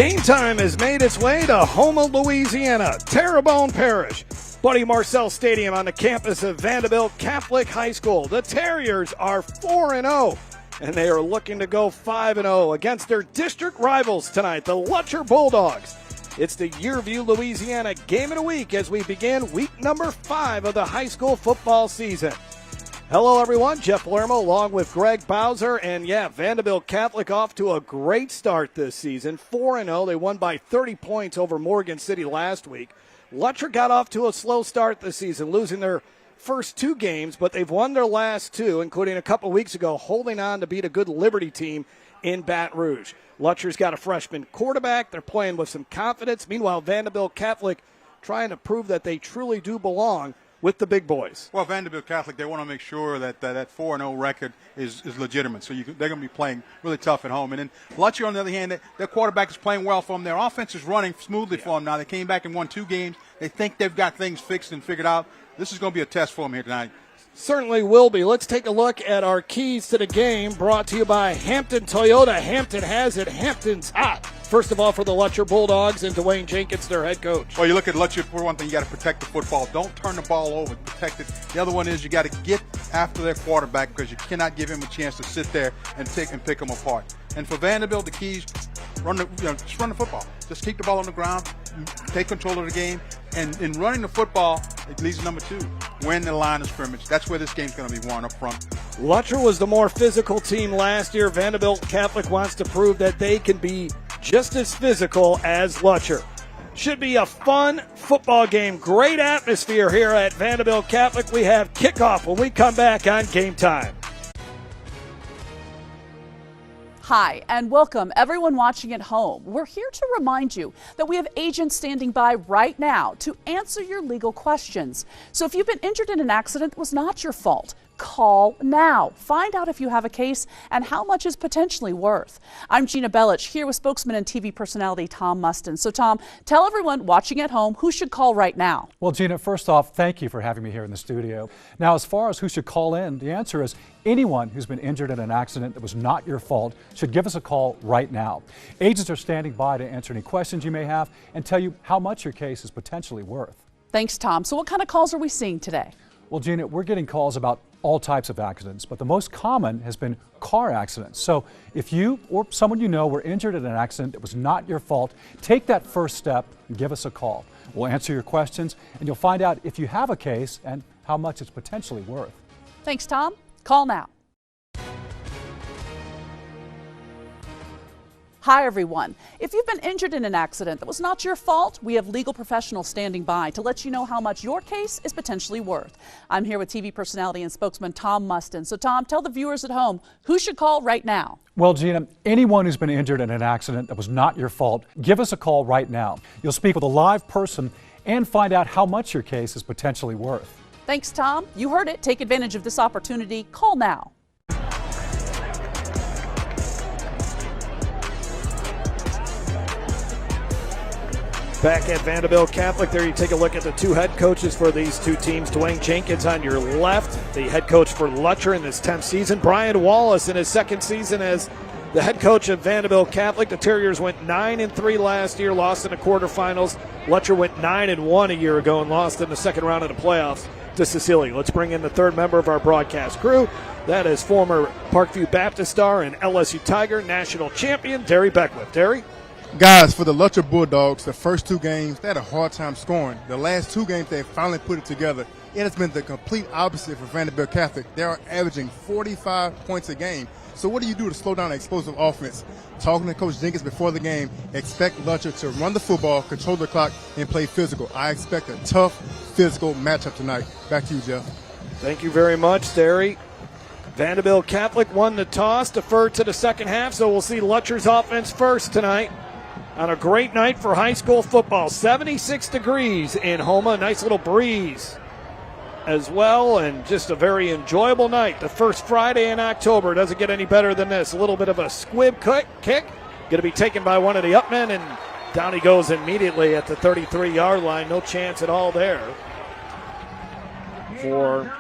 Game time has made its way to Houma, Louisiana, Terrebonne Parish. Buddy Marcel Stadium on the campus of Vanderbilt Catholic High School. The Terriers are 4-0, and they are looking to go 5-0 against their district rivals tonight, the Lutcher Bulldogs. It's the YurView Louisiana Game of the Week as we begin week number 5 of the high school football season. Hello, everyone. Jeff Lermo along with Greg Bowser. And, Vanderbilt Catholic off to a great start this season. 4-0. They won by 30 points over Morgan City last week. Lutcher got off to a slow start this season, losing their first 2 games, but they've won their last 2, including a couple weeks ago, holding on to beat a good Liberty team in Baton Rouge. Lutcher's got a freshman quarterback. They're playing with some confidence. Meanwhile, Vanderbilt Catholic trying to prove that they truly do belong with the big boys. Well, Vanderbilt Catholic, they want to make sure that that 4-0 record is legitimate. So they're going to be playing really tough at home. And then Lutcher, on the other hand, their quarterback is playing well for them. Their offense is running smoothly for them now. They came back and won 2 games. They think they've got things fixed and figured out. This is going to be a test for them here tonight. Certainly will be. Let's take a look at our keys to the game, brought to you by Hampton Toyota. Hampton has it. Hampton's hot. First of all, for the Lutcher Bulldogs and Dwayne Jenkins, their head coach. Well, you look at Lutcher, for one thing, you got to protect the football. Don't turn the ball over. Protect it. The other one is you got to get after their quarterback because you cannot give him a chance to sit there and pick him apart. And for Vanderbilt, the keys, just run the football. Just keep the ball on the ground, take control of the game, and in running the football, it leads to number 2, win the line of scrimmage. That's where this game's going to be won up front. Lutcher was the more physical team last year. Vanderbilt Catholic wants to prove that they can be just as physical as Lutcher. Should be a fun football game. Great atmosphere here at Vanderbilt Catholic. We have kickoff when we come back on Game Time. Hi, and welcome everyone watching at home. We're here to remind you that we have agents standing by right now to answer your legal questions. So if you've been injured in an accident that was not your fault, call now. Find out if you have a case and how much is potentially worth. I'm Gina Bellich here with spokesman and TV personality Tom Mustin. So Tom, tell everyone watching at home who should call right now. Well, Gina, first off, thank you for having me here in the studio. Now, as far as who should call in, the answer is anyone who's been injured in an accident that was not your fault should give us a call right now. Agents are standing by to answer any questions you may have and tell you how much your case is potentially worth. Thanks, Tom. So what kind of calls are we seeing today? Well, Gina, we're getting calls about all types of accidents, but the most common has been car accidents. So if you or someone you know were injured in an accident that was not your fault, take that first step and give us a call. We'll answer your questions and you'll find out if you have a case and how much it's potentially worth. Thanks, Tom. Call now. Hi, everyone. If you've been injured in an accident that was not your fault, we have legal professionals standing by to let you know how much your case is potentially worth. I'm here with TV personality and spokesman Tom Mustin. So, Tom, tell the viewers at home who should call right now. Well, Gina, anyone who's been injured in an accident that was not your fault, give us a call right now. You'll speak with a live person and find out how much your case is potentially worth. Thanks, Tom. You heard it. Take advantage of this opportunity. Call now. Back at Vanderbilt Catholic, there you take a look at the 2 head coaches for these 2 teams. Dwayne Jenkins on your left, the head coach for Lutcher in this 10th season. Brian Wallace in his 2nd season as the head coach of Vanderbilt Catholic. The Terriers went 9-3 last year, lost in the quarterfinals. Lutcher went 9-1 a year ago and lost in the 2nd round of the playoffs to Cecilia. Let's bring in the 3rd member of our broadcast crew. That is former Parkview Baptist star and LSU Tiger national champion, Derry Beckwith. Derry? Guys, for the Lutcher Bulldogs, the first 2 games, they had a hard time scoring. The last 2 games, they finally put it together. It has been the complete opposite for Vanderbilt Catholic. They are averaging 45 points a game. So what do you do to slow down the explosive offense? Talking to Coach Jenkins before the game, expect Lutcher to run the football, control the clock, and play physical. I expect a tough, physical matchup tonight. Back to you, Jeff. Thank you very much, Derry. Vanderbilt Catholic won the toss, deferred to the 2nd half, so we'll see Lutcher's offense first tonight. On a great night for high school football, 76 degrees in Houma, nice little breeze as well, and just a very enjoyable night. The first Friday in October, doesn't get any better than this. A little bit of a squib kick, going to be taken by one of the upmen, and down he goes immediately at the 33-yard line. No chance at all there for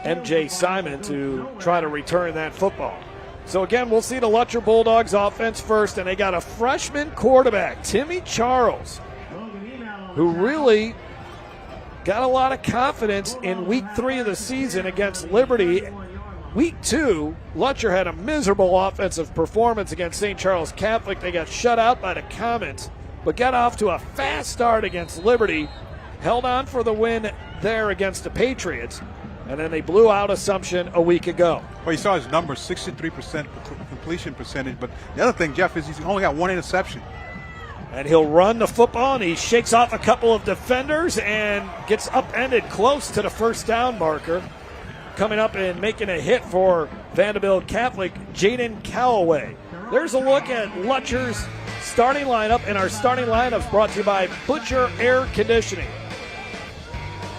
MJ Simon to try to return that football. So again, we'll see the Lutcher Bulldogs offense first, and they got a freshman quarterback, Timmy Charles, who really got a lot of confidence in week 3 of the season against Liberty. Week 2, Lutcher had a miserable offensive performance against St. Charles Catholic. They got shut out by the Comets, but got off to a fast start against Liberty, held on for the win there against the Patriots, and then they blew out Assumption a week ago. Well, you saw his numbers, 63% completion percentage, but the other thing, Jeff, is he's only got 1 interception. And he'll run the football, and he shakes off a couple of defenders and gets upended close to the first down marker. Coming up and making a hit for Vanderbilt Catholic, Jaden Calloway. There's a look at Lutcher's starting lineup, and our starting lineup is brought to you by Butcher Air Conditioning.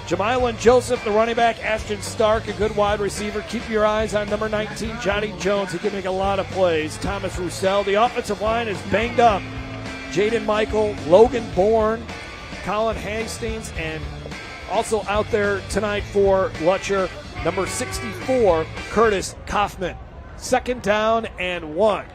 Jamilin Joseph, the running back. Ashton Stark, a good wide receiver. Keep your eyes on number 19, Johnny Jones. He can make a lot of plays. Thomas Roussel. The offensive line is banged up. Jaden Michael, Logan Bourne, Colin Hastings, and also out there tonight for Lutcher, number 64, Curtis Kaufman. 2nd down and 1.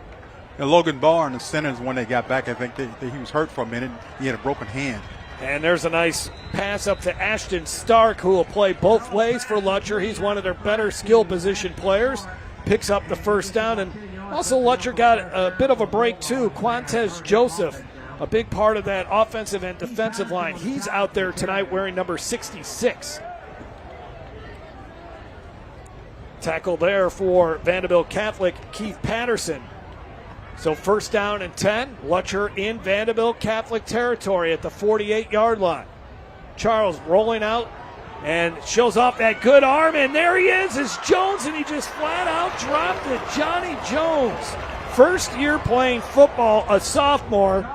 And Logan Bourne, the center, is when they got back. I think he was hurt for a minute. He had a broken hand. And there's a nice pass up to Ashton Stark, who will play both ways for Lutcher. He's one of their better skill position players. Picks up the first down. And also Lutcher got a bit of a break, too. Quantez Joseph, a big part of that offensive and defensive line. He's out there tonight wearing number 66. Tackle there for Vanderbilt Catholic, Keith Patterson. So 1st down and 10. Lutcher in Vanderbilt Catholic territory at the 48-yard line. Charles rolling out and shows off that good arm, and there he is Jones, and he just flat out dropped it. Johnny Jones, first year playing football, a sophomore.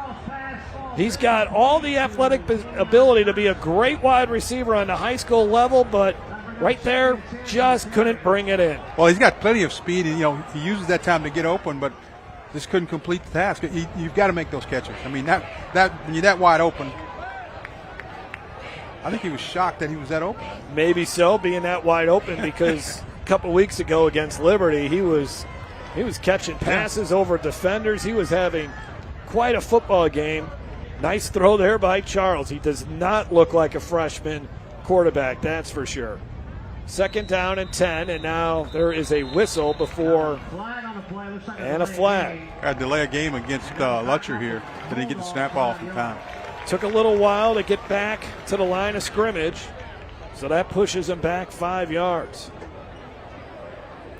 He's got all the athletic ability to be a great wide receiver on the high school level, but right there, just couldn't bring it in. Well, he's got plenty of speed, and he uses that time to get open, but just couldn't complete the task. You've got to make those catches. I mean, that when you're that wide open, I think he was shocked that he was that open. Maybe so, being that wide open, because a couple weeks ago against Liberty, he was catching passes over defenders. He was having quite a football game. Nice throw there by Charles. He does not look like a freshman quarterback, that's for sure. 2nd down and 10, and now there is a whistle before and a flag. Got to delay a game against Lutcher here. Didn't get the snap off in time. Took a little while to get back to the line of scrimmage, so that pushes him back 5 yards.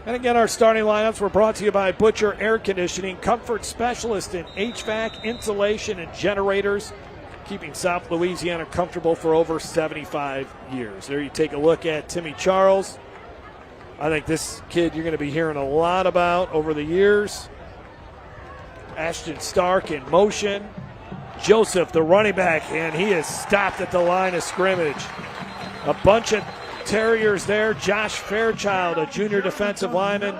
And again, our starting lineups were brought to you by Butcher Air Conditioning, comfort specialist in HVAC, insulation, and generators, keeping South Louisiana comfortable for over 75 years. There you take a look at Timmy Charles. I think this kid you're going to be hearing a lot about over the years. Ashton Stark in motion. Joseph, the running back, and he is stopped at the line of scrimmage. A bunch of Terriers there. Josh Fairchild, a junior defensive lineman,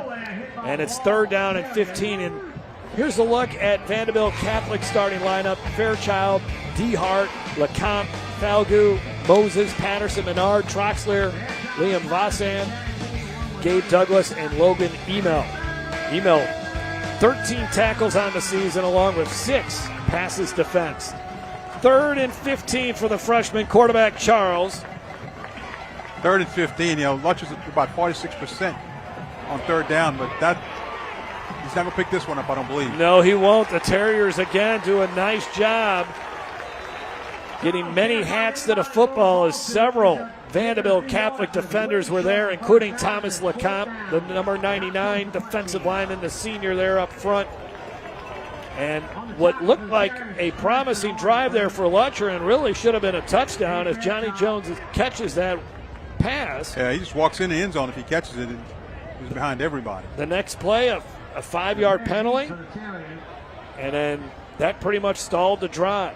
and it's 3rd down and 15. And here's a look at Vanderbilt Catholic starting lineup. Fairchild, DeHart, LeCompte, Falgu, Moses, Patterson, Menard, Troxler, Liam Vassan, Gabe Douglas, and Logan Emel. Emel, 13 tackles on the season along with 6 passes defense. 3rd and 15 for the freshman quarterback Charles. 3rd and 15. Lutcher's about 46% on 3rd down, but he's not going to pick this one up, I don't believe. No, he won't. The Terriers again do a nice job getting many hats to the football, as several Vanderbilt Catholic defenders were there, including Thomas LeCompte, the number 99 defensive lineman, the senior there up front. And what looked like a promising drive there for Lutcher, and really should have been a touchdown if Johnny Jones catches that pass. Yeah, he just walks in the end zone if he catches it, and he's behind everybody. The next play, a 5-yard penalty, and then that pretty much stalled the drive.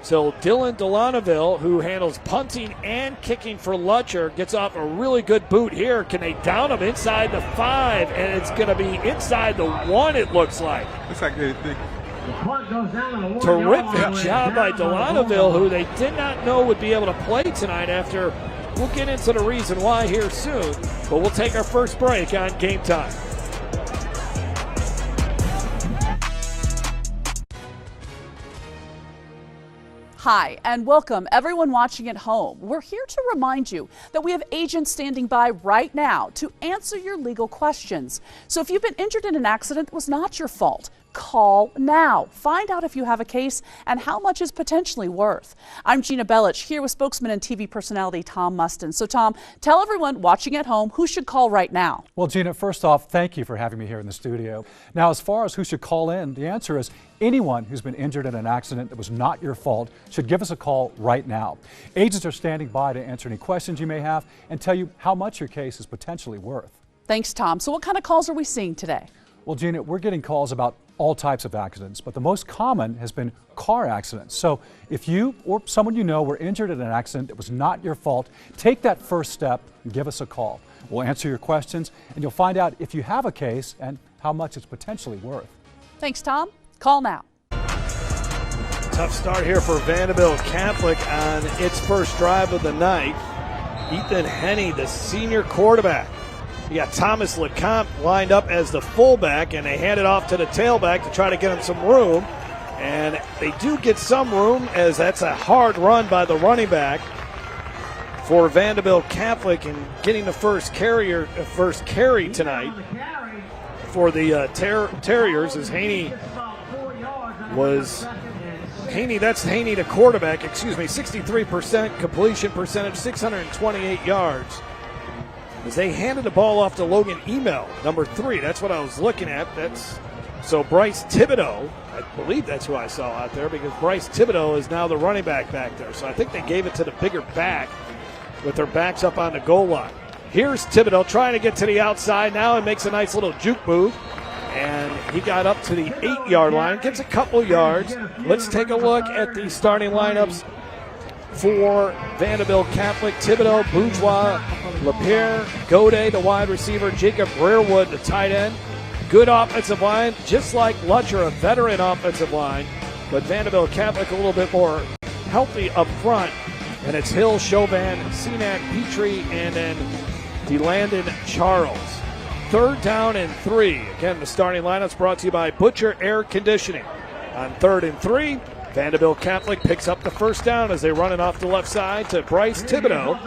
So Dylan Delanaville, who handles punting and kicking for Lutcher, gets off a really good boot here. Can they down him inside the 5? And it's going to be inside the 1, it looks like. Looks like terrific job by Delanaville, who they did not know would be able to play tonight after. We'll get into the reason why here soon, but we'll take our first break on Game Time. Hi, and welcome everyone watching at home. We're here to remind you that we have agents standing by right now to answer your legal questions. So if you've been injured in an accident that was not your fault, call now. Find out if you have a case and how much is potentially worth. I'm Gina Bellich here with spokesman and TV personality Tom Mustin. So Tom, tell everyone watching at home who should call right now. Well, Gina, first off, thank you for having me here in the studio. Now, as far as who should call in, the answer is anyone who's been injured in an accident that was not your fault should give us a call right now. Agents are standing by to answer any questions you may have and tell you how much your case is potentially worth. Thanks, Tom. So what kind of calls are we seeing today? Well, Gina, we're getting calls about all types of accidents, but the most common has been car accidents. So if you or someone you know were injured in an accident that was not your fault, take that first step and give us a call. We'll answer your questions and you'll find out if you have a case and how much it's potentially worth. Thanks, Tom. Call now. Tough start here for Vanderbilt Catholic on its first drive of the night. Ethan Henney, the senior quarterback. You got Thomas LeCompte lined up as the fullback, and they hand it off to the tailback to try to get him some room. And they do get some room, as that's a hard run by the running back for Vanderbilt Catholic, and getting the first carry tonight for the Terriers is Haney. That's Haney, the quarterback, 63% completion percentage, 628 yards. As they handed the ball off to Logan Email, number 3. That's what I was looking at. So Bryce Thibodeau, I believe that's who I saw out there, because Bryce Thibodeau is now the running back there. So I think they gave it to the bigger back with their backs up on the goal line. Here's Thibodeau trying to get to the outside now and makes a nice little juke move. And he got up to the 8-yard line, gets a couple yards. Let's take a look at the starting lineups for Vanderbilt Catholic. Thibodeau, Bourgeois, LaPierre, Gaudet, the wide receiver, Jacob Brerewood, the tight end. Good offensive line, just like Lutcher, a veteran offensive line, but Vanderbilt Catholic a little bit more healthy up front. And it's Hill, Chauvin, Cenac, Petrie, and then DeLandon Charles. 3rd down and 3. Again, the starting lineups brought to you by Butcher Air Conditioning. On 3rd and 3, Vanderbilt Catholic picks up the first down as they run it off the left side to Bryce Thibodeau,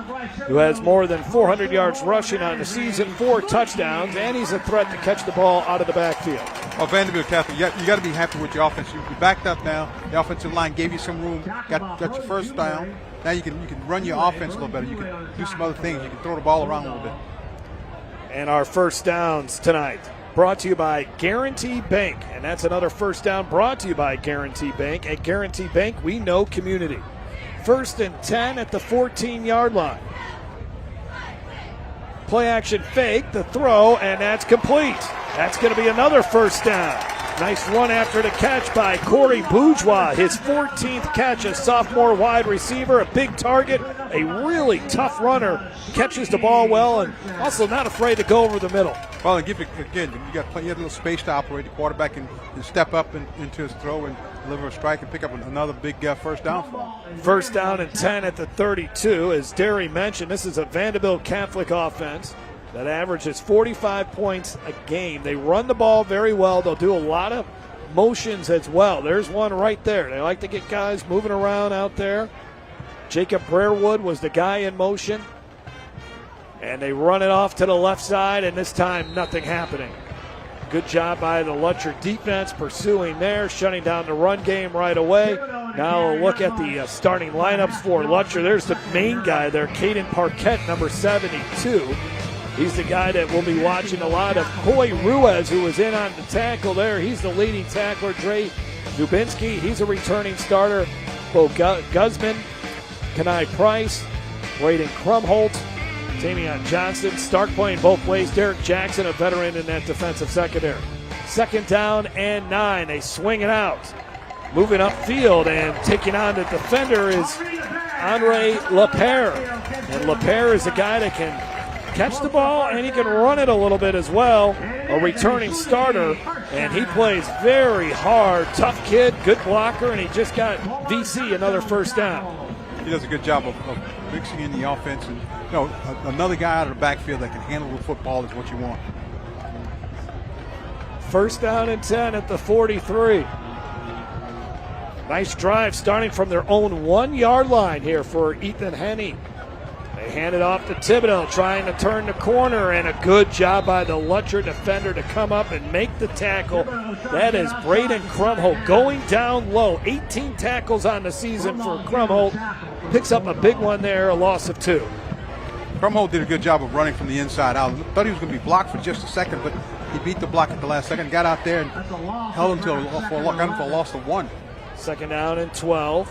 who has more than 400 yards rushing on the season, 4 touchdowns, and he's a threat to catch the ball out of the backfield. Well, Vanderbilt Catholic, you got to be happy with your offense. You backed up now. The offensive line gave you some room, got your first down. Now you can run your offense a little better. You can do some other things. You can throw the ball around a little bit. And our first downs tonight brought to you by Guarantee Bank. And that's another first down brought to you by Guarantee Bank. At Guarantee Bank, we know community. 1st and 10 at the 14-yard line. Play action fake, the throw, and that's complete. That's going to be another first down. Nice run after the catch by Corey Bourgeois. His 14th catch, a sophomore wide receiver, a big target, a really tough runner. Catches the ball well and also not afraid to go over the middle. Well, and give it again. You had a little space to operate. The quarterback can step up into his throw and deliver a strike and pick up another big first down for him. 1st down and 10 at the 32. As Derry mentioned, this is a Vanderbilt Catholic offense that averages 45 points a game. They run the ball very well. They'll do a lot of motions as well. There's one right there. They like to get guys moving around out there. Jacob Brerewood was the guy in motion. And they run it off to the left side, and this time nothing happening. Good job by the Lutcher defense pursuing there, shutting down the run game right away. Now a look at the starting lineups for Lutcher. There's the main guy there, Caden Parquette, number 72. He's the guy that we'll be watching a lot of. Coy Ruiz, who was in on the tackle there. He's the leading tackler. Dre Dubinsky, he's a returning starter. Bo Guzman, Kenai Price, Braden Krumholtz, Damian Johnson. Stark playing both ways. Derek Jackson, a veteran in that defensive secondary. 2nd down and 9. They swing it out. Moving upfield and taking on the defender is Andre LaPierre. And LaPierre is a guy that can catch the ball and he can run it a little bit as well. A returning starter, and he plays very hard. Tough kid, good blocker, and he just got VC another first down. He does a good job of mixing in the offense, and another guy out of the backfield that can handle the football is what you want. 1st down and 10 at the 43. Nice drive starting from their own 1-yard line here for Ethan Henney. They hand it off to Thibodeau, trying to turn the corner, and a good job by the Lutcher defender to come up and make the tackle. That is Braden Krumholt going down low. 18 tackles on the season for Krumholt. Picks up a big one there, a loss of 2. Krumholt did a good job of running from the inside out. Thought he was going to be blocked for just a second, but he beat the block at the last second, got out there and held him for a loss of 1. Second down and 12.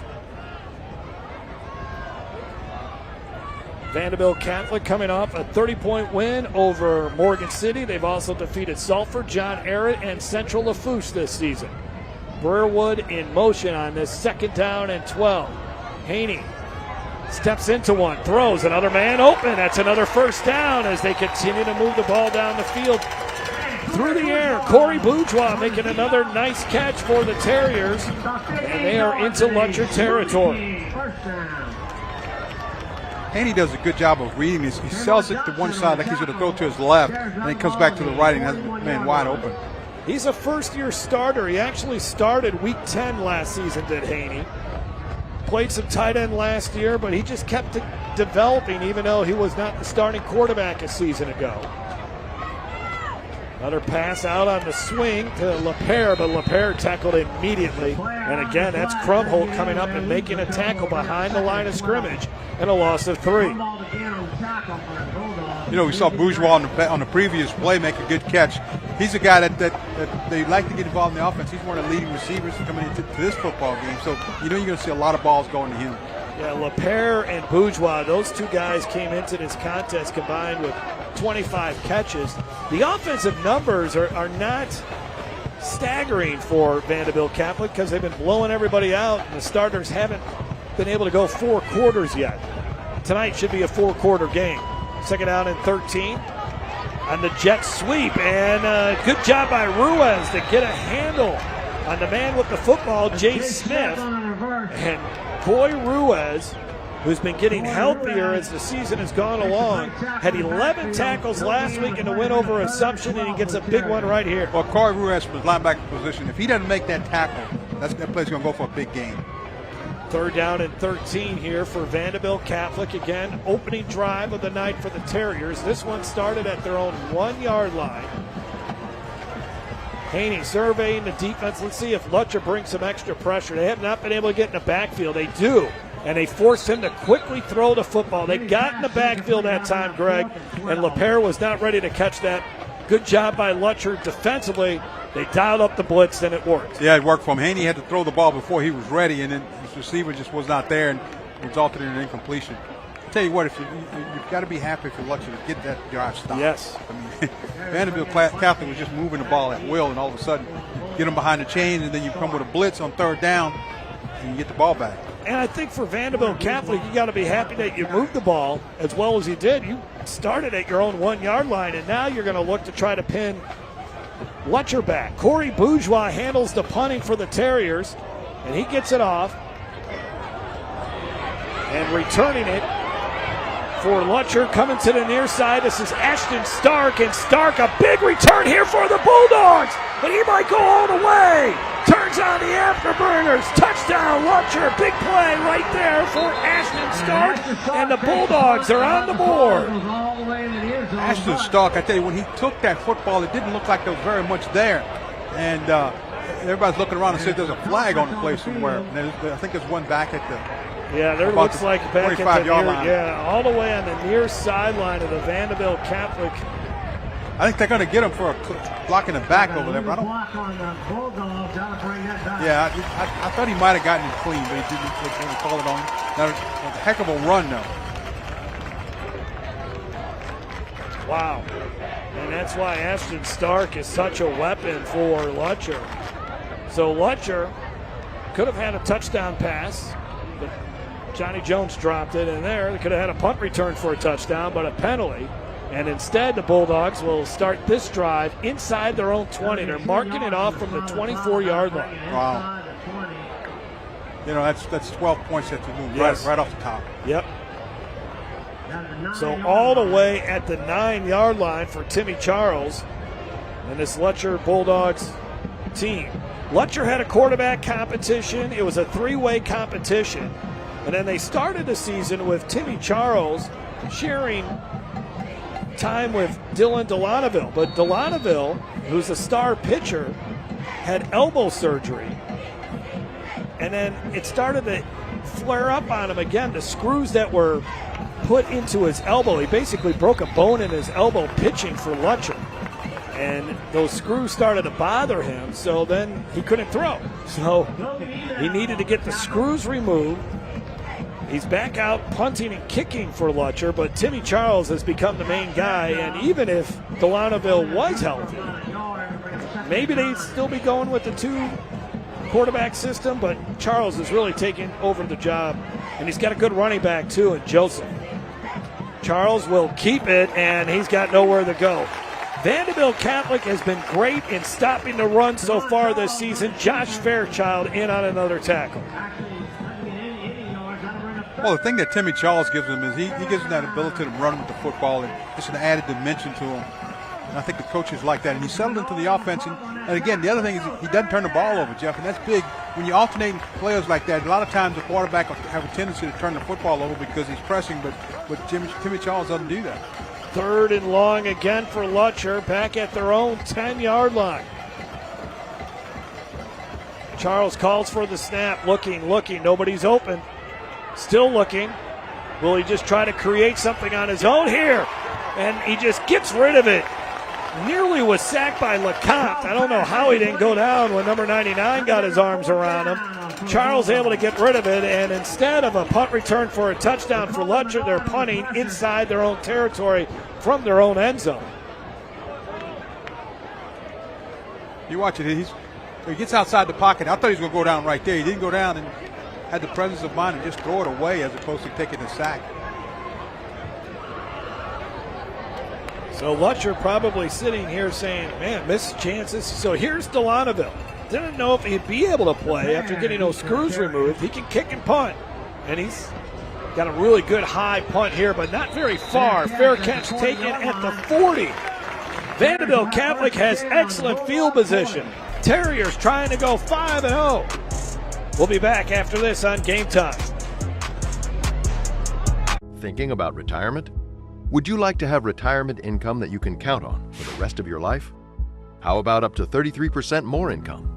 Vanderbilt Catholic coming off a 30-point win over Morgan City. They've also defeated Sulphur, John Ehret, and Central Lafourche this season. Brewerwood in motion on this second down and 12. Haney steps into one, throws, another man open. That's another first down as they continue to move the ball down the field. Through the air, Corey Bourgeois making another nice catch for the Terriers, and they are into Lutcher territory. Haney does a good job of reading this. He sells it to one side like he's going to throw to his left, and then comes back to the right and has the man wide open. He's a first-year starter. He actually started Week 10 last season, did Haney. Played some tight end last year, but he just kept developing even though he was not the starting quarterback a season ago. Another pass out on the swing to LePere, but LePere tackled immediately. And again, that's Krumholt coming up and making a tackle behind the line of scrimmage, and a loss of 3. You know, we saw Bourgeois on the previous play make a good catch. He's a guy that they like to get involved in the offense. He's one of the leading receivers coming into this football game. So, you know, you're going to see a lot of balls going to him. Yeah, LePere and Bourgeois, those two guys came into this contest combined with 25 catches. The offensive numbers are not staggering for Vanderbilt Catholic because they've been blowing everybody out, and the starters haven't been able to go 4 quarters yet. Tonight should be a 4-quarter game. Second down and 13 on the jet sweep, and good job by Ruiz to get a handle on the man with the football, Jay Smith. And Coy Ruiz, who's been getting healthier as the season has gone along, had 11 tackles last week in the win over Assumption, and he gets a big one right here. Well, Coy Ruiz was linebacker position. If he doesn't make that tackle, that play's going to go for a big game. Third down and 13 here for Vanderbilt Catholic. Again, opening drive of the night for the Terriers. This one started at their own 1-yard line. Haney surveying the defense. Let's see if Lutcher brings some extra pressure. They have not been able to get in the backfield. They do, and they forced him to quickly throw the football. They got in the backfield that time, Greg, and LePere was not ready to catch that. Good job by Lutcher defensively. They dialed up the blitz, and it worked. Yeah, it worked for him. Haney had to throw the ball before he was ready, and then his receiver just was not there, and resulted in an incompletion. I'll tell you what, you've got to be happy for Lutcher to get that drive stopped. Yes. I mean, Vanderbilt Catholic was just moving the ball at will, and all of a sudden, get them behind the chains, and then you come with a blitz on third down, and you get the ball back. And I think for Vanderbilt Catholic, you got to be happy that you moved the ball as well as you did. You started at your own 1-yard line, and now you're going to look to try to pin Lutcher back. Corey Bourgeois handles the punting for the Terriers, and he gets it off. And returning it for Lutcher, coming to the near side. This is Ashton Stark, and Stark, a big return here for the Bulldogs, and he might go all the way. Turns on the afterburners. Touchdown, Lutcher. Big play right there for Ashton Stark, and the Bulldogs are on the board. Ashton Stark, I tell you, when he took that football, it didn't look like there was very much there. And everybody's looking around and said there's a flag on the play somewhere. And I think there's one back at the there looks like back at the near, line. Yeah, all the way on the near sideline of the Vanderbilt Catholic. I think they're going to get him for a block in the back over there. But I thought he might have gotten it clean, but he didn't call it on him. Now, a heck of a run, though. Wow. And that's why Ashton Stark is such a weapon for Lutcher. So Lutcher could have had a touchdown pass, but Johnny Jones dropped it in there. They could have had a punt return for a touchdown, but a penalty. And instead, the Bulldogs will start this drive inside their own 20. They're marking it off from the 24-yard line. Wow. You know, that's 12 points that you move right off the top. Yep. So all the way at the 9-yard line for Timmy Charles and this Lutcher Bulldogs team. Lutcher had a quarterback competition. It was a three-way competition. And then they started the season with Timmy Charles sharing time with Dylan Delaneville. But Delaneville, who's a star pitcher, had elbow surgery. And then it started to flare up on him again. The screws that were put into his elbow, he basically broke a bone in his elbow pitching for Lutcher. And those screws started to bother him, so then he couldn't throw. So he needed to get the screws removed. He's back out punting and kicking for Lutcher, but Timmy Charles has become the main guy. And even if Delaneville was healthy, maybe they'd still be going with the two quarterback system, but Charles is really taking over the job. And he's got a good running back, too, in Joseph. Charles will keep it, and he's got nowhere to go. Vanderbilt Catholic has been great in stopping the run so far this season. Josh Fairchild in on another tackle. Well, the thing that Timmy Charles gives him is he gives him that ability to run with the football, and it's an added dimension to him. And I think the coaches like that. And he settled into the offense. And again, the other thing is he doesn't turn the ball over, Jeff, and that's big. When you alternate players like that, a lot of times the quarterback will have a tendency to turn the football over because he's pressing, but Timmy Charles doesn't do that. 3rd and long again for Lutcher, back at their own 10-yard line. Charles calls for the snap, looking, nobody's open. Still looking. Will he just try to create something on his own here? And he just gets rid of it. Nearly was sacked by LeCompte. I don't know how he didn't go down when number 99 got his arms around him. Charles able to get rid of it, and instead of a punt return for a touchdown for Lutcher, they're punting inside their own territory from their own end zone. You watch it. He gets outside the pocket. I thought he was going to go down right there. He didn't go down and had the presence of mind and just throw it away as opposed to taking a sack. So Lutcher probably sitting here saying, man, missed chances. So here's Delaneville. Didn't know if he'd be able to play after getting those screws removed. He can kick and punt. And he's got a really good high punt here, but not very far. Fair catch taken at the 40. Vanderbilt Catholic has excellent field position. Terriers trying to go 5-0. We'll be back after this on Game Time. Thinking about retirement? Would you like to have retirement income that you can count on for the rest of your life? How about up to 33% more income?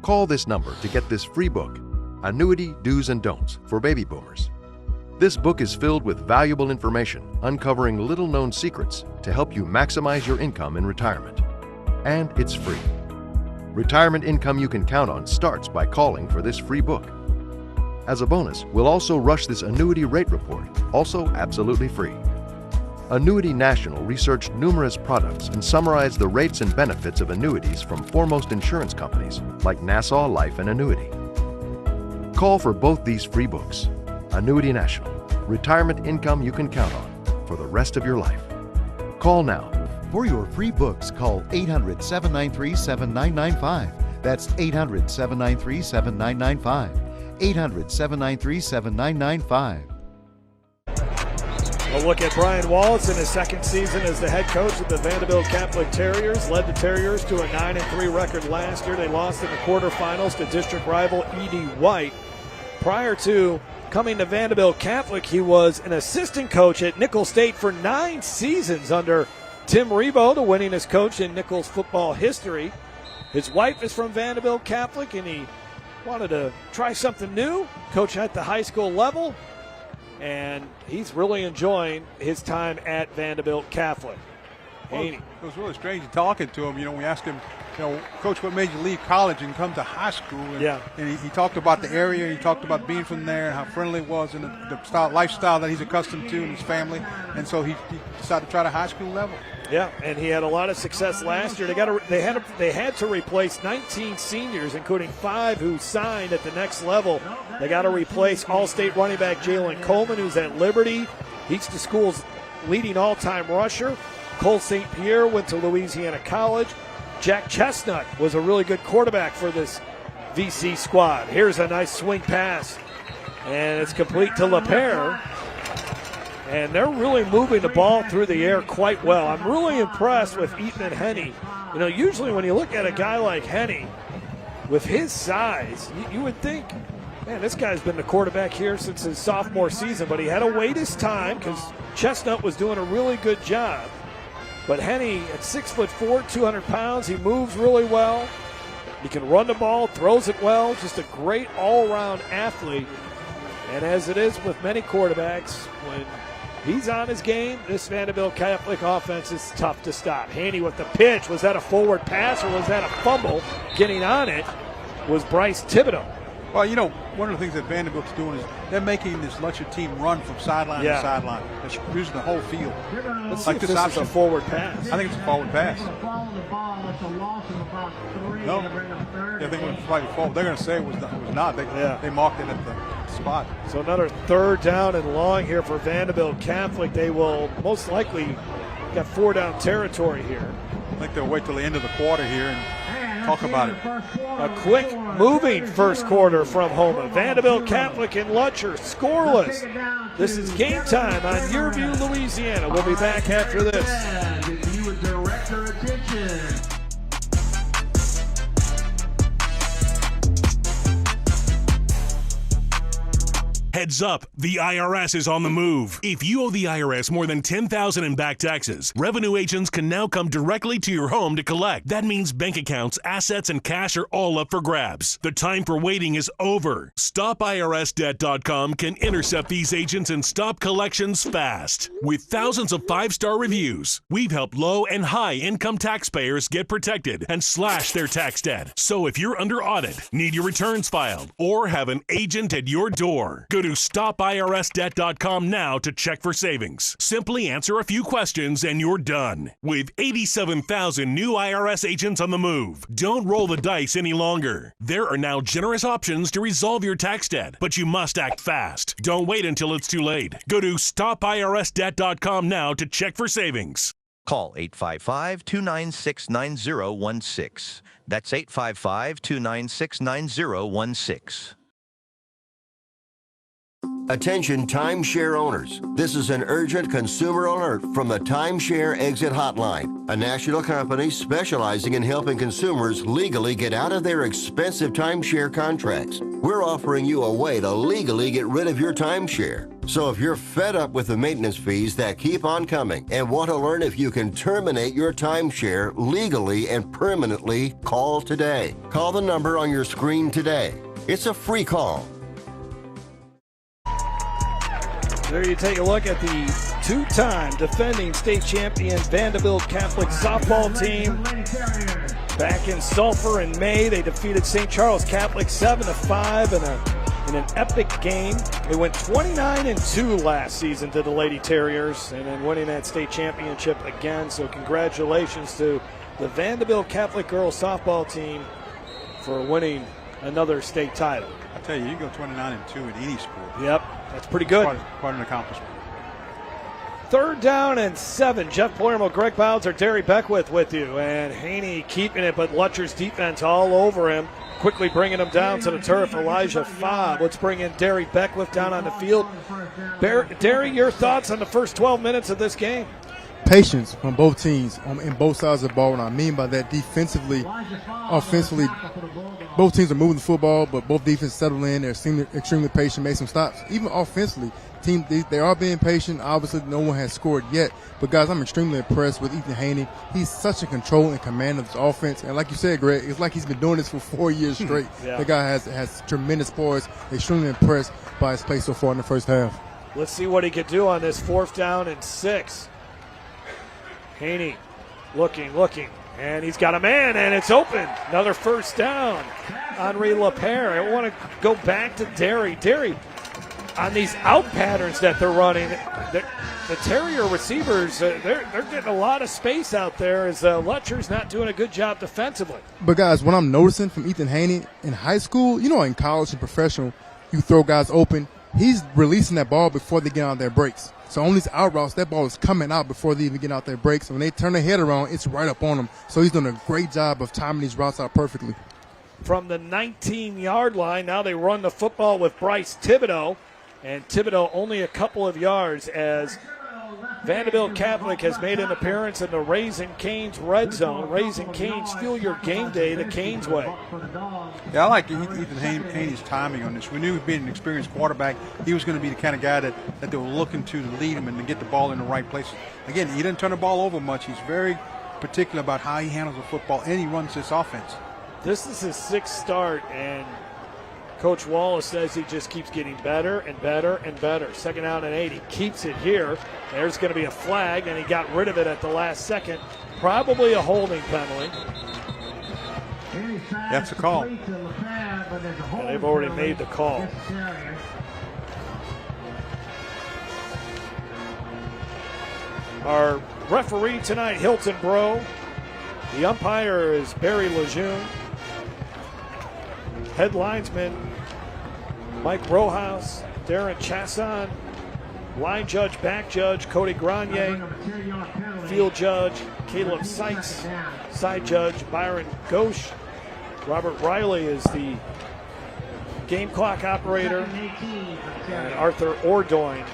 Call this number to get this free book, Annuity Do's and Don'ts for Baby Boomers. This book is filled with valuable information uncovering little-known secrets to help you maximize your income in retirement. And it's free. Retirement income you can count on starts by calling for this free book. As a bonus, we'll also rush this annuity rate report, also absolutely free. Annuity National researched numerous products and summarized the rates and benefits of annuities from foremost insurance companies like Nassau Life and Annuity. Call for both these free books. Annuity National, retirement income you can count on for the rest of your life. Call now. For your free books, call 800-793-7995. That's 800-793-7995. 800-793-7995. A look at Brian Wallace in his second season as the head coach of the Vanderbilt Catholic Terriers. Led the Terriers to a 9-3 record last year. They lost in the quarterfinals to district rival E.D. White. Prior to coming to Vanderbilt Catholic, he was an assistant coach at Nicholls State for 9 seasons under Tim Rebo, the winningest coach in Nicholls football history. His wife is from Vanderbilt Catholic, and he wanted to try something new, coach at the high school level. And he's really enjoying his time at Vanderbilt Catholic. Well, it was really strange talking to him. You know, we asked him, Coach, what made you leave college and come to high school? And, and he talked about the area. He talked about being from there and how friendly it was and the lifestyle that he's accustomed to and his family. And so he decided to try the high school level. Yeah, and he had a lot of success last year. They had to replace 19 seniors, including 5 who signed at the next level. They got to replace All-State running back Jalen Coleman, who's at Liberty. He's the school's leading all-time rusher. Cole St. Pierre went to Louisiana College. Jack Chestnut was a really good quarterback for this VC squad. Here's a nice swing pass, and it's complete to LePere. And they're really moving the ball through the air quite well. I'm really impressed with Ethan Henney. You know, usually when you look at a guy like Henney, with his size, you would think, man, this guy's been the quarterback here since his sophomore season, but he had to wait his time because Chestnut was doing a really good job. But Henny, at 6'4", 200 pounds, he moves really well. He can run the ball, throws it well, just a great all-around athlete. And as it is with many quarterbacks, when he's on his game, this Vanderbilt Catholic offense is tough to stop. Haney with the pitch. Was that a forward pass or was that a fumble? Getting on it was Bryce Thibodeau. Well, you know, one of the things that Vanderbilt's doing is they're making this Lutcher team run from sideline to sideline. They're using the whole field. Let's see if this is a forward pass. I think it's a forward pass. No, I think it was probably forward. They're going to say it was not. They marked it at the spot. So another third down and long here for Vanderbilt Catholic. They will most likely get 4-down territory here. I think they'll wait till the end of the quarter here and talk about it. A quick moving first quarter from Houma. Vanderbilt Catholic and Lutcher scoreless. This is Game Time on YurView, Louisiana. We'll be back after this. If you would direct your attention. Heads up, the IRS is on the move. If you owe the IRS more than $10,000 in back taxes, revenue agents can now come directly to your home to collect. That means bank accounts, assets, and cash are all up for grabs. The time for waiting is over. StopIRSDebt.com can intercept these agents and stop collections fast. With thousands of 5-star reviews, we've helped low and high income taxpayers get protected and slash their tax debt. So if you're under audit, need your returns filed, or have an agent at your door, go to StopIRSDebt.com now to check for savings. Simply answer a few questions and you're done. With 87,000 new IRS agents on the move, don't roll the dice any longer. There are now generous options to resolve your tax debt, but you must act fast. Don't wait until it's too late. Go to StopIRSDebt.com now to check for savings. Call 855-296-9016. That's 855-296-9016. Attention timeshare owners. This is an urgent consumer alert from the Timeshare Exit Hotline, a national company specializing in helping consumers legally get out of their expensive timeshare contracts. We're offering you a way to legally get rid of your timeshare. So if you're fed up with the maintenance fees that keep on coming and want to learn if you can terminate your timeshare legally and permanently, call today. Call the number on your screen today. It's a free call. There you take a look at the two-time defending state champion Vanderbilt Catholic softball team. Back in Sulphur in May, they defeated St. Charles Catholic 7-5 in an epic game. They went 29-2 last season to the Lady Terriers, and then winning that state championship again. So congratulations to the Vanderbilt Catholic girls softball team for winning another state title. I tell you, you go 29-2 in any sport. Yep, that's pretty good. Quite an accomplishment. 3rd down and 7. Jeff Palermo, Greg Bowser, Derry Beckwith with you. And Haney keeping it, but Lutcher's defense all over him. Quickly bringing him down to the turf, Elijah Fobb. Let's bring in Derry Beckwith down on the field. Derry, your thoughts on the first 12 minutes of this game? Patience from both teams in both sides of the ball. And I mean by that defensively, offensively, both teams are moving the football, but both defenses settle in. They're extremely patient, made some stops. Even offensively, they are being patient. Obviously, no one has scored yet. But, guys, I'm extremely impressed with Ethan Haney. He's such a control and command of this offense. And like you said, Greg, it's like he's been doing this for 4 years straight. Yeah. The guy has tremendous poise. Extremely impressed by his play so far in the first half. Let's see what he could do on this 4th down and 6. Haney looking, and he's got a man, and it's open. Another first down. Henri Lapierre. I want to go back to Derry. Derry, on these out patterns that they're running, the Terrier receivers, they're getting a lot of space out there as Lutcher's not doing a good job defensively. But, guys, what I'm noticing from Ethan Haney in high school, in college and professional, you throw guys open. He's releasing that ball before they get on their breaks. So on these out routes, that ball is coming out before they even get out their breaks. When they turn their head around, it's right up on them. So he's doing a great job of timing these routes out perfectly. From the 19-yard line, now they run the football with Bryce Thibodeau. And Thibodeau only a couple of yards as Vanderbilt Catholic has made an appearance in the Raising Cane's red zone. Raising Cane's, fuel your game day the Cane's way. Yeah, I like Ethan Haney's timing on this. We knew being an experienced quarterback, he was going to be the kind of guy that they were looking to lead him and to get the ball in the right places. Again, he didn't turn the ball over much. He's very particular about how he handles the football, and he runs this offense. This is his 6th start, and Coach Wallace says he just keeps getting better and better and better. 2nd down and 8. He keeps it here. There's going to be a flag, and he got rid of it at the last second. Probably a holding penalty. That's a call. And they've already made the call. Our referee tonight, Hilton Bro. The umpire is Barry Lejeune. Head linesman, Mike Rojas, Darren Chasson. Line judge, back judge, Cody Grenier. Field judge, Caleb Sykes. Side judge, Byron Ghosh. Robert Riley is the game clock operator. And Arthur Ordoin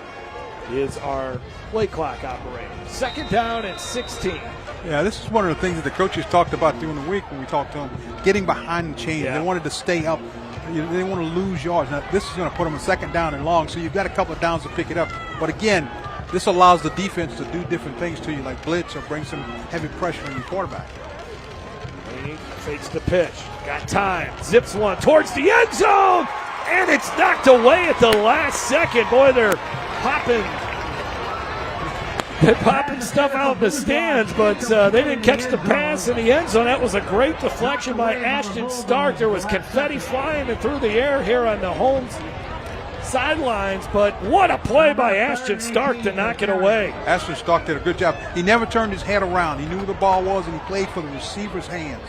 is our play clock operator. 2nd down and 16. Yeah, this is one of the things that the coaches talked about during the week when we talked to them, getting behind the chains. Yeah. They wanted to stay up. They didn't want to lose yards. Now, this is going to put them in 2nd down and long, so you've got a couple of downs to pick it up. But again, this allows the defense to do different things to you, like blitz or bring some heavy pressure on your quarterback. He fakes the pitch. Got time. Zips one towards the end zone. And it's knocked away at the last second. Boy, they're popping stuff out in the stands, but they didn't catch the pass in the end zone. That was a great deflection by Ashton Stark. There was confetti flying through the air here on the home sidelines, but what a play by Ashton Stark to knock it away. Ashton Stark did a good job. He never turned his head around. He knew where the ball was, and he played for the receiver's hands.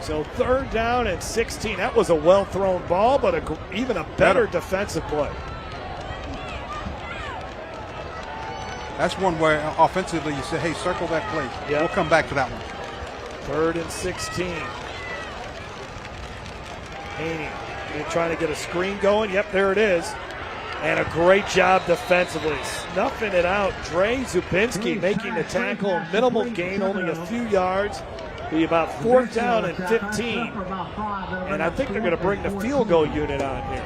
So 3rd down and 16. That was a well-thrown ball, but even a better defensive play. That's one where offensively you say, hey, circle that play. Yep. We'll come back to that one. 3rd and 16. Haney trying to get a screen going. Yep, there it is. And a great job defensively. Snuffing it out. Dre Zubinski making the tackle. Minimal gain, only a few yards. Be about 4th down and 15. And I think they're going to bring the field goal unit on here.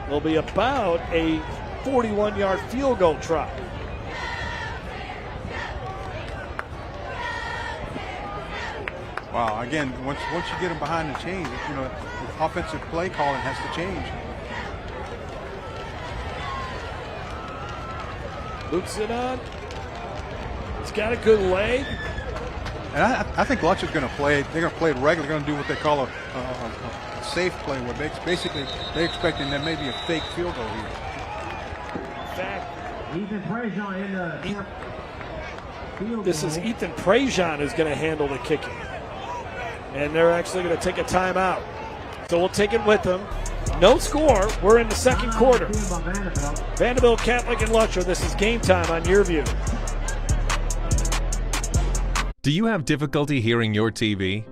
It'll be about a 41-yard field goal try. Wow, again, once you get them behind the chains, the offensive play calling has to change. Loops it on. He's got a good leg. And I think Lutcher's going to play. They're going to play it regular. They're going to do what they call a safe play, where basically they're expecting there may be a fake field goal here. In fact, this is Ethan Prejean who's going to handle the kicking. And they're actually going to take a timeout. So we'll take it with them. No score. We're in the 2nd quarter. Vanderbilt Catholic and Lutcher. This is Game Time on YurView. Do you have difficulty hearing your TV?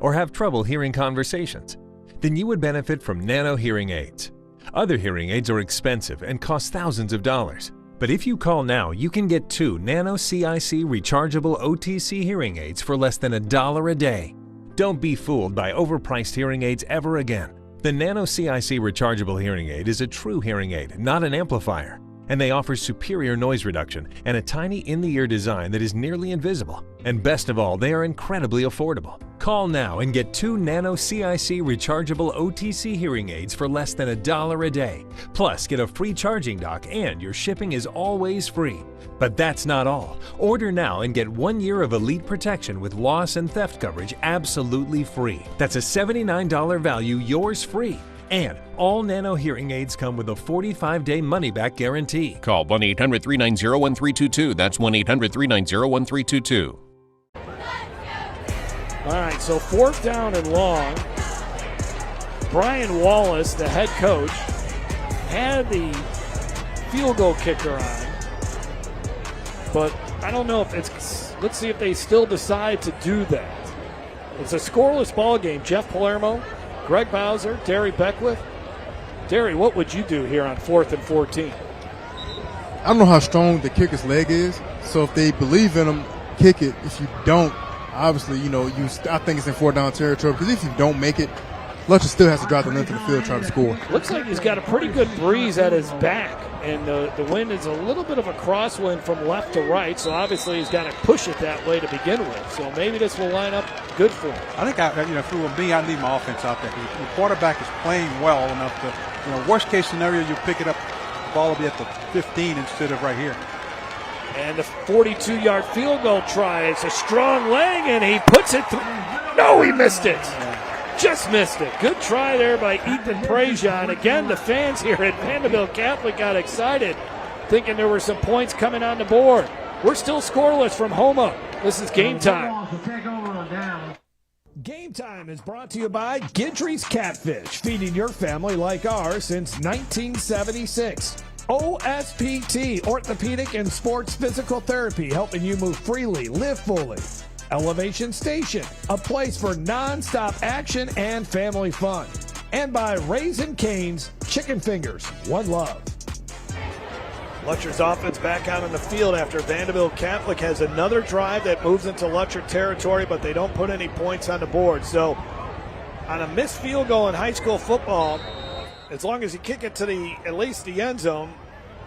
Or have trouble hearing conversations? Then you would benefit from Nano hearing aids. Other hearing aids are expensive and cost thousands of dollars. But if you call now, you can get 2 Nano CIC rechargeable OTC hearing aids for less than $1 a day. Don't be fooled by overpriced hearing aids ever again. The Nano CIC rechargeable hearing aid is a true hearing aid, not an amplifier. And they offer superior noise reduction and a tiny in-the-ear design that is nearly invisible. And best of all, they are incredibly affordable. Call now and get 2 Nano CIC rechargeable OTC hearing aids for less than $1 a day. Plus, get a free charging dock and your shipping is always free. But that's not all. Order now and get 1 year of elite protection with loss and theft coverage absolutely free. That's a $79 value, yours free. And all Nano hearing aids come with a 45-day money-back guarantee. Call 1-800-390-1322. That's 1-800-390-1322. All right, so 4th down and long. Brian Wallace, the head coach, had the field goal kicker on. But I don't know if it's, let's see if they still decide to do that. It's a scoreless ball game. Jeff Palermo, Greg Bowser, Derry Beckwith. Derry, what would you do here on 4th and 14? I don't know how strong the kicker's leg is. So if they believe in him, kick it. If you don't, obviously, I think it's in 4-down territory, because if you don't make it, Lutcher still has to drive the length of the field trying to score. Looks like he's got a pretty good breeze at his back, and the wind is a little bit of a crosswind from left to right, so obviously he's got to push it that way to begin with. So maybe this will line up good for him. I think, if it were me, I'd leave my offense out there. The quarterback is playing well enough to, worst case scenario, you pick it up, the ball will be at the 15 instead of right here. And the 42-yard field goal try. It's a strong leg, and he puts it through. No, he missed it. Just missed it. Good try there by Ethan Prejean. Again, the fans here at Vanderbilt Catholic got excited, thinking there were some points coming on the board. We're still scoreless from Houma. This is Game Time. Game Time is brought to you by Gidry's Catfish, feeding your family like ours since 1976. OSPT, Orthopedic and Sports Physical Therapy, helping you move freely, live fully. Elevation Station, a place for non-stop action and family fun. And by Raising Cane's Chicken Fingers, one love. Lutcher's offense back out on the field after Vanderbilt Catholic has another drive that moves into Lutcher territory, but they don't put any points on the board. So on a missed field goal in high school football, as long as you kick it to at least the end zone,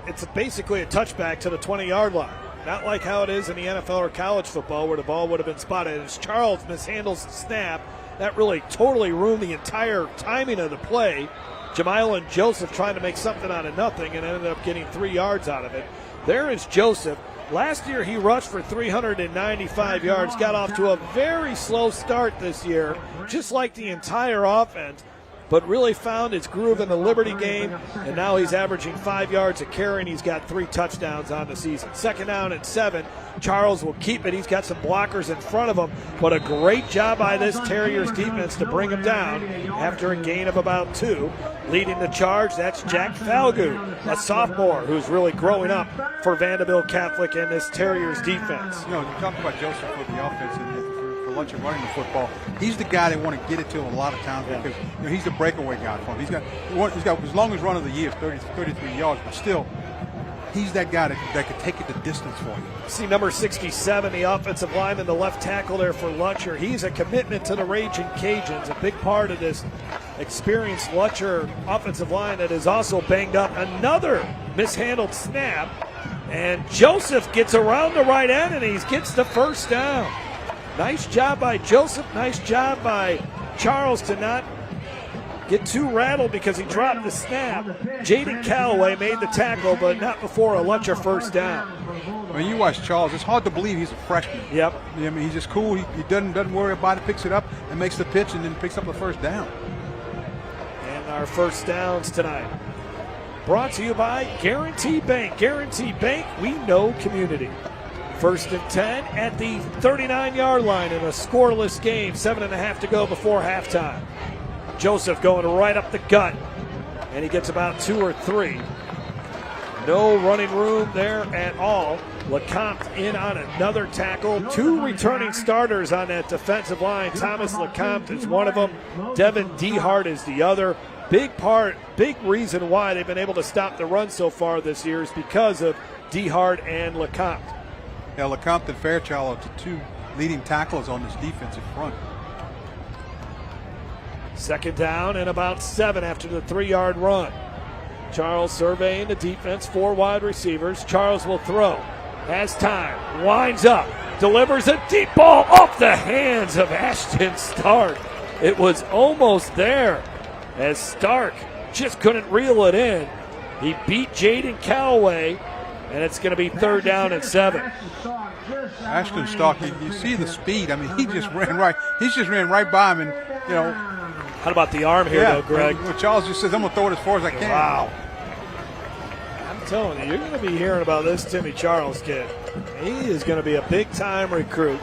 it's basically a touchback to the 20-yard line. Not like how it is in the NFL or college football where the ball would have been spotted. As Charles mishandles the snap, that really totally ruined the entire timing of the play. Jamil and Joseph trying to make something out of nothing and ended up getting 3 yards out of it. There is Joseph. Last year he rushed for 395 yards, got off to a very slow start this year, just like the entire offense, but really found his groove in the Liberty game, and now he's averaging 5 yards a carry, and he's got 3 touchdowns on the season. 2nd down and 7. Charles will keep it. He's got some blockers in front of him, but a great job by this Terriers defense to bring him down after a gain of about 2. Leading the charge, that's Jack Falgout, a sophomore who's really growing up for Vanderbilt Catholic and this Terriers defense. You talk about Joseph for the offense and for Lutcher running the football. He's the guy they want to get it to a lot of times because he's the breakaway guy for him. He's got his longest run of the year, 33 yards, but still, he's that guy that could take it the distance for you. See number 67, the offensive lineman, the left tackle there for Lutcher. He's a commitment to the Raging Cajuns, a big part of this experienced Lutcher offensive line that is also banged up. Another mishandled snap, and Joseph gets around the right end, and he gets the 1st down. Nice job by Joseph. Nice job by Charles to not get too rattled because he dropped the snap. Jaden Calloway made the tackle, but not before a Lutcher 1st down. When you watch Charles, it's hard to believe he's a freshman. Yep. I mean, he's just cool. He doesn't worry about it, picks it up, and makes the pitch, and then picks up the 1st down. And our 1st downs tonight brought to you by Guarantee Bank. Guarantee Bank, we know community. 1st and 10 at the 39-yard line in a scoreless game. 7.5 to go before halftime. Joseph going right up the gut, and he gets about 2 or 3. No running room there at all. LeCompte in on another tackle. 2 returning starters on that defensive line. Thomas LeCompte is one of them. Devin Dehart is the other. Big reason why they've been able to stop the run so far this year is because of Dehart and LeCompte. Yeah, LeCompte and Fairchild are the 2 leading tacklers on this defensive front. 2nd down and about 7 after the 3-yard run. Charles surveying the defense, 4 wide receivers. Charles will throw, has time, winds up, delivers a deep ball off the hands of Ashton Stark. It was almost there as Stark just couldn't reel it in. He beat Jaden Calloway, and it's going to be 3rd down and 7. Ashton Stark, you see the speed. I mean, he just ran right by him, and How about the arm here, though, Greg? Well, Charles just says, I'm going to throw it as far as I can. Wow. I'm telling you, you're going to be hearing about this Timmy Charles kid. He is going to be a big-time recruit.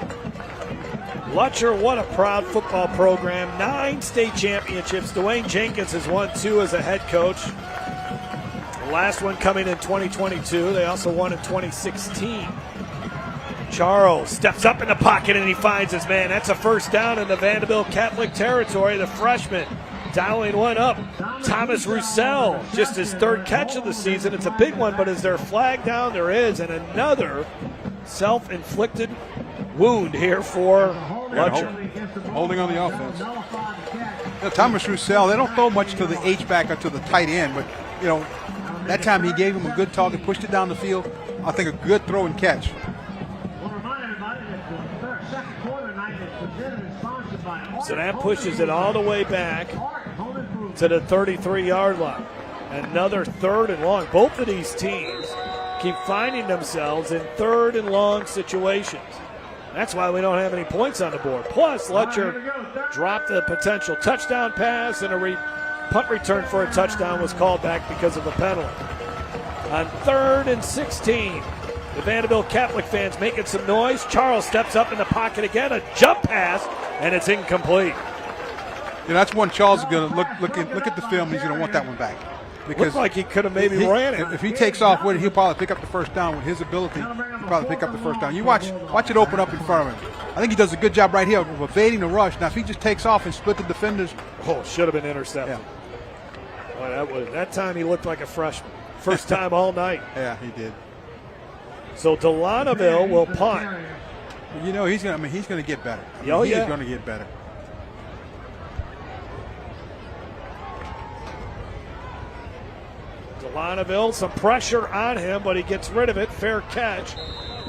Lutcher, what a proud football program. 9 state championships. Dwayne Jenkins has won 2 as a head coach. The last one coming in 2022. They also won in 2016. Charles steps up in the pocket and he finds his man. That's a 1st down in the Vanderbilt Catholic territory. The freshman Dialing one up, Thomas Roussel, just his third catch of the season. It's a big one, but is there a flag down? There is, and another self-inflicted wound here for Lutcher. Holding on the offense. Thomas Roussel, they don't throw much to the H-back or to the tight end, but, you know, that time he gave him a good target, pushed it down the field. I think a good throw and catch. So that pushes it all the way back to the 33-yard line. Another 3rd and long. Both of these teams keep finding themselves in 3rd and long situations. That's why we don't have any points on the board. Plus, Lutcher dropped a potential touchdown pass, and a punt return for a touchdown was called back because of a penalty. On 3rd and 16, the Vanderbilt Catholic fans making some noise. Charles steps up in the pocket again, a jump pass, and it's incomplete. You know, that's one Charles is going to look at the film. He's going to want that one back. Because looked like he could have maybe ran it. If he takes off with it, he'll probably pick up the first down. With his ability, he'll probably pick up the first down. You watch it open up in front of him. I think he does a good job right here of evading the rush. Now, if he just takes off and split the defenders. Oh, should have been intercepted. Yeah. Boy, that time he looked like a freshman. First time all night. Yeah, he did. So Delanaville will punt. You know, he's going to get better. Oh, yeah. He's going to get better. Delanaville, some pressure on him, but he gets rid of it. Fair catch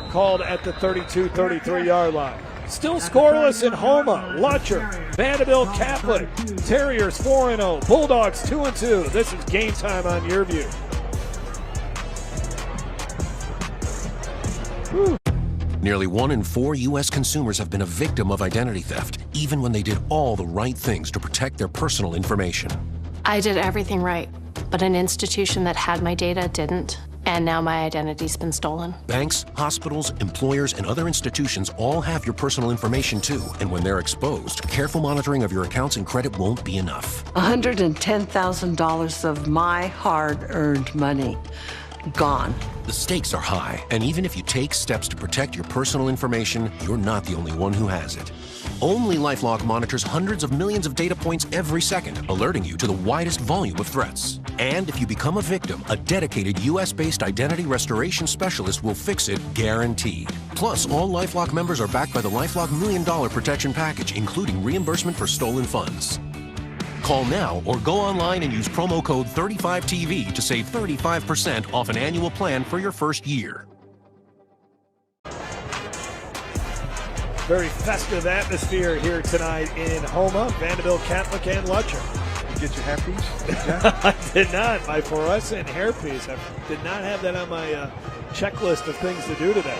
called at the 33-yard line. Still scoreless in Homa. Lutcher, Vanderbilt Catholic, Terriers 4-0, Bulldogs 2-2. This is Game Time on Your View. Nearly 1 in 4 U.S. consumers have been a victim of identity theft, even when they did all the right things to protect their personal information. I did everything right, but an institution that had my data didn't, and now my identity's been stolen. Banks, hospitals, employers, and other institutions all have your personal information too, and when they're exposed, careful monitoring of your accounts and credit won't be enough. $110,000 of my hard-earned money gone. The stakes are high, and even if you take steps to protect your personal information, you're not the only one who has it. Only LifeLock monitors hundreds of millions of data points every second, alerting you to the widest volume of threats. And if you become a victim, a dedicated U.S.-based identity restoration specialist will fix it, guaranteed. Plus, all LifeLock members are backed by the LifeLock $1 Million Protection Package, including reimbursement for stolen funds. Call now or go online and use promo code 35TV to save 35% off an annual plan for your first year. Very festive atmosphere here tonight in Homa, Vanderbilt Catholic and Lutcher. Did you get your hairpiece? Yeah. I did not. My fluorescent hairpiece. I did not have that on my checklist of things to do today.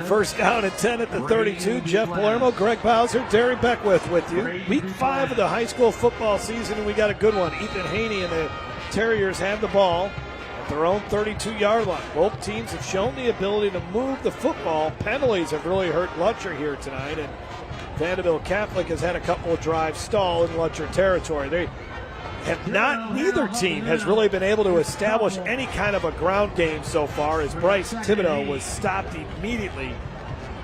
First down and 10 at the 32. Jeff Palermo, Greg Bowser, Derry Beckwith with you. Week 5 of the high school football season, and we got a good one. Ethan Haney and the Terriers have the ball at their own 32-yard line. Both teams have shown the ability to move the football. Penalties have really hurt Lutcher here tonight, and Vanderbilt Catholic has had a couple of drives stall in Lutcher territory. They have not, neither team has really been able to establish any kind of a ground game so far, as Bryce Thibodeau was stopped immediately.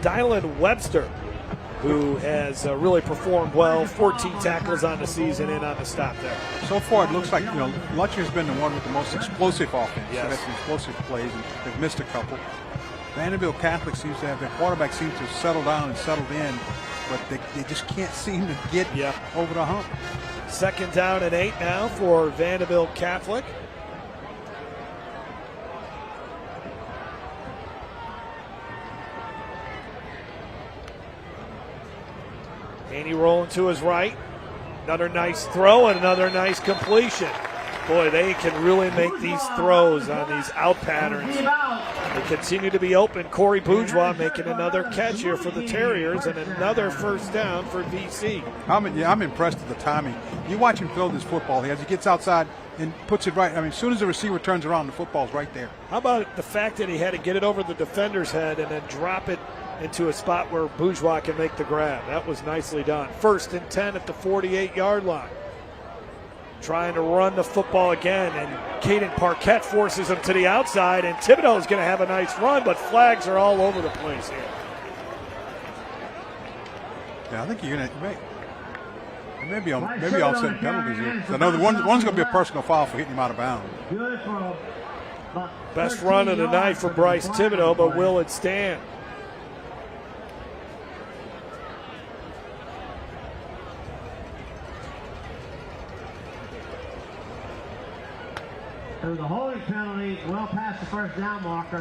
Dylan Webster, who has really performed well, 14 tackles on the season and on the stop there. So far, it looks like, you know, Lutcher's been the one with the most explosive offense. Yes. They've had some explosive plays, and they've missed a couple. Vanderbilt Catholic seems to have, their quarterback seems to have settled down and settled in, but they just can't seem to get over the hump. Second down and 8 now for Vanderbilt Catholic. Haney rolling to his right. Another nice throw and another nice completion. Boy, they can really make these throws on these out patterns. They continue to be open. Corey Bourgeois making another catch here for the Terriers and another first down for VC. I'm impressed with the timing. You watch him throw this football as he gets outside and puts it right. I mean, as soon as the receiver turns around, the football's right there. How about the fact that he had to get it over the defender's head and then drop it into a spot where Bourgeois can make the grab? That was nicely done. First and 10 at the 48-yard line. Trying to run the football again, and Caden Parquette forces him to the outside, and Thibodeau is going to have a nice run, but flags are all over the place here. Yeah, I think you're going to, right. Maybe I'll set penalties here. I know one's going to be a personal foul for hitting him out of bounds. Best run of the night for Bryce Thibodeau, but will it stand? There was a holding penalty well past the first down marker.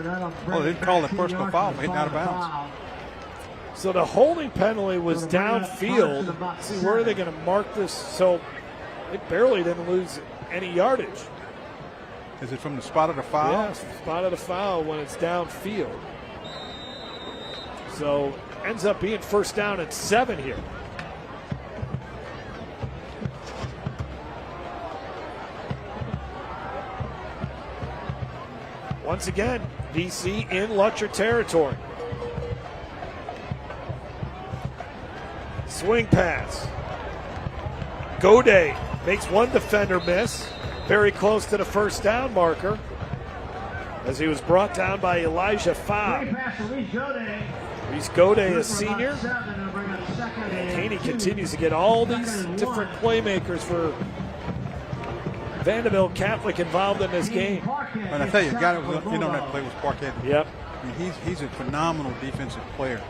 Oh, they didn't call it personal foul for hitting out of bounds. So the holding penalty was downfield. See, where are they going to mark this? So it barely didn't lose any yardage. Is it from the spot of the foul? Yeah, spot of the foul when it's downfield. So ends up being first down and 7 here. Once again, DC in Lutcher territory. Swing pass. Gode makes one defender miss. Very close to the first down marker as he was brought down by Elijah Fabb. Reese Gode, a senior. And Haney continues to get all these different playmakers for Vanderbilt Catholic involved in this game. And I tell you, the guy that was in on that play was Parkett. Yep. I mean, he's a phenomenal defensive player.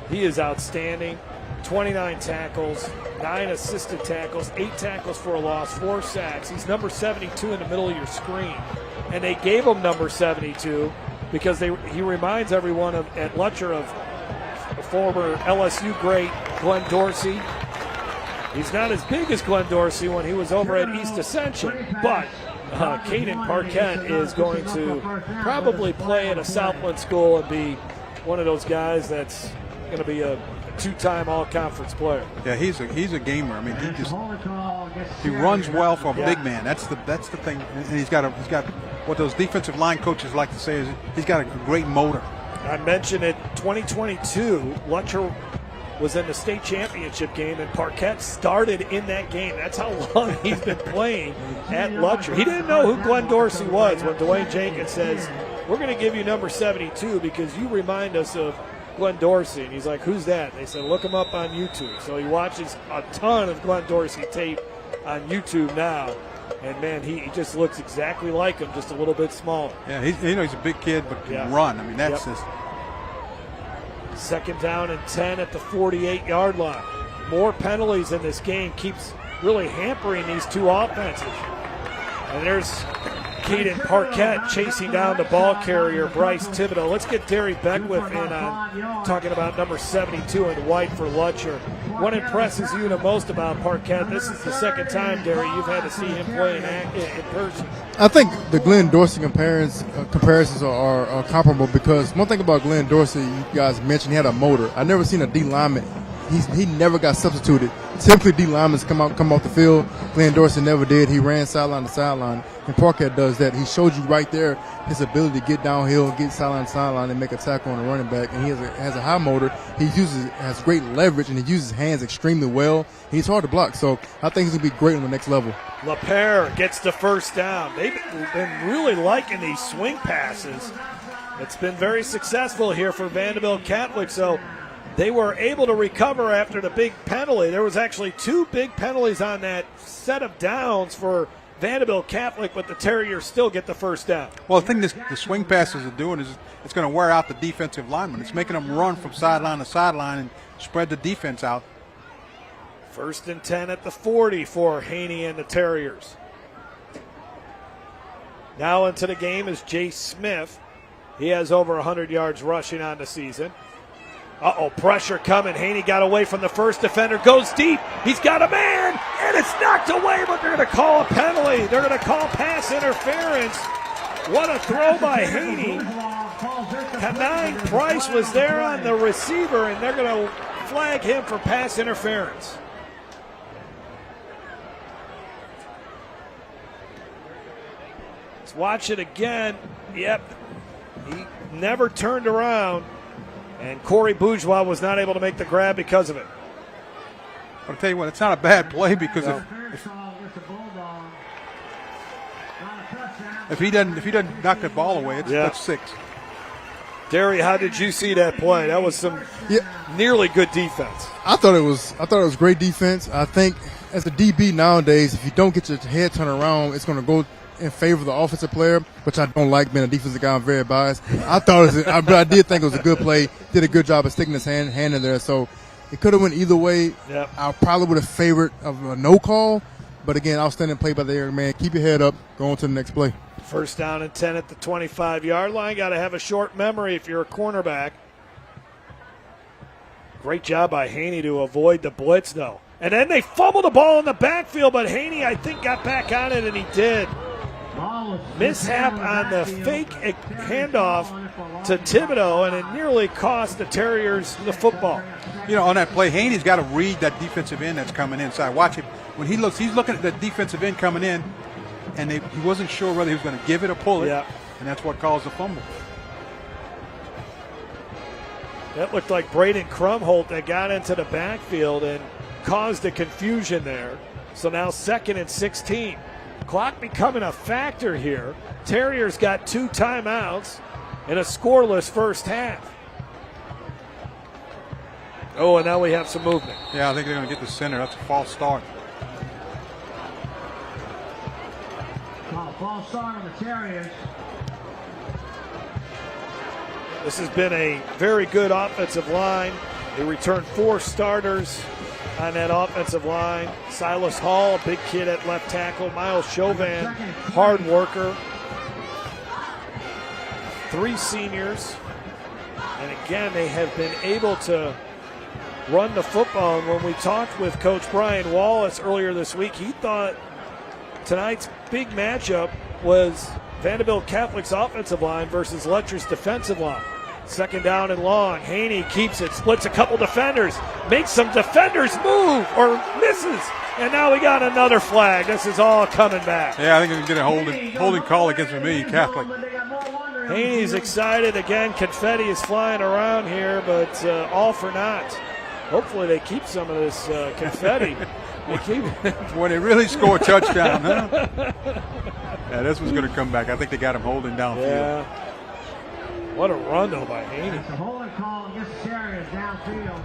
He is outstanding. 29 tackles, 9 assisted tackles, 8 tackles for a loss, 4 sacks. He's number 72 in the middle of your screen. And they gave him number 72 because he reminds everyone at Lutcher of former LSU great Glenn Dorsey. He's not as big as Glenn Dorsey when he was over at East Ascension, but Caden Parkett is going to probably play at a Southland school and be one of those guys that's going to be a 2-time all-conference player. Yeah, he's a gamer. I mean, he runs well for a big man. That's the thing. And he's got what those defensive line coaches like to say is he's got a great motor. I mentioned it. 2022, Lutcher was in the state championship game, and Parkett started in that game. That's how long he's been playing at Lutcher. He didn't know who Glenn Dorsey was when Dwayne Jenkins says, "We're going to give you number 72 because you remind us of Glenn Dorsey." And he's like, "Who's that?" They said, "Look him up on YouTube." So he watches a ton of Glenn Dorsey tape on YouTube now. And, man, he just looks exactly like him, just a little bit smaller. Yeah, he's a big kid, but can run. I mean, that's just. Second down and 10 at the 48-yard line. More penalties in this game keeps really hampering these two offenses. And there's Caden Parkett chasing down the ball carrier, Bryce Thibodeau. Let's get Derry Beckwith in on talking about number 72 in white for Lutcher. What impresses you the most about Parkett? This is the second time, Derry, you've had to see him play in person. I think the Glenn Dorsey comparisons are comparable because one thing about Glenn Dorsey, you guys mentioned, he had a motor. I've never seen a D lineman. He never got substituted. Typically, D linemen come off the field. Glenn Dorsey never did. He ran sideline to sideline, and Parkett does that. He showed you right there his ability to get downhill, get sideline to sideline, and make a tackle on a running back. And he has a high motor. He has great leverage, and he uses his hands extremely well. He's hard to block, so I think he's going to be great on the next level. LaPere gets the first down. They've been really liking these swing passes. It's been very successful here for Vanderbilt Catholic, so they were able to recover after the big penalty. There was actually 2 big penalties on that set of downs for Vanderbilt Catholic, but the Terriers still get the first down. Well, the thing the swing passes are doing is it's going to wear out the defensive lineman. It's making them run from sideline to sideline and spread the defense out. First and 10 at the 40 for Haney and the Terriers. Now into the game is Jay Smith. He has over 100 yards rushing on the season. Pressure coming. Haney got away from the first defender, goes deep. He's got a man, and it's knocked away, but they're going to call a penalty. They're going to call pass interference. What a throw by Haney. Kanine Price was there on the receiver, and they're going to flag him for pass interference. Let's watch it again. Yep, he never turned around. And Corey Bourgeois was not able to make the grab because of it. I'll tell you what, it's not a bad play because if he doesn't knock the ball away, that's 6. Derry, how did you see that play? That was some nearly good defense. I thought it was great defense. I think as a DB nowadays, if you don't get your head turned around, it's going to go in favor of the offensive player, which I don't like being a defensive guy. I'm very biased. But I did think it was a good play. Did a good job of sticking his hand in there. So it could have went either way. Yep. I probably would have favored a no call. But again, outstanding play by the young man. Keep your head up. Go on to the next play. First down and 10 at the 25-yard line. Got to have a short memory if you're a cornerback. Great job by Haney to avoid the blitz, though. And then they fumbled the ball in the backfield, but Haney, I think, got back on it, and he did. Mishap on the fake handoff to Thibodeau, and it nearly cost the Terriers the football. You know, on that play, Haney's got to read that defensive end that's coming inside. Watch him. When he looks, he's looking at the defensive end coming in, and he wasn't sure whether he was going to give it or pull it, and that's what caused the fumble. That looked like Braden Krumholt that got into the backfield and caused the confusion there. So now 2nd and 16. Clock becoming a factor here. Terriers got 2 timeouts in a scoreless first half. Oh, and now we have some movement. Yeah, I think they're going to get the center. That's a false start. False start on the Terriers. This has been a very good offensive line. They returned 4 starters on that offensive line. Silas Hall, a big kid at left tackle. Miles Chauvin, hard worker. 3 seniors. And again, they have been able to run the football. And when we talked with Coach Brian Wallace earlier this week, he thought tonight's big matchup was Vanderbilt Catholic's offensive line versus Lutcher's defensive line. 2nd down and long. Haney keeps it, splits a couple defenders, makes some defenders move or misses. And now we got another flag. This is all coming back. Yeah, I think we can get a holding call against me, Catholic. Haney's excited. Again, confetti is flying around here, but all for naught. Hopefully they keep some of this confetti. When they really score a touchdown, huh? Yeah, this one's going to come back. I think they got him holding downfield. Yeah. What a run, though, by Haney. It's a holding call against the Terriers downfield.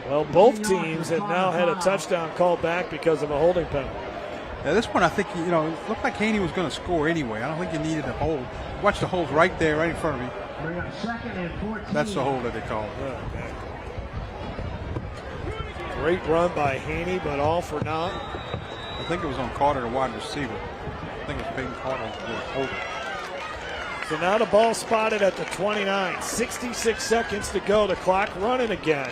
Well, both teams have now had a touchdown called back because of a holding penalty. Yeah, this one I think, it looked like Haney was going to score anyway. I don't think you needed a hold. Watch the hold right there, right in front of me. Bring up 2nd and 14. That's the hold that they called. Great run by Haney, but all for naught. I think it was on Carter, the wide receiver. I think it was Peyton Carter holding. So now the ball spotted at the 29. 66 seconds to go. The clock running again.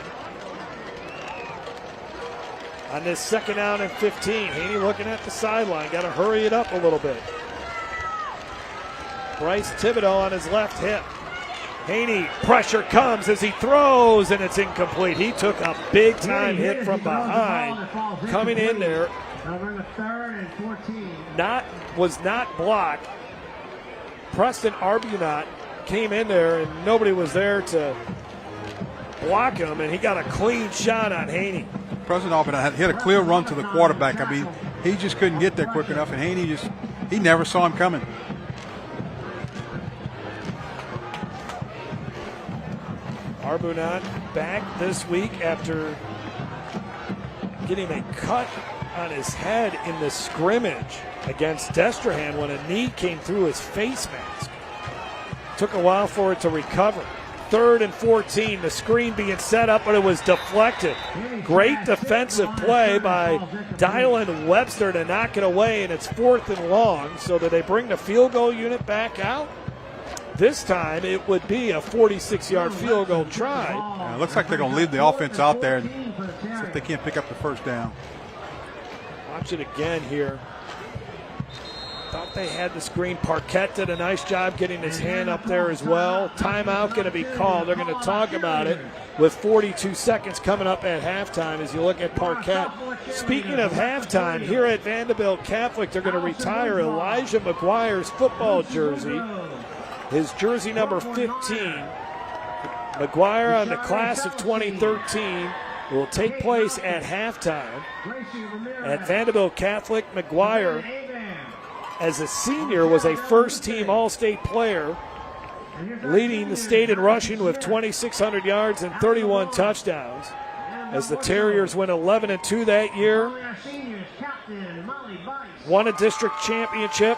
On this 2nd down and 15. Haney looking at the sideline. Got to hurry it up a little bit. Bryce Thibodeau on his left hip. Haney, pressure comes as he throws, and it's incomplete. He took a big-time hit from behind. Coming in there. 3rd and 14. Was not blocked. Preston Arbunot came in there, and nobody was there to block him, and he got a clean shot on Haney. Preston Arbunot hit a clear run to the quarterback. I mean, he just couldn't get there quick enough, and Haney he never saw him coming. Arbunot back this week after getting a cut on his head in the scrimmage against Destrehan when a knee came through his face mask. Took a while for it to recover. 3rd and 14, the screen being set up, but it was deflected. Great defensive play by Dylan Webster to knock it away, and it's 4th and long. So do they bring the field goal unit back out? This time it would be a 46-yard field goal try. Yeah, it looks like they're going to leave the offense out there and see if they can't pick up the 1st down. Watch it again here. Thought they had the screen. Parquette did a nice job getting his hand up there as well. Timeout going to be called. They're going to talk about it with 42 seconds coming up at halftime as you look at Parquette. Speaking of halftime, here at Vanderbilt Catholic, they're going to retire Elijah McGuire's football jersey. His jersey number 15. McGuire on the class of 2013 will take place at halftime. At Vanderbilt Catholic, McGuire as a senior, was a first-team All-State player, leading the state in rushing with 2,600 yards and 31 touchdowns. As the Terriers went 11-2 that year, won a district championship,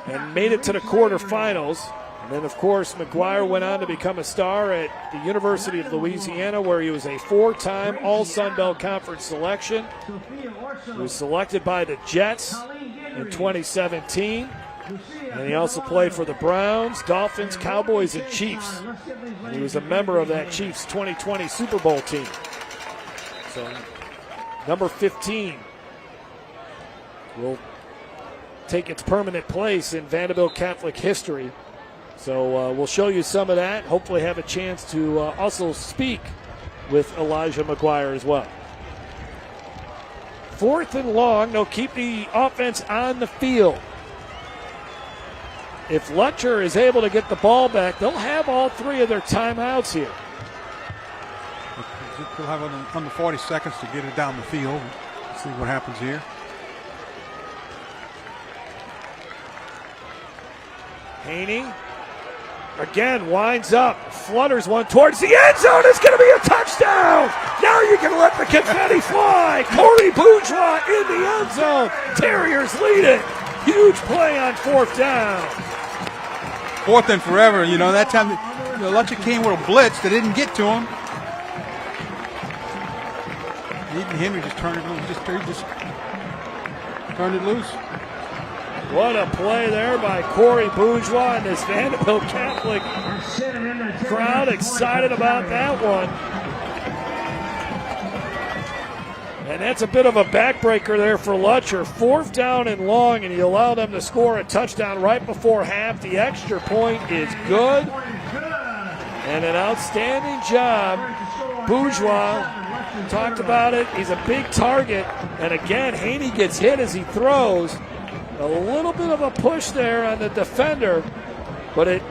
and made it to the quarterfinals. And then, of course, McGuire went on to become a star at the University of Louisiana, where he was a 4-time All-Sun Belt Conference selection. He was selected by the Jets in 2017. And he also played for the Browns, Dolphins, Cowboys, and Chiefs. And he was a member of that Chiefs 2020 Super Bowl team. So, number 15 will take its permanent place in Vanderbilt Catholic history. So we'll show you some of that. Hopefully have a chance to also speak with Elijah McGuire as well. 4th and long. They'll keep the offense on the field. If Lutcher is able to get the ball back, they'll have all 3 of their timeouts here. They'll have under 40 seconds to get it down the field. See what happens here. Haney again winds up, flutters one towards the end zone. It's going to be a touchdown. Now you can let the confetti fly. Corey Bourgeois in the end zone. Terriers lead it. Huge play on 4th down. 4th and forever. You know, that time Lutcher came with a blitz that didn't get to him. Ethan Henry just turned it loose. Just turned it loose. What a play there by Corey Bourgeois, and this Vanderbilt Catholic crowd excited about that one. And that's a bit of a backbreaker there for Lutcher. 4th down and long, and he allowed them to score a touchdown right before half. The extra point is good. And an outstanding job. Bourgeois talked about it. He's a big target. And again, Haney gets hit as he throws. A little bit of a push there on the defender, but it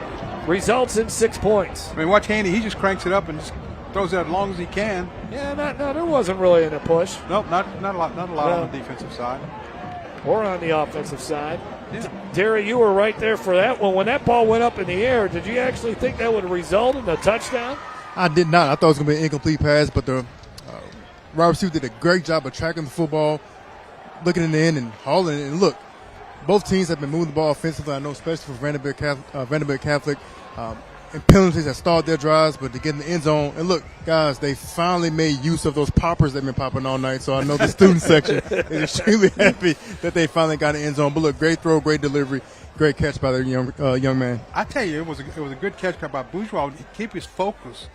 results in 6 points. I mean, watch Haney. He just cranks it up and just throws it as long as he can. Yeah, no, there wasn't really a push. Nope, not a lot on the defensive side. Or on the offensive side. Yeah. Terry, you were right there for that one. When that ball went up in the air, did you actually think that would result in a touchdown? I did not. I thought it was going to be an incomplete pass, but the wide receiver did a great job of tracking the football, looking in the end and hauling it. And look, both teams have been moving the ball offensively. I know, especially for Vanderbilt Catholic, and penalties that stalled their drives, but to get in the end zone. And look, guys, they finally made use of those poppers they've been popping all night. So I know the student section is extremely happy that they finally got in the end zone. But look, great throw, great delivery, great catch by the young man. I tell you, it was a good catch by Bourgeois. Keep his focus.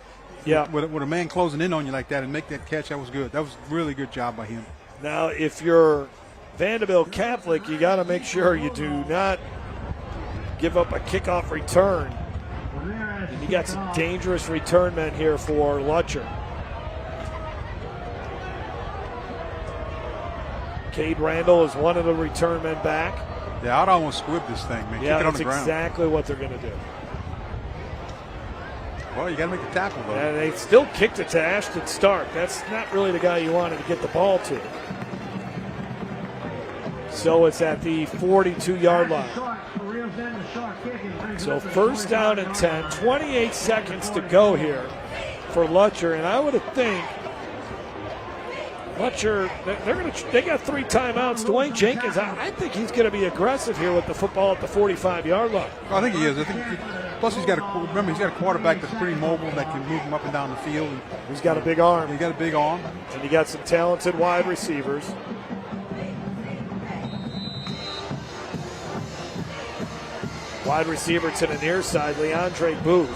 Yeah. With a man closing in on you like that and make that catch, that was good. That was a really good job by him. Now, if you're Vanderbilt Catholic, you got to make sure you do not give up a kickoff return. And you got some dangerous return men here for Lutcher. Cade Randall is one of the return men back. Yeah, I'd almost squib this thing, man. Yeah, Kick it on that's the ground. exactly what they're going to do. Well, you got to make the tackle, though. And they still kicked it to Ashton Stark. That's not really the guy you wanted to get the ball to. So it's at the 42-yard line. So 1st down and 10, 28 seconds to go here for Lutcher. And I would think Lutcher, they got 3 timeouts. Dwayne Jenkins, I think he's going to be aggressive here with the football at the 45-yard line. I think he is. Plus he's got a quarterback that's pretty mobile that can move him up and down the field. He's got a big arm. He's got a big arm. And he got some talented wide receivers. Wide receiver to the near side, Leandre Booth.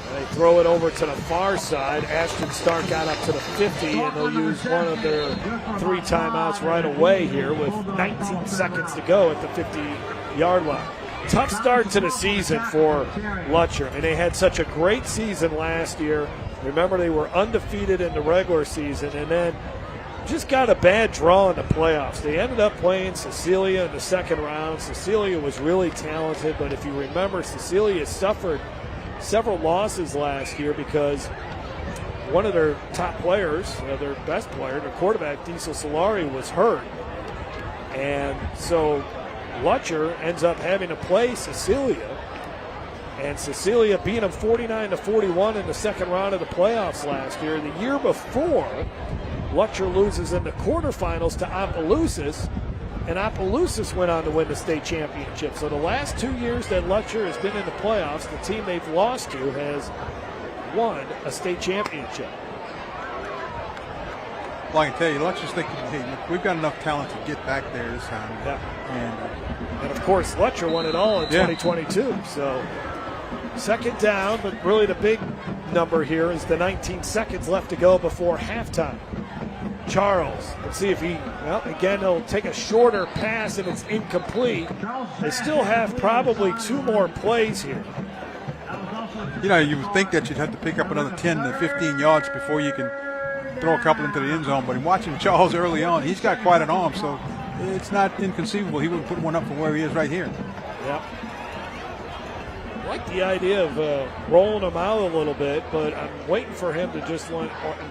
And they throw it over to the far side. Ashton Stark got up to the 50, and they'll use one of their 3 timeouts right away here with 19 seconds to go at the 50-yard line. Tough start to the season for Lutcher. I mean, they had such a great season last year. Remember, they were undefeated in the regular season, and then just got a bad draw in the playoffs. They ended up playing Cecilia in the 2nd round. Cecilia was really talented, but if you remember, Cecilia suffered several losses last year because one of their top players, their best player, their quarterback, Diesel Solari, was hurt. And so Lutcher ends up having to play Cecilia. And Cecilia beat them 49-41 in the second round of the playoffs last year. The year before, Lutcher loses in the quarterfinals to Opelousas, and Opelousas went on to win the state championship. So the last 2 years that Lutcher has been in the playoffs, the team they've lost to has won a state championship. Well, I can tell you, Lutcher's thinking, hey, look, we've got enough talent to get back there this time. Yeah. And of course, Lutcher won it all in 2022. So second down, but really the big number here is the 19 seconds left to go before halftime. Charles, let's see if he, well, again, he'll take a shorter pass and it's incomplete. They still have probably 2 more plays here. You know, you would think that you'd have to pick up another 10 to 15 yards before you can throw a couple into the end zone, but in watching Charles early on, he's got quite an arm, so it's not inconceivable he would put one up from where he is right here. Yep. I like the idea of rolling him out a little bit, but I'm waiting for him to just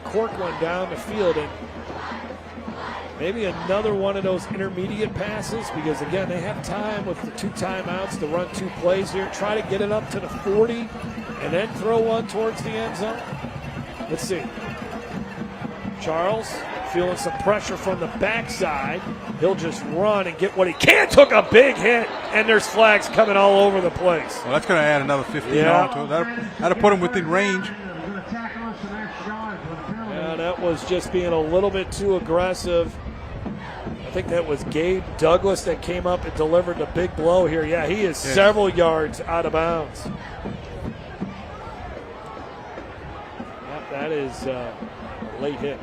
cork one down the field and maybe another one of those intermediate passes, because again, they have time with the 2 timeouts to run 2 plays here. Try to get it up to the 40 and then throw one towards the end zone. Let's see. Charles feeling some pressure from the backside. He'll just run and get what he can. Took a big hit, and there's flags coming all over the place. Well, that's going to add another 15 on to it. That'll put him within range. Yeah, that was just being a little bit too aggressive. I think that was Gabe Douglas that came up and delivered the big blow here. Yeah, he is several yards out of bounds. Yeah, that is a late hit.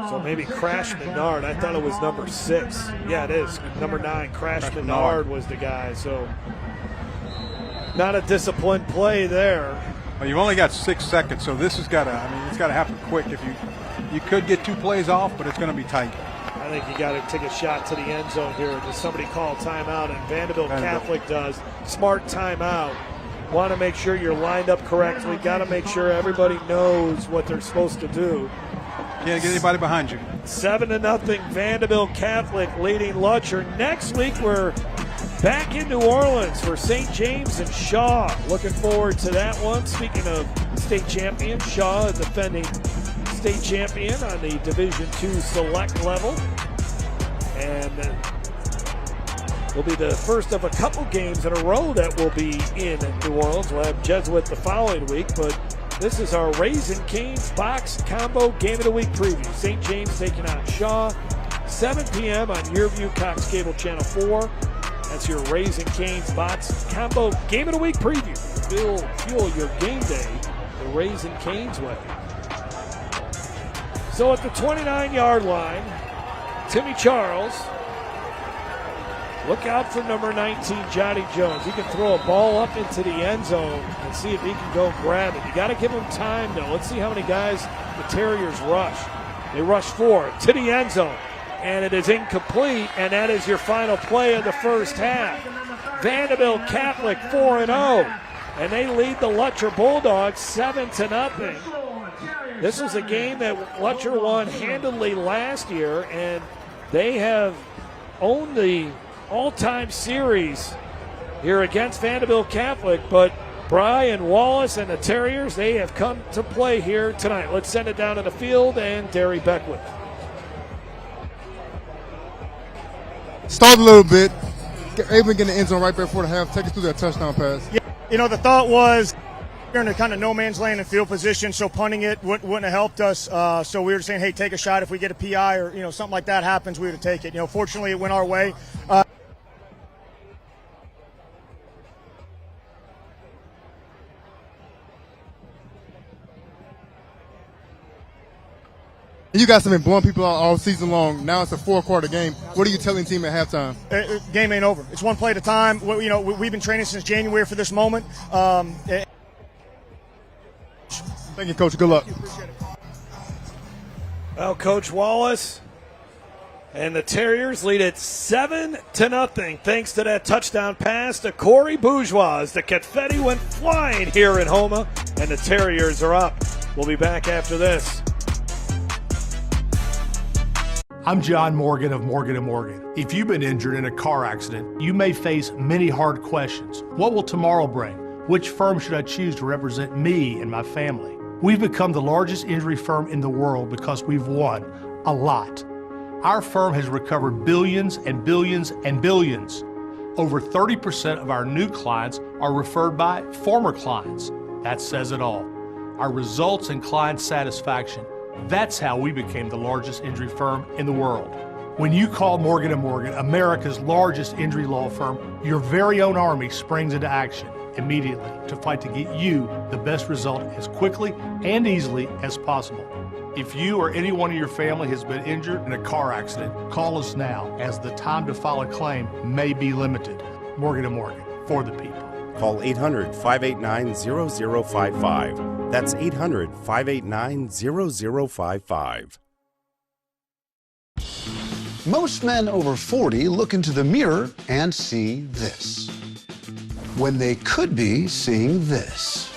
So maybe Crash Menard. I thought it was number 6. Yeah, it is. Number 9, Crash Menard was the guy. So not a disciplined play there. Well, you've only got 6 seconds, so this has got to, it's got to happen quick. If you could get 2 plays off, but it's going to be tight. I think you got to take a shot to the end zone here. Does somebody call timeout? And Vanderbilt Catholic does. Smart timeout. Want to make sure you're lined up correctly. Got to make sure everybody knows what they're supposed to do. Can't get anybody behind you. 7-0 Vanderbilt Catholic leading Lutcher. Next week we're back in New Orleans for St. James and Shaw. Looking forward to that one. Speaking of state champion, Shaw, a defending state champion on the Division II select level. And will be the first of a couple games in a row that will be in New Orleans. We'll have Jesuit the following week, but this is our Raising Cane's Box Combo Game of the Week preview. St. James taking on Shaw, 7 p.m. on YurView, Cox Cable Channel 4. That's your Raising Cane's Box Combo Game of the Week preview. Fuel your game day the Raising Cane's way. So at the 29-yard line, Timmy Charles. Look out for number 19, Johnny Jones. He can throw a ball up into the end zone and see if he can go grab it. You got to give him time, though. Let's see how many guys the Terriers rush. They rush 4 to the end zone, and it is incomplete, and that is your final play of the first half. Vanderbilt Catholic 4-0, and they lead the Lutcher Bulldogs 7-0. This was a game that Lutcher won handily last year, and they have owned the all-time series here against Vanderbilt Catholic, but Brian Wallace and the Terriers, they have come to play here tonight. Let's send it down to the field and Derry Beckwith. Start a little bit. Able to get in the end zone right before the half. Take us through that touchdown pass. Yeah, you know, the thought was you're in a kind of no man's land in field position, so punting it wouldn't have helped us. So we were saying, hey, take a shot. If we get a PI or, something like that happens, we would take it. Fortunately, it went our way. You guys have been blowing people out all season long. Now it's a 4-quarter game. What are you telling the team at halftime? Game ain't over. It's one play at a time. We've been training since January for this moment. Thank you, Coach. Good luck. Well, Coach Wallace, And the Terriers lead it 7-0 thanks to that touchdown pass to Corey Bourgeois. The confetti went flying here in Houma, and the Terriers are up. We'll be back after this. I'm John Morgan of Morgan & Morgan. If you've been injured in a car accident, you may face many hard questions. What will tomorrow bring? Which firm should I choose to represent me and my family? We've become the largest injury firm in the world because we've won a lot. Our firm has recovered billions and billions and billions. Over 30% of our new clients are referred by former clients. That says it all. Our results and client satisfaction. That's how we became the largest injury firm in the world. When you call Morgan & Morgan, America's largest injury law firm, your very own army springs into action immediately to fight to get you the best result as quickly and easily as possible. If you or anyone in your family has been injured in a car accident, call us now, as the time to file a claim may be limited. Morgan & Morgan, for the people. Call 800-589-0055. That's 800-589-0055. Most men over 40 look into the mirror and see this, when they could be seeing this.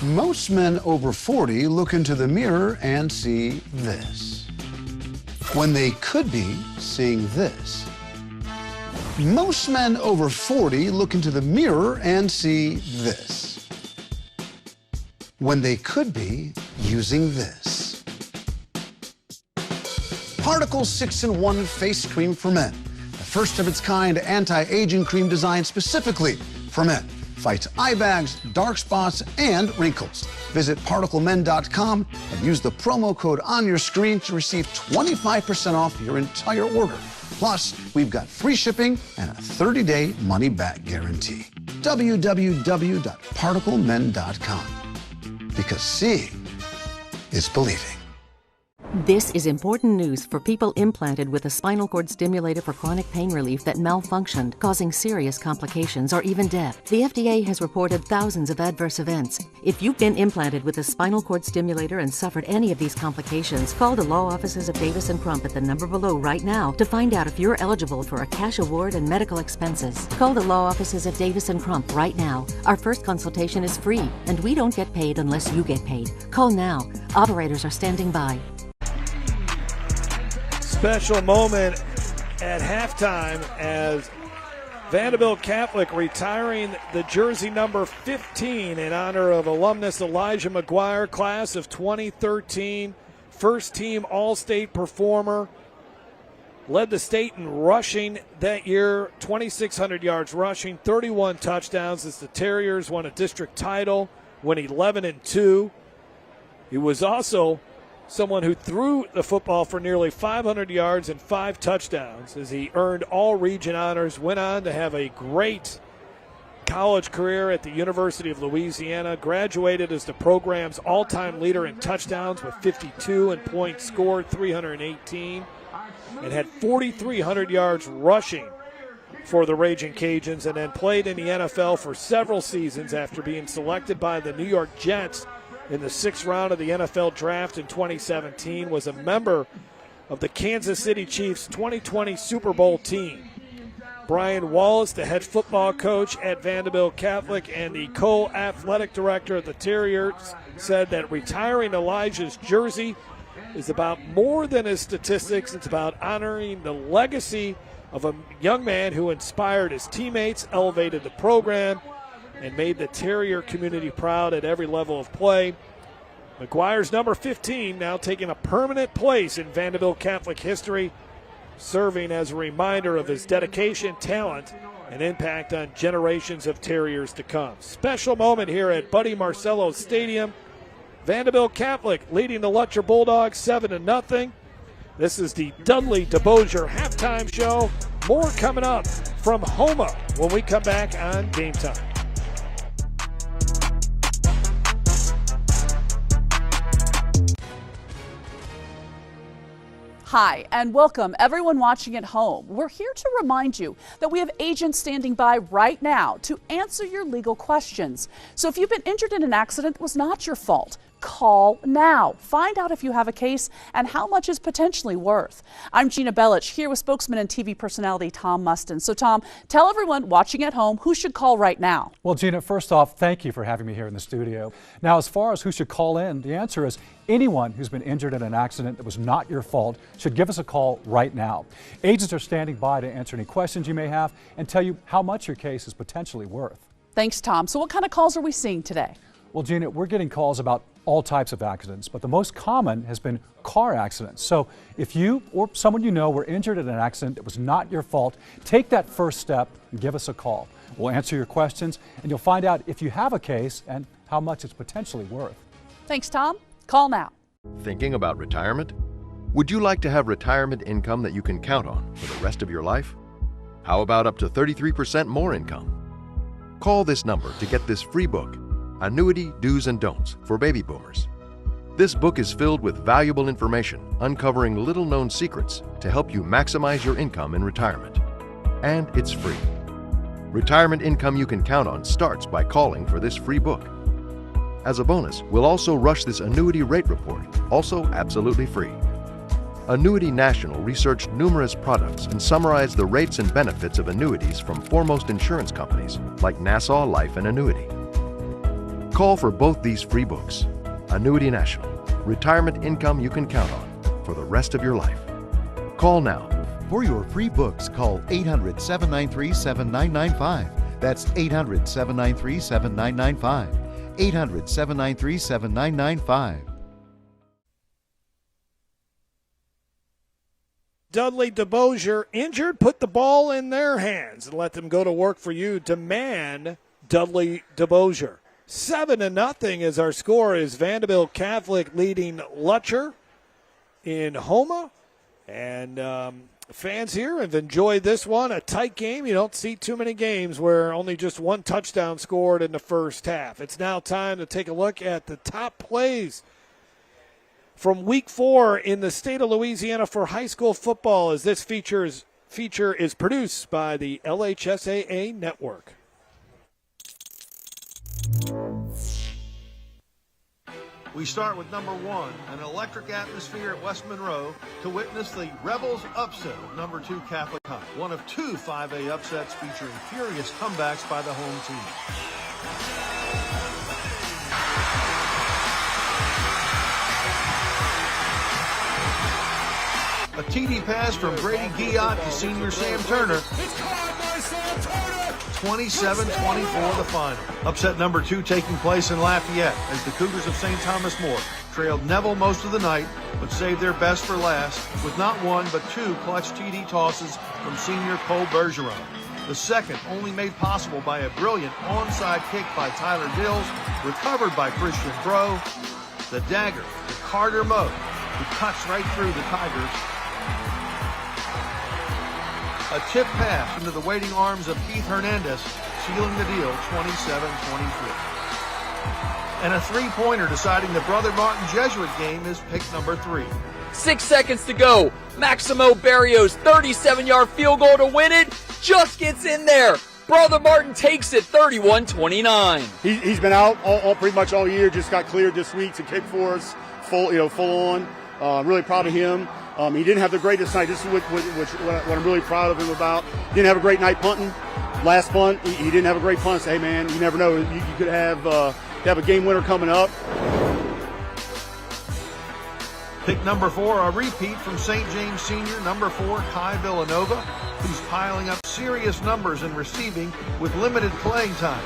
Most men over 40 look into the mirror and see this, when they could be seeing this. Most men over 40 look into the mirror and see this, when they could be using this. Particle 6-in-1 Face Cream for Men, the first of its kind anti-aging cream designed specifically for men. Fights eye bags, dark spots, and wrinkles. Visit ParticleMen.com and use the promo code on your screen to receive 25% off your entire order. Plus, we've got free shipping and a 30-day money-back guarantee. www.ParticleMen.com. Because seeing is believing. This is important news for people implanted with a spinal cord stimulator for chronic pain relief that malfunctioned, causing serious complications or even death. The FDA has reported thousands of adverse events. If you've been implanted with a spinal cord stimulator and suffered any of these complications, call the law offices of Davis & Crump at the number below right now to find out if you're eligible for a cash award and medical expenses. Call the law offices of Davis & Crump right now. Our first consultation is free, and we don't get paid unless you get paid. Call now. Operators are standing by. Special moment at halftime as Vanderbilt Catholic retiring the jersey number 15 in honor of alumnus Elijah McGuire, class of 2013, first team All-State performer, led the state in rushing that year, 2,600 yards rushing, 31 touchdowns as the Terriers won a district title, went 11-2. He was also someone who threw the football for nearly 500 yards and 5 touchdowns as he earned all region honors, went on to have a great college career at the University of Louisiana, graduated as the program's all-time leader in touchdowns with 52 and points scored, 318, and had 4,300 yards rushing for the Raging Cajuns, and then played in the NFL for several seasons after being selected by the New York Jets in the 6th round of the NFL draft in 2017, was a member of the Kansas City Chiefs 2020 Super Bowl team. Brian Wallace, the head football coach at Vanderbilt Catholic and the co-athletic director of the Terriers, said that retiring Elijah's jersey is about more than his statistics. It's about honoring the legacy of a young man who inspired his teammates, elevated the program, and made the Terrier community proud at every level of play. McGuire's number 15 now taking a permanent place in Vanderbilt Catholic history, serving as a reminder of his dedication, talent, and impact on generations of Terriers to come. Special moment here at Buddy Marcello Stadium. Vanderbilt Catholic leading the Lutcher Bulldogs 7-0. This is the Dudley DeBosier halftime show. More coming up from Houma when we come back on Game Time. Hi, and welcome everyone watching at home. We're here to remind you that we have agents standing by right now to answer your legal questions. So if you've been injured in an accident, it was not your fault. Call now. Find out if you have a case and how much is potentially worth. I'm Gina Bellich here with spokesman and TV personality Tom Mustin. So Tom, tell everyone watching at home who should call right now. Well, Gina, first off, thank you for having me here in the studio. Now, as far as who should call in, the answer is anyone who's been injured in an accident that was not your fault should give us a call right now. Agents are standing by to answer any questions you may have and tell you how much your case is potentially worth. Thanks, Tom. So what kind of calls are we seeing today? Well, Gina, we're getting calls about all types of accidents, but the most common has been car accidents. So if you or someone you know were injured in an accident that was not your fault, take that first step and give us a call. We'll answer your questions and you'll find out if you have a case and how much it's potentially worth. Thanks, Tom. Call now. Thinking about retirement? Would you like to have retirement income that you can count on for the rest of your life? How about up to 33% more income? Call this number to get this free book, Annuity Do's and Don'ts for Baby Boomers. This book is filled with valuable information uncovering little-known secrets to help you maximize your income in retirement. And it's free. Retirement income you can count on starts by calling for this free book. As a bonus, we'll also rush this annuity rate report, also absolutely free. Annuity National researched numerous products and summarized the rates and benefits of annuities from foremost insurance companies like Nassau Life and Annuity. Call for both these free books, Annuity National, retirement income you can count on for the rest of your life. Call now. For your free books, call 800-793-7995. That's 800-793-7995. 800-793-7995. Dudley DeBosier injured, put the ball in their hands and let them go to work for you. Demand Dudley DeBosier. 7-0 is our score as Vanderbilt Catholic leading Lutcher in Houma. And fans here have enjoyed this one. A tight game. You don't see too many games where only just one touchdown scored in the first half. It's now time to take a look at the top plays from Week 4 in the state of Louisiana for high school football, as this feature is produced by the LHSAA Network. We start with number 1, an electric atmosphere at West Monroe to witness the Rebels upset of number 2 Catholic High. One of 2 5A upsets featuring furious comebacks by the home team. A TD pass from Brady Guillot to senior Sam Turner. 27-24 the final. Upset number 2 taking place in Lafayette as the Cougars of St. Thomas More trailed Neville most of the night, but saved their best for last with not 1 but 2 clutch TD tosses from senior Cole Bergeron. The second only made possible by a brilliant onside kick by Tyler Dills, recovered by Christian Bro. The dagger to Carter Moe, who cuts right through the Tigers. A tip pass into the waiting arms of Keith Hernandez, sealing the deal 27-23. And a 3-pointer deciding the Brother Martin Jesuit game is pick number 3. 6 seconds to go. Maximo Barrios' 37-yard field goal to win it just gets in there. Brother Martin takes it 31-29. He's been out all pretty much all year, just got cleared this week to kick for us full on. Really proud of him. He didn't have the greatest night. This is what I'm really proud of him about. Didn't have a great night punting. Last punt, he didn't have a great punt. Say, hey, man, you never know. You could have a game winner coming up. Pick number 4, a repeat from St. James Senior, number 4, Kai Villanova, who's piling up serious numbers in receiving with limited playing time.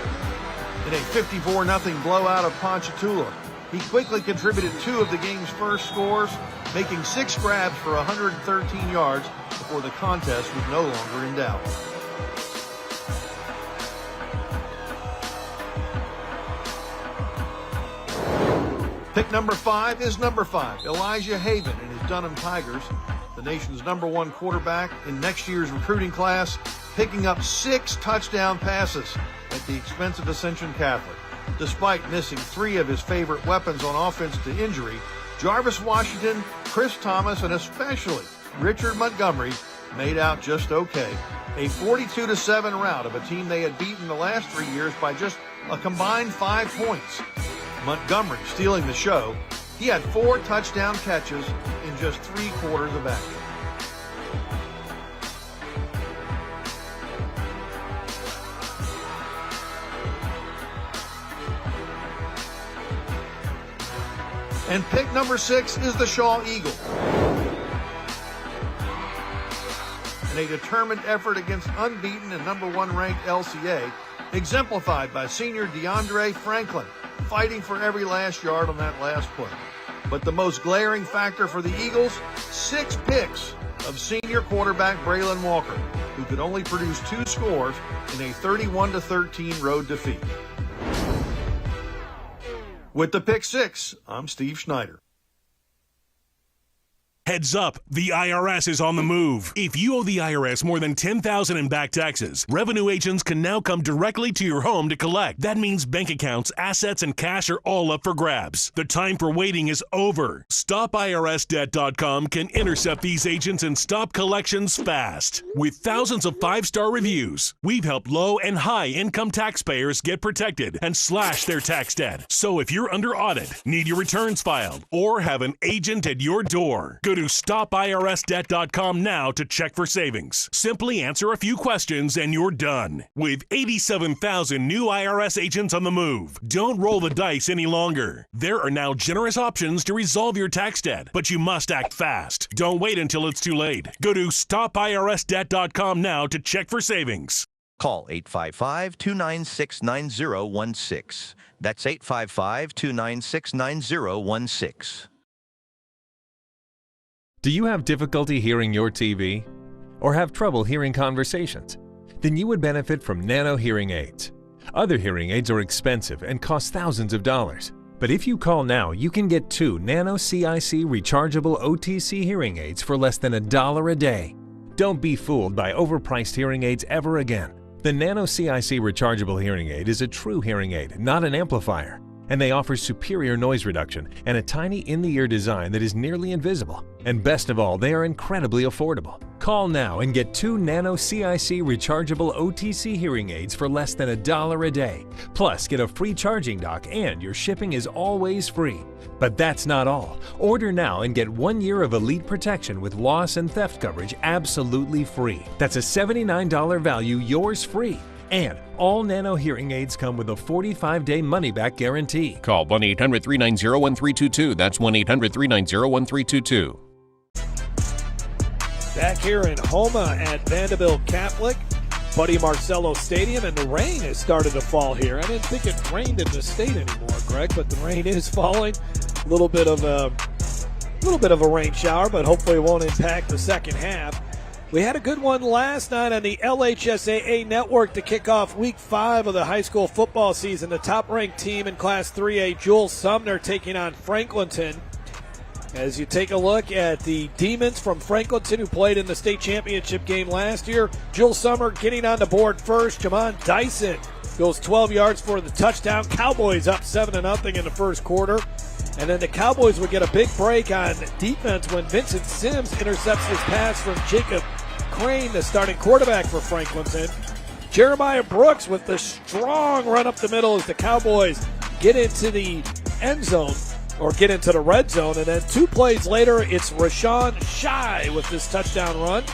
In a 54-0 blowout of Ponchatoula, he quickly contributed 2 of the game's first scores, making 6 grabs for 113 yards before the contest was no longer in doubt. Pick number 5 is number 5, Elijah Haven and his Dunham Tigers, the nation's number 1 quarterback in next year's recruiting class, picking up 6 touchdown passes at the expense of Ascension Catholic. Despite missing 3 of his favorite weapons on offense to injury, Jarvis Washington, Chris Thomas, and especially Richard Montgomery made out just okay. A 42-7 rout of a team they had beaten the last 3 years by just a combined 5 points. Montgomery stealing the show. He had 4 touchdown catches in just 3 quarters of action. And pick number 6 is the Shaw Eagles. In a determined effort against unbeaten and number 1 ranked LCA, exemplified by senior DeAndre Franklin, fighting for every last yard on that last play. But the most glaring factor for the Eagles, 6 picks of senior quarterback Braylon Walker, who could only produce 2 scores in a 31-13 road defeat. With the pick 6, I'm Steve Schneider. Heads up, the IRS is on the move. If you owe the IRS more than $10,000 in back taxes, revenue agents can now come directly to your home to collect. That means bank accounts, assets, and cash are all up for grabs. The time for waiting is over. StopIRSDebt.com can intercept these agents and stop collections fast. With thousands of 5-star reviews, we've helped low and high income taxpayers get protected and slash their tax debt. So if you're under audit, need your returns filed, or have an agent at your door, go to StopIRSDebt.com now to check for savings. Simply answer a few questions and you're done. With 87,000 new IRS agents on the move, don't roll the dice any longer. There are now generous options to resolve your tax debt, but you must act fast. Don't wait until it's too late. Go to StopIRSDebt.com now to check for savings. Call 855-296-9016. That's 855-296-9016. Do you have difficulty hearing your TV? Or have trouble hearing conversations? Then you would benefit from Nano hearing aids. Other hearing aids are expensive and cost thousands of dollars. But if you call now, you can get 2 Nano CIC rechargeable OTC hearing aids for less than $1 a day. Don't be fooled by overpriced hearing aids ever again. The Nano CIC rechargeable hearing aid is a true hearing aid, not an amplifier. And they offer superior noise reduction and a tiny in-the-ear design that is nearly invisible. And best of all, they are incredibly affordable. Call now and get 2 Nano CIC rechargeable OTC hearing aids for less than $1 a day. Plus, get a free charging dock and your shipping is always free. But that's not all. Order now and get 1 year of Elite Protection with loss and theft coverage absolutely free. That's a $79 value, yours free. And all Nano hearing aids come with a 45-day money-back guarantee. Call 1-800-390-1322. That's 1-800-390-1322. Back here in Houma at Vanderbilt Catholic, Buddy Marcello Stadium, and the rain has started to fall here. I didn't think it rained in the state anymore, Greg, but the rain is falling. A little bit of a rain shower, but hopefully it won't impact the second half. We had a good one last night on the LHSAA network to kick off week 5 of the high school football season. The top-ranked team in Class 3A, Jules Sumner, taking on Franklinton. As you take a look at the Demons from Franklinton, who played in the state championship game last year, Jules Sumner getting on the board first. Jamon Dyson goes 12 yards for the touchdown. Cowboys up 7-0 in the first quarter. And then the Cowboys would get a big break on defense when Vincent Sims intercepts his pass from Jacob Crane, the starting quarterback for Franklinton. Jeremiah Brooks with the strong run up the middle as the Cowboys get into the end zone, or get into the red zone. And then 2 plays later, it's Rashawn Shy with this touchdown run.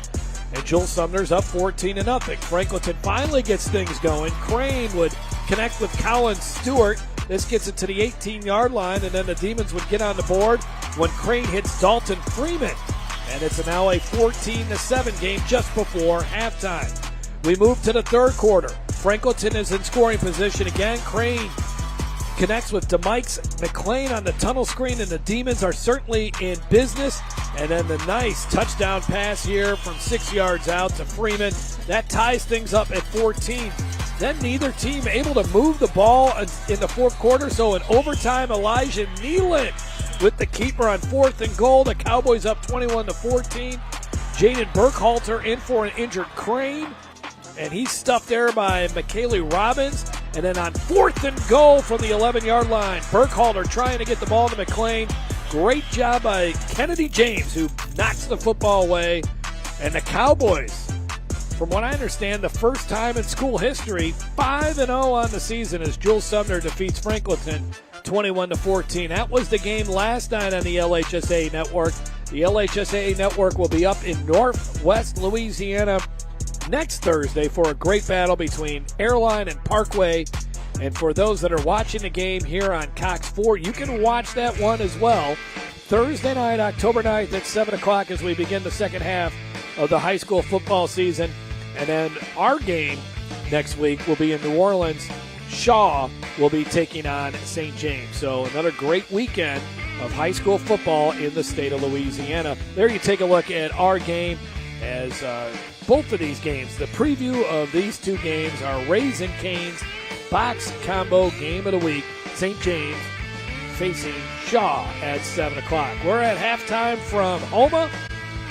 And Jules Sumner's up 14-0. Franklinton finally gets things going. Crane would connect with Colin Stewart. This gets it to the 18-yard line, and then the Demons would get on the board when Crane hits Dalton Freeman. And it's now a 14-7 game just before halftime. We move to the third quarter. Franklinton is in scoring position again. Crane connects with DeMike's McLean on the tunnel screen, and the Demons are certainly in business. And then the nice touchdown pass here from 6 yards out to Freeman. That ties things up at 14. Then neither team able to move the ball in the fourth quarter. So in overtime, Elijah Nealon with the keeper on 4th and goal. The Cowboys up 21-14. Jaden Burkhalter in for an injured Crane. And he's stuffed there by McKaylee Robbins. And then on 4th and goal from the 11-yard line, Burkhalter trying to get the ball to McLean. Great job by Kennedy James, who knocks the football away. And the Cowboys, from what I understand, the first time in school history, 5-0 on the season as Jules Sumner defeats Franklinton 21-14. That was the game last night on the LHSA network. The LHSA network will be up in Northwest Louisiana next Thursday for a great battle between Airline and Parkway. And for those that are watching the game here on Cox 4, you can watch that one as well. Thursday night, October 9th at 7 o'clock as we begin the second half of the high school football season. And then our game next week will be in New Orleans. Shaw will be taking on St. James. So another great weekend of high school football in the state of Louisiana. There you take a look at our game as both of these games, the preview of these two games are Raising Cane's box combo game of the week. St. James facing Shaw at 7 o'clock. We're at halftime from Houma,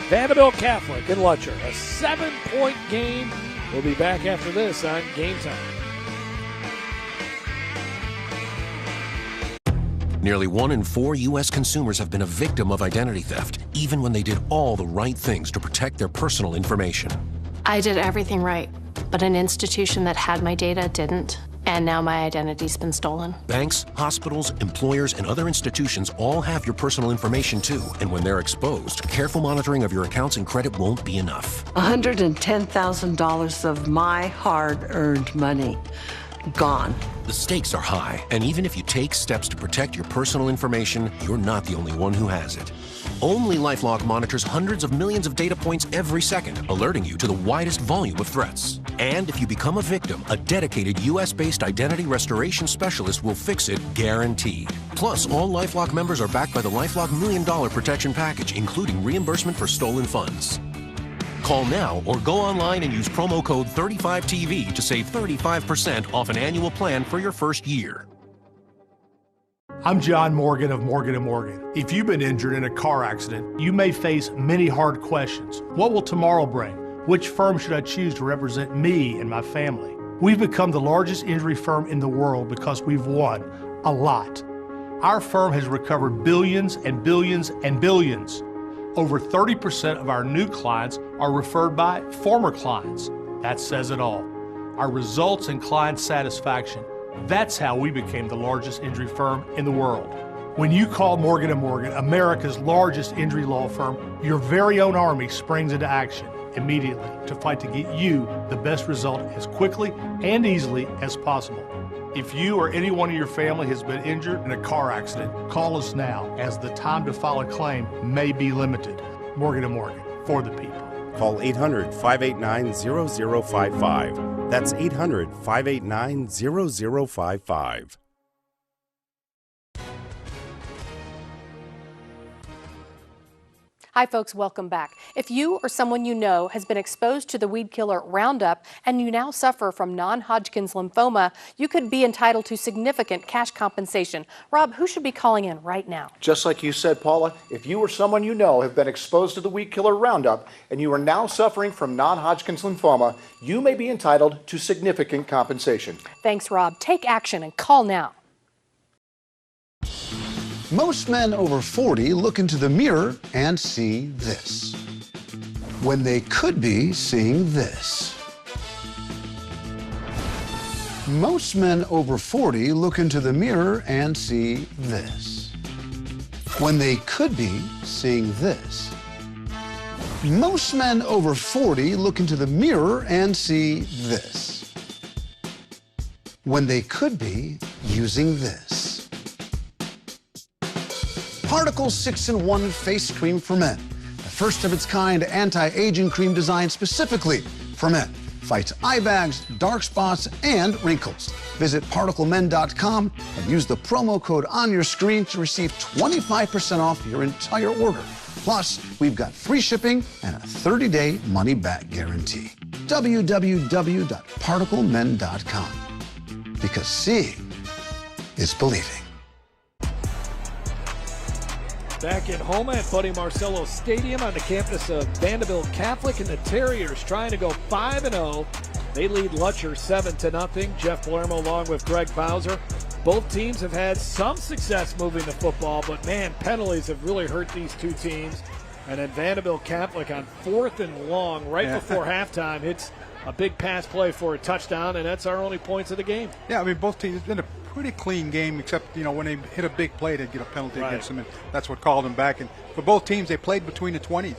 Vanderbilt Catholic, and Lutcher. A 7-point game. We'll be back after this on Game Time. Nearly 1 in 4 U.S. consumers have been a victim of identity theft, even when they did all the right things to protect their personal information. I did everything right, but an institution that had my data didn't, and now my identity's been stolen. Banks, hospitals, employers, and other institutions all have your personal information too, and when they're exposed, careful monitoring of your accounts and credit won't be enough. $110,000 of my hard-earned money gone. The stakes are high, and even if you take steps to protect your personal information, you're not the only one who has it. Only LifeLock monitors hundreds of millions of data points every second, alerting you to the widest volume of threats. And if you become a victim, a dedicated U.S.-based identity restoration specialist will fix it guaranteed. Plus, all LifeLock members are backed by the LifeLock $1 Million Protection Package, including reimbursement for stolen funds. Call now or go online and use promo code 35TV to save 35% off an annual plan for your first year. I'm John Morgan of Morgan & Morgan. If you've been injured in a car accident, you may face many hard questions. What will tomorrow bring? Which firm should I choose to represent me and my family? We've become the largest injury firm in the world because we've won a lot. Our firm has recovered billions and billions and billions. Over 30% of our new clients are referred by former clients. That says it all. Our results and client satisfaction. That's how we became the largest injury firm in the world. When you call Morgan & Morgan, America's largest injury law firm, your very own army springs into action immediately to fight to get you the best result as quickly and easily as possible. If you or anyone in your family has been injured in a car accident, call us now, as the time to file a claim may be limited. Morgan & Morgan, for the people. Call 800-589-0055. That's 800-589-0055. Hi folks, welcome back. If you or someone you know has been exposed to the weed killer Roundup and you now suffer from non-Hodgkin's lymphoma, you could be entitled to significant cash compensation. Rob, who should be calling in right now? Just like you said, Paula, if you or someone you know have been exposed to the weed killer Roundup and you are now suffering from non-Hodgkin's lymphoma, you may be entitled to significant compensation. Thanks, Rob. Take action and call now. Most men over 40 look into the mirror and see this, when they could be seeing this. Most men over 40 look into the mirror and see this, when they could be seeing this. Most men over 40 look into the mirror and see this, when they could be using this. Particle 6-in-1 Face Cream for Men. The first of its kind anti-aging cream designed specifically for men. Fights eye bags, dark spots, and wrinkles. Visit ParticleMen.com and use the promo code on your screen to receive 25% off your entire order. Plus, we've got free shipping and a 30-day money-back guarantee. www.ParticleMen.com. Because seeing is believing. Back at Houma at Buddy Marcello Stadium on the campus of Vanderbilt Catholic, and the Terriers trying to go 5-0. They lead Lutcher 7-0. Jeff Palermo along with Greg Bowser. Both teams have had some success moving the football, but man, penalties have really hurt these two teams. And then Vanderbilt Catholic on 4th and long right before halftime hits a big pass play for a touchdown, and that's our only points of the game. Yeah, I mean, both teams, it's been a pretty clean game, except, when they hit a big play, they'd get a penalty against them, and that's what called them back. And for both teams, they played between the 20s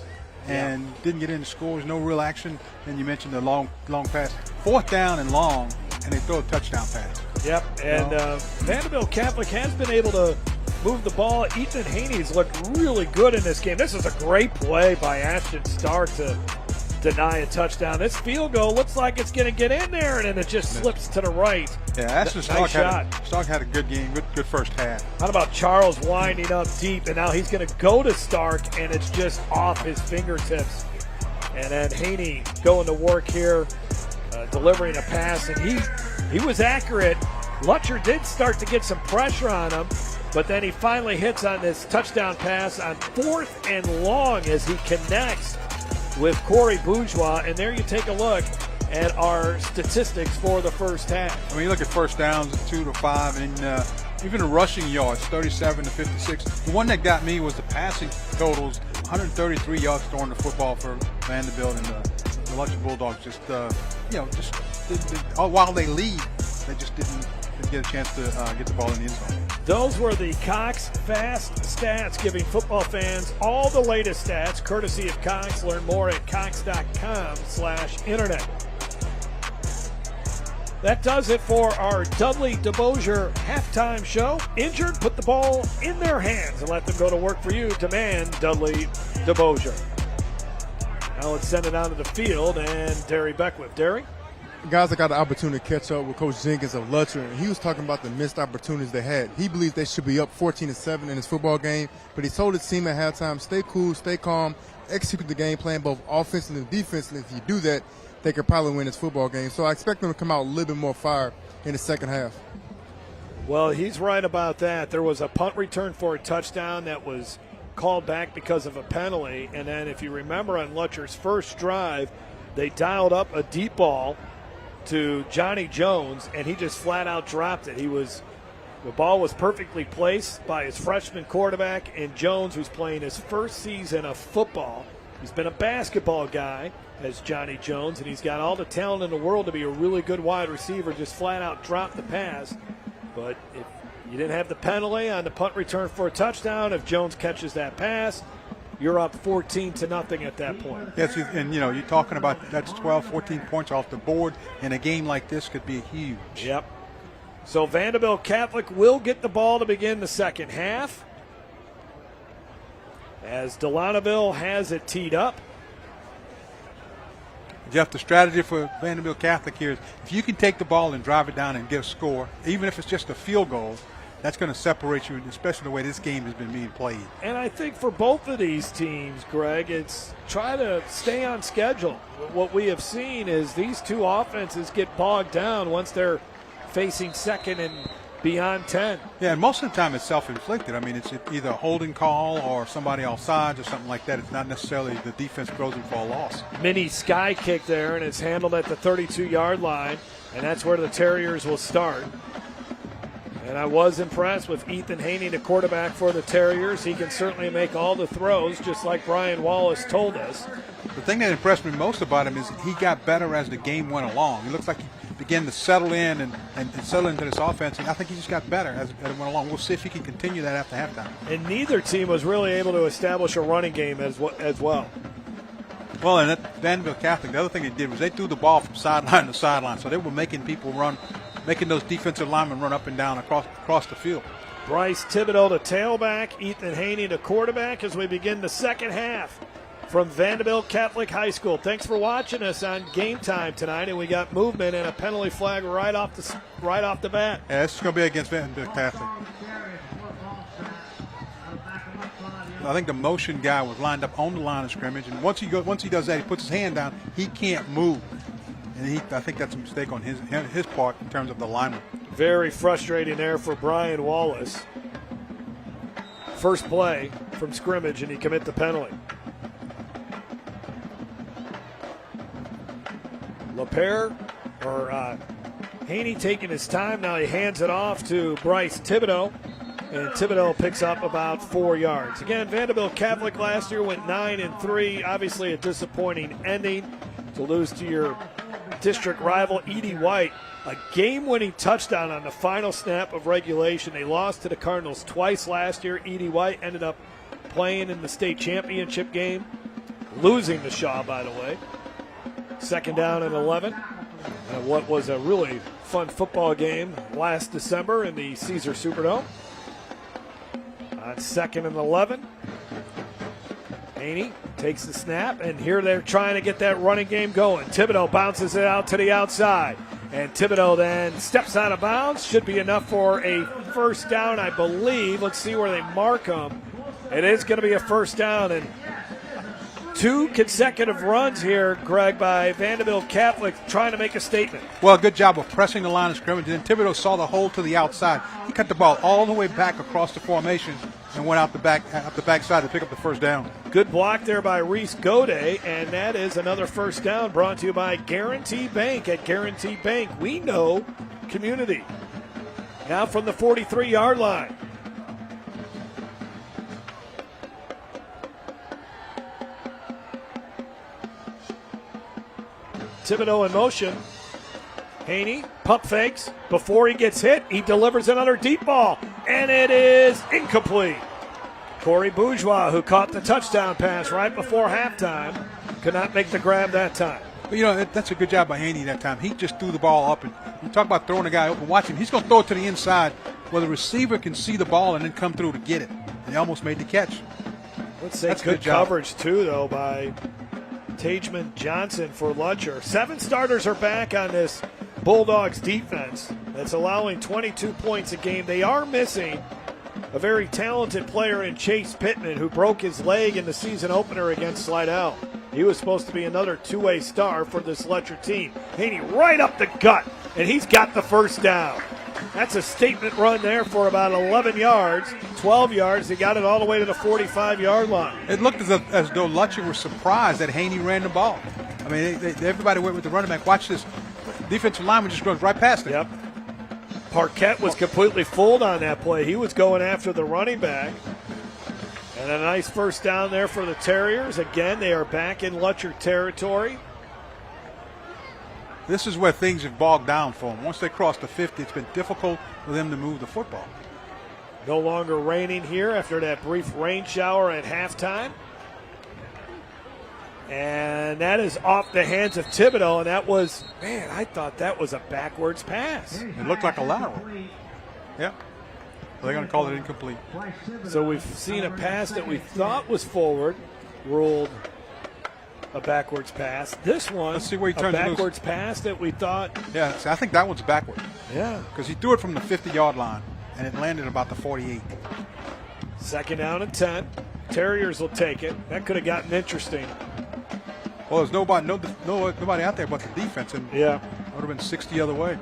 and didn't get into scores, no real action. And you mentioned the long pass. 4th down and long, and they throw a touchdown pass. Yep, and Vanderbilt Catholic has been able to move the ball. Ethan Haney's looked really good in this game. This is a great play by Ashton Stark to deny a touchdown. This field goal looks like it's going to get in there, and then it just slips to the right. Yeah, Ashton Stark had a good game, good first half. How about Charles winding up deep, and now he's going to go to Stark, and it's just off his fingertips. And then Haney going to work here, delivering a pass, and he was accurate. Lutcher did start to get some pressure on him, but then he finally hits on this touchdown pass on 4th and long as he connects with Corey Bourgeois. And there you take a look at our statistics for the first half. I mean, you look at first downs, 2 to 5, and even the rushing yards, 37 to 56. The one that got me was the passing totals, 133 yards throwing the football for Vanderbilt, and the Lutcher Bulldogs while they lead, they just didn't get a chance to get the ball in the end zone. Those were the Cox Fast Stats, giving football fans all the latest stats, courtesy of Cox. Learn more at cox.com/internet. That does it for our Dudley DeBosier halftime show. Injured, put the ball in their hands and let them go to work for you. Demand Dudley DeBosier. Now let's send it out to the field, and Derry Beckwith. Derry? Guys that got the opportunity to catch up with Coach Jenkins of Lutcher, and he was talking about the missed opportunities they had. He believes they should be up 14-7 in this football game, but he told his team at halftime, stay cool, stay calm, execute the game plan both offensively and defensively. If you do that, they could probably win this football game. So I expect them to come out a little bit more fire in the second half. Well, he's right about that. There was a punt return for a touchdown that was called back because of a penalty, and then if you remember on Lutcher's first drive, they dialed up a deep ball to Johnny Jones, and he just flat out dropped it. The ball was perfectly placed by his freshman quarterback, and Jones, who's playing his first season of football, he's been a basketball guy as Johnny Jones, and he's got all the talent in the world to be a really good wide receiver, just flat out dropped the pass. But if you didn't have the penalty on the punt return for a touchdown, if Jones catches that pass, you're up 14-0 at that point. Yes, and you're talking about that's 12, 14 points off the board, and a game like this could be huge. Yep. So Vanderbilt Catholic will get the ball to begin the second half, as Delanouville has it teed up. Jeff, the strategy for Vanderbilt Catholic here is if you can take the ball and drive it down and get a score, even if it's just a field goal, that's going to separate you, especially the way this game has been being played. And I think for both of these teams, Greg, it's try to stay on schedule. What we have seen is these two offenses get bogged down once they're facing second and beyond 10. Yeah, and most of the time it's self-inflicted. I mean, it's either a holding call or somebody offsides or something like that. It's not necessarily the defense throws them for a loss. Mini sky kick there, and it's handled at the 32-yard line, and that's where the Terriers will start. And I was impressed with Ethan Haney, the quarterback for the Terriers. He can certainly make all the throws, just like Brian Wallace told us. The thing that impressed me most about him is he got better as the game went along. It looks like he began to settle in and settle into this offense, and I think he just got better as it went along. We'll see if he can continue that after halftime. And neither team was really able to establish a running game as well. Well, and at Vanderbilt Catholic, the other thing they did was they threw the ball from sideline to sideline, so they were making people run, making those defensive linemen run up and down across the field. Bryce Thibodeau, the tailback, Ethan Haney, the quarterback, as we begin the second half from Vanderbilt Catholic High School. Thanks for watching us on Game Time tonight, and we got movement and a penalty flag right off the bat. Yeah, this is going to be against Vanderbilt Catholic. I think the motion guy was lined up on the line of scrimmage, and once he does that, he puts his hand down. He can't move, and I think that's a mistake on his part in terms of the lineman. Very frustrating there for Brian Wallace. First play from scrimmage, and he commit the penalty. Haney taking his time. Now he hands it off to Bryce Thibodeau, and Thibodeau picks up about 4 yards. Again, Vanderbilt Catholic last year went 9-3. Obviously a disappointing ending to lose to your district rival Edie White. A game-winning touchdown on the final snap of regulation. They lost to the Cardinals twice last year. Edie White ended up playing in the state championship game, losing to Shaw, by the way. 2nd down and 11. And what was a really fun football game last December in the Caesar Superdome. On 2nd and 11. Haney takes the snap, and here they're trying to get that running game going. Thibodeau bounces it out to the outside. And Thibodeau then steps out of bounds. Should be enough for a first down, I believe. Let's see where they mark him. It is going to be a first down. And 2 consecutive runs here, Greg, by Vanderbilt Catholic trying to make a statement. Well, good job of pressing the line of scrimmage. And then Thibodeau saw the hole to the outside. He cut the ball all the way back across the formation and went out the backside to pick up the first down. Good block there by Reese Goday, and that is another first down brought to you by Guarantee Bank. At Guarantee Bank, we know community. Now from the 43-yard line. Thibodeau in motion. Haney pump fakes. Before he gets hit, he delivers another deep ball, and it is incomplete. Corey Bourgeois, who caught the touchdown pass right before halftime, could not make the grab that time. But, you know, that's a good job by Haney that time. He just threw the ball up. And you talk about throwing a guy open. Watch him. He's going to throw it to the inside where the receiver can see the ball and then come through to get it. And he almost made the catch. Let's say that's good coverage, too, though, by Tageman Johnson for Lutcher. 7 starters are back on this Bulldogs defense that's allowing 22 points a game. They are missing a very talented player in Chase Pittman, who broke his leg in the season opener against Slidell. He was supposed to be another two-way star for this Lutcher team. Haney right up the gut, and he's got the first down. That's a statement run there for about 11 yards, 12 yards. They got it all the way to the 45-yard line. It looked as though Lutcher was surprised that Haney ran the ball. I mean, everybody went with the running back. Watch this. Defensive lineman just goes right past it. Yep. Parquette was completely fooled on that play. He was going after the running back. And a nice first down there for the Terriers. Again, they are back in Lutcher territory. This is where things have bogged down for them. Once they cross the 50, it's been difficult for them to move the football. No longer raining here after that brief rain shower at halftime. And that is off the hands of Thibodeau, and that was, man, I thought that was a backwards pass. It looked like a lateral. Yeah. They're going to call it incomplete. So we've seen a pass that we thought was forward, ruled a backwards pass. This one, let's see where he turns a backwards pass that we thought. Yeah, I think that one's backward. Yeah. Because he threw it from the 50-yard line, and it landed about the 48. 2nd down and 10. Terriers will take it. That could have gotten interesting. Well, there's nobody out there but the defense, and yeah, it would have been 60 the other way.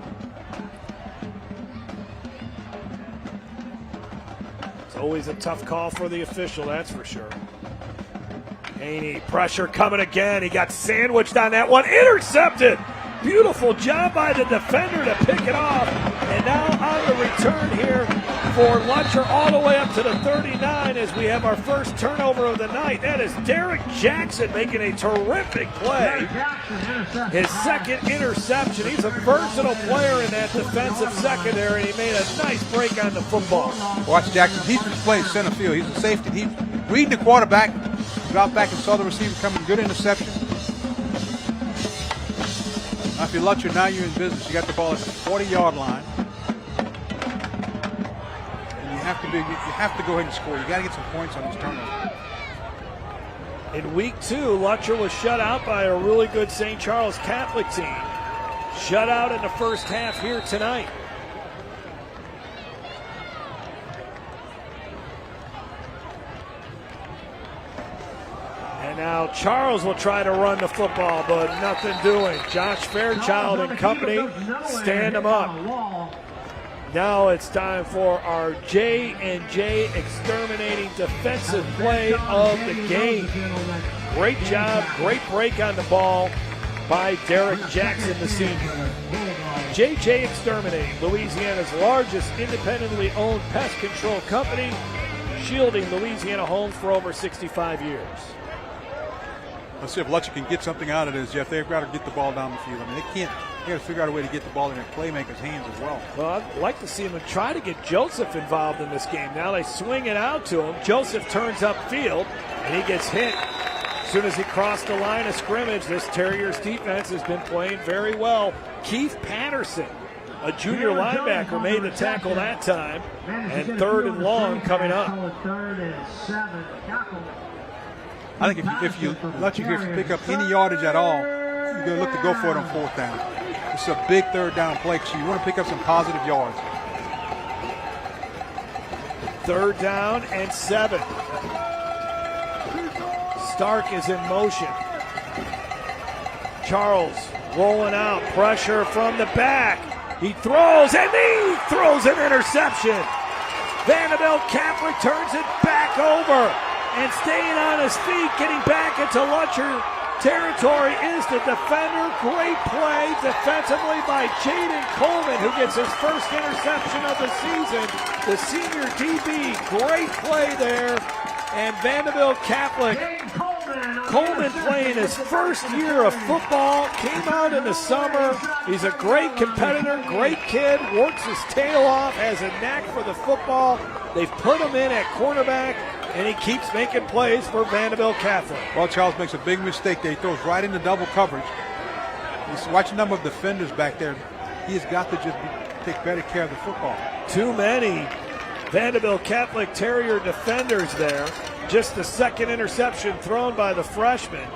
It's always a tough call for the official, that's for sure. Haney, pressure coming again. He got sandwiched on that one. Intercepted. Beautiful job by the defender to pick it off. And now on the return here for Lutcher all the way up to the 39 as we have our first turnover of the night. That is Derek Jackson making a terrific play. His 2nd interception. He's a versatile player in that defensive secondary, and he made a nice break on the football. Watch Jackson. He's been playing center field. He's a safety. He's reading the quarterback, dropped back and saw the receiver coming. Good interception. Now, if you're Lutcher, now you're in business. You got the ball at the 40-yard line. And you have to go ahead and score. You got to get some points on this turnover. In week 2, Lutcher was shut out by a really good St. Charles Catholic team. Shut out in the first half here tonight. And now Charles will try to run the football, but nothing doing. Josh Fairchild and company stand him up. Now it's time for our J&J exterminating defensive play of the game. Great job, great break on the ball by Derek Jackson, the senior. JJ Exterminating, Louisiana's largest independently owned pest control company, shielding Louisiana homes for over 65 years. Let's see if Lutcher can get something out of this, Jeff. They've got to get the ball down the field. I mean, they can't. They got to figure out a way to get the ball in their playmakers' hands as well. Well, I'd like to see him try to get Joseph involved in this game. Now they swing it out to him. Joseph turns upfield, and he gets hit. As soon as he crossed the line of scrimmage, this Terriers defense has been playing very well. Keith Patterson, a junior linebacker, made the tackle that time. And 3rd and long coming up. I think if you let you here pick up any yardage at all, you're going to look to go for it on 4th down. It's a big 3rd down play, so you want to pick up some positive yards. 3rd down and 7. Stark is in motion. Charles rolling out, pressure from the back. He throws, and he throws an interception. Vanderbilt Catholic turns it back over. And staying on his feet, getting back into Lutcher territory is the defender. Great play defensively by Jaden Coleman, who gets his first interception of the season. The senior DB, great play there. And Vanderbilt Catholic, Coleman playing his first year of football, came out in the summer. He's a great competitor, great kid, works his tail off, has a knack for the football. They've put him in at cornerback, and he keeps making plays for Vanderbilt Catholic. Well, Charles makes a big mistake there. He throws right into double coverage. Watch the number of defenders back there. He has got to just take better care of the football. Too many Vanderbilt Catholic Terrier defenders there. Just the 2nd interception thrown by the freshman.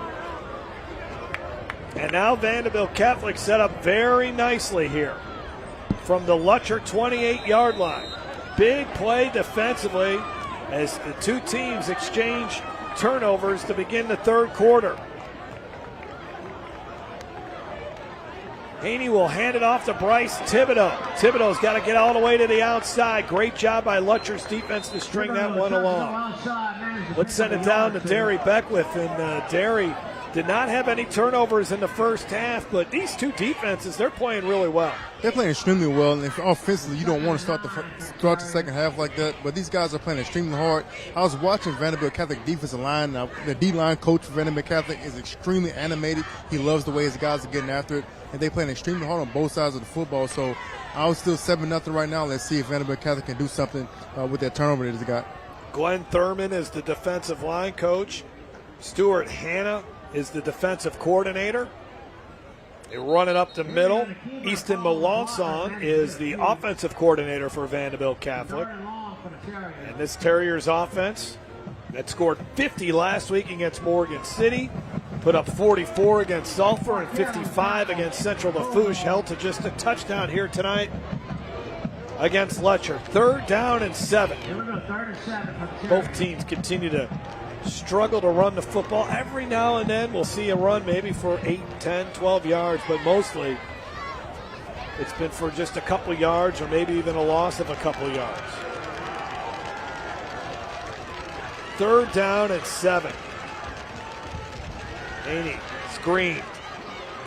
And now Vanderbilt Catholic set up very nicely here from the Lutcher 28-yard line. Big play defensively as the two teams exchange turnovers to begin the 3rd quarter. Haney will hand it off to Bryce Thibodeau. Thibodeau's got to get all the way to the outside. Great job by Lutcher's defense to string that one along. Let's send it down to Derry Beckwith. And Derry did not have any turnovers in the first half, but these two defenses, they're playing really well. They're playing extremely well, and offensively, you don't want to start the second half like that, but these guys are playing extremely hard. I was watching Vanderbilt Catholic defensive line. Now, the D-line coach for Vanderbilt Catholic is extremely animated. He loves the way his guys are getting after it, and they're playing extremely hard on both sides of the football. So I was still 7-0 right now. Let's see if Vanderbilt Catholic can do something with that turnover that he's got. Glenn Thurman is the defensive line coach. Stuart Hanna is the defensive coordinator. They run it up the middle. Easton Melanson is the offensive coordinator for Vanderbilt Catholic. And this Terriers offense that scored 50 last week against Morgan City, put up 44 against Sulphur and 55 against Central Lafourche, held to just a touchdown here tonight against Lutcher. 3rd down and 7. Both teams continue to struggle to run the football. Every now and then we'll see a run maybe for 8, 10, 12 yards, but mostly it's been for just a couple yards or maybe even a loss of a couple yards. 3rd down and 7. Haney screened,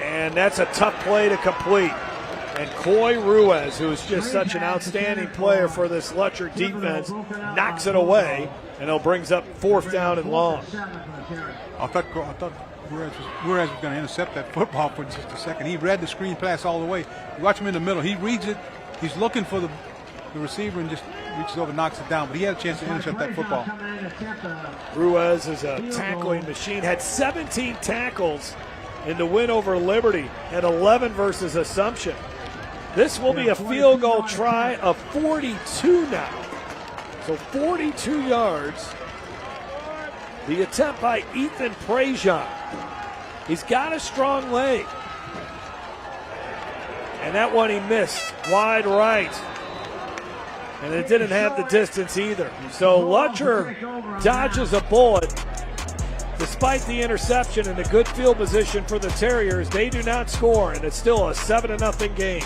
and that's a tough play to complete. And Coy Ruiz, who is just such an outstanding player for this Lutcher defense, knocks it away, and it brings up 4th down and long. I thought Ruiz was going to intercept that football for just a second. He read the screen pass all the way. You watch him in the middle. He reads it. He's looking for the receiver and just reaches over and knocks it down. But he had a chance to intercept that football. Ruiz is a tackling machine. Had 17 tackles in the win over Liberty. Had 11 versus Assumption. This will be a field goal try of 42 now. So 42 yards. The attempt by Ethan Prejean. He's got a strong leg. And that one he missed. Wide right. And it didn't have the distance either. So Lutcher dodges a bullet. Despite the interception and the good field position for the Terriers, they do not score, and it's still a 7-0 game.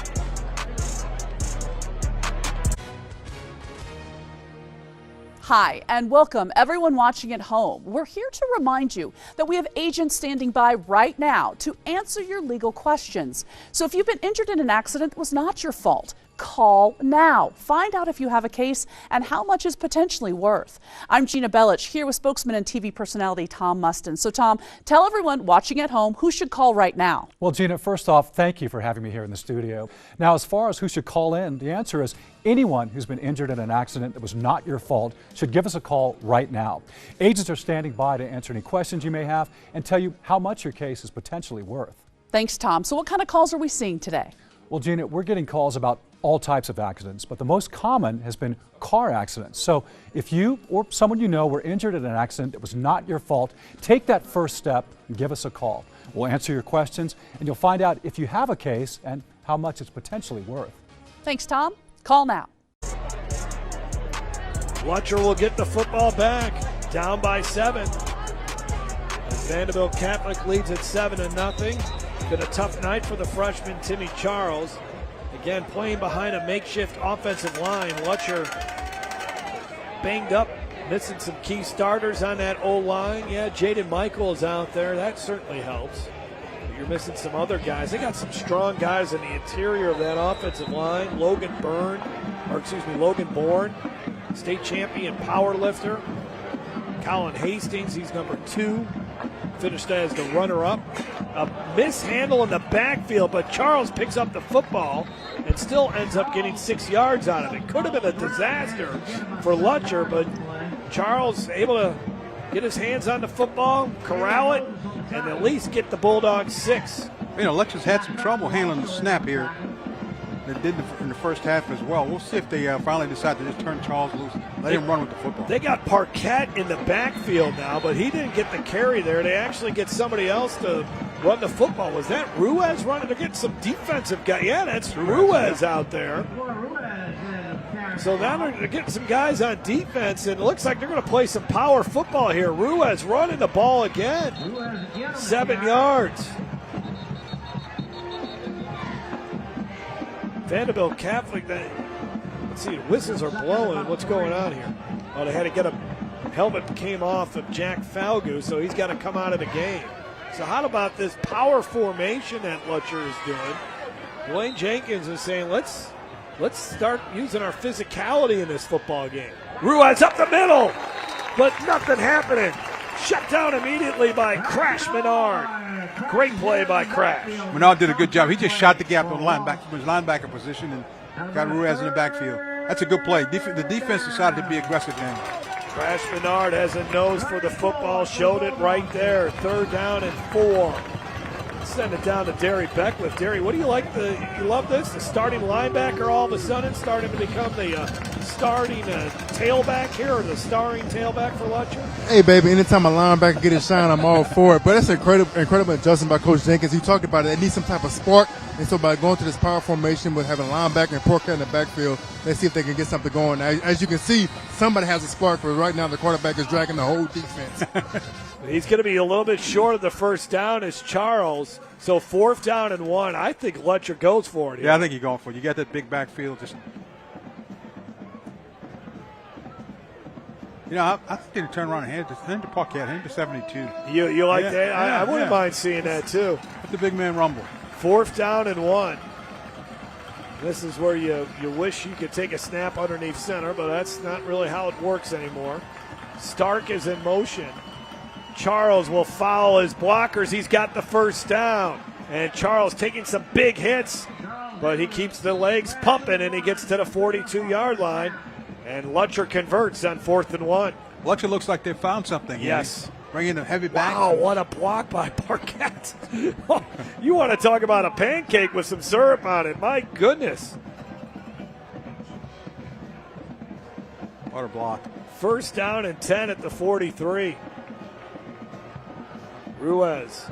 Hi, and welcome everyone watching at home. We're here to remind you that we have agents standing by right now to answer your legal questions. So if you've been injured in an accident that was not your fault, Call now. Find out if you have a case and how much is potentially worth. I'm Gina Bellich here with spokesman and TV personality Tom Mustin. So Tom, tell everyone watching at home who should call right now. Well, Gina, first off, thank you for having me here in the studio. Now, as far as who should call in, the answer is anyone who's been injured in an accident that was not your fault should give us a call right now. Agents are standing by to answer any questions you may have and tell you how much your case is potentially worth. Thanks, Tom. So what kind of calls are we seeing today? Well, Gina, we're getting calls about all types of accidents, but the most common has been car accidents. So if you or someone you know were injured in an accident that was not your fault, take that first step and give us a call. We'll answer your questions and you'll find out if you have a case and how much it's potentially worth. Thanks, Tom. Call now. Lutcher will get the football back, down by 7. Vanderbilt Catholic leads at 7-0. Been a tough night for the freshman Timmy Charles. Again, playing behind a makeshift offensive line. Lutcher banged up, missing some key starters on that O-line. Yeah, Jaden Michael is out there. That certainly helps. But you're missing some other guys. They got some strong guys in the interior of that offensive line. Logan Bourne, state champion power lifter. Colin Hastings, he's number 2. Finished as the runner-up. A mishandle in the backfield, but Charles picks up the football and still ends up getting 6 yards out of it. Could have been a disaster for Lutcher, but Charles able to get his hands on the football, corral it, and at least get the Bulldogs 6. You know, Lutcher's had some trouble handling the snap here. They did in the first half as well. We'll see if they finally decide to just turn Charles loose, let him run with the football. They got Parquette in the backfield now, but he didn't get the carry there. They actually get somebody else to run the football. Was that Ruiz running? They're getting some defensive guy. Yeah, that's Ruiz out there. So now they're getting some guys on defense, and it looks like they're going to play some power football here. Ruiz running the ball again. 7 yards. Vanderbilt Catholic, let's see, whistles are blowing. What's going on here? Oh, they had to get a helmet came off of Jack Falgout, so he's got to come out of the game. So how about this power formation that Lutcher is doing? Dwayne Jenkins is saying, let's start using our physicality in this football game. Ruiz up the middle, but nothing happening. Shut down immediately by Crash Menard. Great play by Crash. Menard did a good job. He just shot the gap on his linebacker position and got Ruiz in the backfield. That's a good play. The defense decided to be aggressive then. Crash Menard has a nose for the football. Showed it right there. 3rd down and 4. Send it down to Derry Beckwith. Derry, what do you like? You love this? The starting linebacker all of a sudden starting to become the starting tailback here, or the starring tailback for Lutcher? Hey, baby, anytime a linebacker get his shine, I'm all for it. But that's an incredible adjustment by Coach Jenkins. He talked about it. They need some type of spark. And so by going to this power formation with having a linebacker and Parquette in the backfield, let's see if they can get something going. As you can see, somebody has a spark, but right now the quarterback is dragging the whole defense. He's going to be a little bit short of the first down as Charles. So 4th down and 1. I think Lutcher goes for it here. Yeah, I think you're going for it. You got that big backfield. I think they turn around and hand to Parquette, hand to 72. You like that? I wouldn't mind seeing that too. Let the big man rumble. 4th down and 1. This is where you wish you could take a snap underneath center, but that's not really how it works anymore. Stark is in motion. Charles will foul his blockers. He's got the first down. And Charles taking some big hits, but he keeps the legs pumping, and he gets to the 42-yard line. And Lutcher converts on 4th and 1. Lutcher looks like they found something. Yes. Bringing the heavy back. Wow, what a block by Parquette. You want to talk about a pancake with some syrup on it. My goodness. What a block. 1st down and 10 at the 43. Ruiz.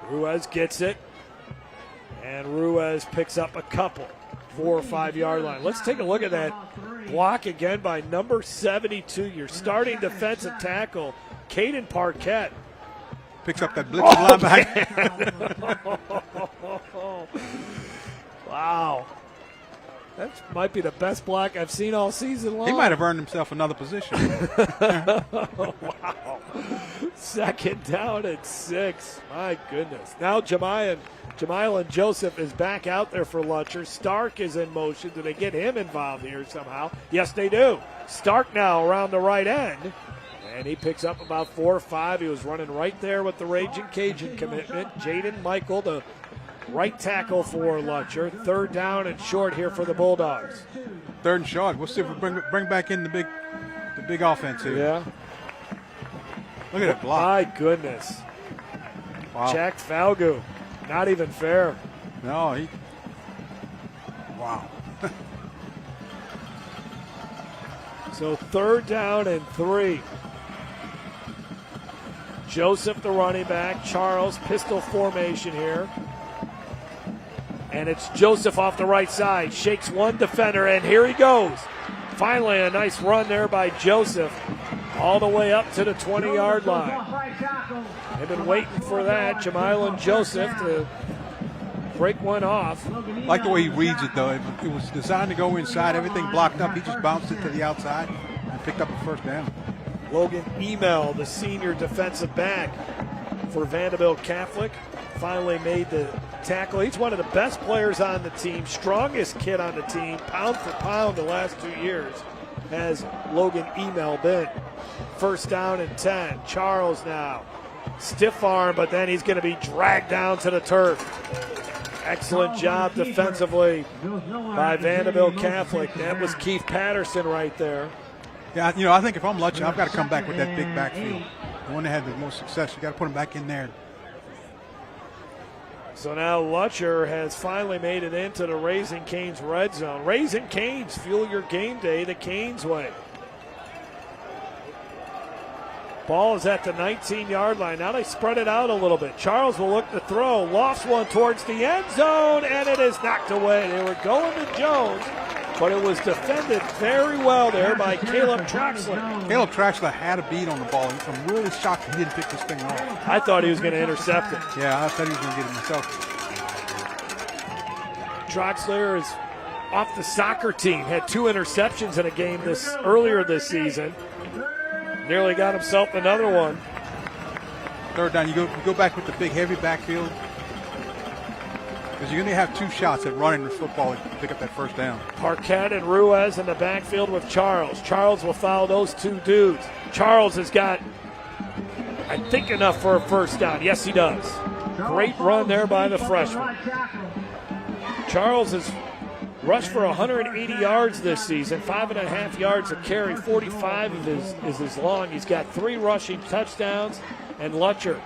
Ruiz gets it. And Ruiz picks up a couple. 4 or 5 yard line. Let's take a look at that block again by number 72. Your starting defensive tackle, Caden Parquette. Picks up that blitz linebacker. Wow. That might be the best block I've seen all season long. He might have earned himself another position. Wow. Second down and 6. My goodness. Now Jamilan Joseph is back out there for Lutcher. Stark is in motion. Do they get him involved here somehow? Yes, they do. Stark now around the right end. And he picks up about 4 or 5. He was running right there with the Raging Cajun commitment. Jaden Michael, the right tackle for Lutcher. 3rd down and short here for the Bulldogs. 3rd and short. We'll see if we bring back in the big offense here. Yeah. Look at that block. My goodness. Wow. Jack Falgu. Not even fair. No, wow. So 3rd down and 3. Joseph, the running back. Charles, pistol formation here. And it's Joseph off the right side. Shakes one defender, and here he goes. Finally, a nice run there by Joseph. All the way up to the 20-yard line. They've been waiting for that. Jamilan Joseph to break one off. I like the way he reads it, though. It was designed to go inside. Everything blocked up. He just bounced it to the outside and picked up the 1st down. Logan Emel, the senior defensive back for Vanderbilt Catholic, finally made the tackle. He's one of the best players on the team, strongest kid on the team, pound for pound the last 2 years has Logan Emel been. 1st down and 10. Charles now. Stiff arm, but then he's going to be dragged down to the turf. Excellent job defensively by Vanderbilt Catholic. That was Keith Patterson right there. Yeah, I think if I'm Lutcher, I've got to come back with that big backfield. The one that had the most success. You got to put him back in there. So now Lutcher has finally made it into the Raising Cane's red zone. Raising Cane's, fuel your game day the Cane's way. Ball is at the 19-yard line. Now they spread it out a little bit. Charles will look to throw. Lofts one towards the end zone, and it is knocked away. They were going to Jones, but it was defended very well there by Caleb Traxler. Caleb Traxler had a beat on the ball. I'm really shocked he didn't pick this thing off. I thought he was going to intercept it. Yeah, I thought he was going to get it himself. Traxler is off the soccer team. Had 2 interceptions in a game earlier this season. Nearly got himself another one. 3rd down, you go back with the big, heavy backfield. Because you're going to have 2 shots at running the football to pick up that 1st down. Parquette and Ruiz in the backfield with Charles. Charles will foul those 2 dudes. Charles has got, I think, enough for a 1st down. Yes, he does. Great run there by the freshman. Charles has rushed for 180 yards this season, 5.5 yards a carry, 45 is his long. He's got 3 rushing touchdowns, and Lutcher,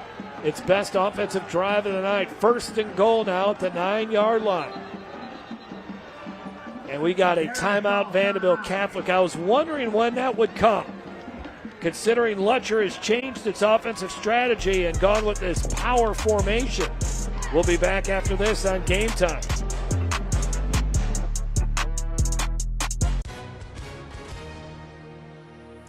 its best offensive drive of the night. 1st and goal now at the 9-yard line. And we got a timeout, Vanderbilt Catholic. I was wondering when that would come, considering Lutcher has changed its offensive strategy and gone with this power formation. We'll be back after this on Game Time.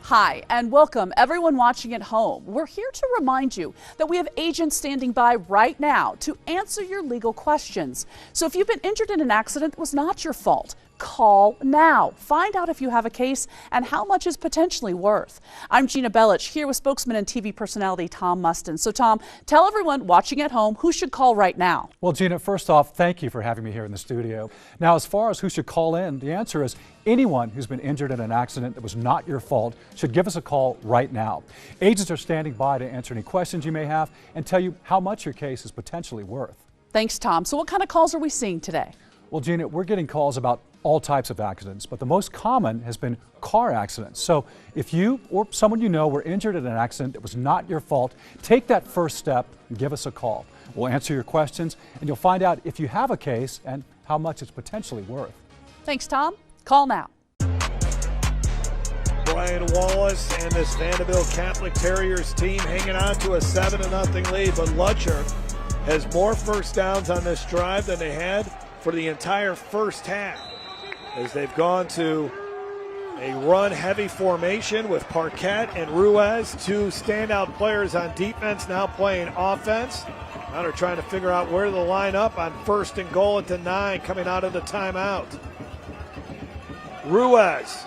Hi, and welcome everyone watching at home. We're here to remind you that we have agents standing by right now to answer your legal questions. So if you've been injured in an accident that was not your fault, call now. Find out if you have a case and how much is potentially worth. I'm Gina Bellich, here with spokesman and TV personality Tom Mustin. So Tom, tell everyone watching at home who should call right now. Well, Gina, first off, thank you for having me here in the studio. Now, as far as who should call in, the answer is anyone who's been injured in an accident that was not your fault should give us a call right now. Agents are standing by to answer any questions you may have and tell you how much your case is potentially worth. Thanks, Tom. So what kind of calls are we seeing today? Well, Gina, we're getting calls about all types of accidents, but the most common has been car accidents. So if you or someone you know were injured in an accident that was not your fault, take that 1st step and give us a call. We'll answer your questions and you'll find out if you have a case and how much it's potentially worth. Thanks, Tom. Call now. Brian Wallace and this Vanderbilt Catholic Terriers team hanging on to a 7-0 lead, but Lutcher has more 1st downs on this drive than they had for the entire 1st half, as they've gone to a run-heavy formation with Parquette and Ruiz, 2 standout players on defense, now playing offense. Now they're trying to figure out where to line up on 1st and goal at the 9 coming out of the timeout. Ruiz.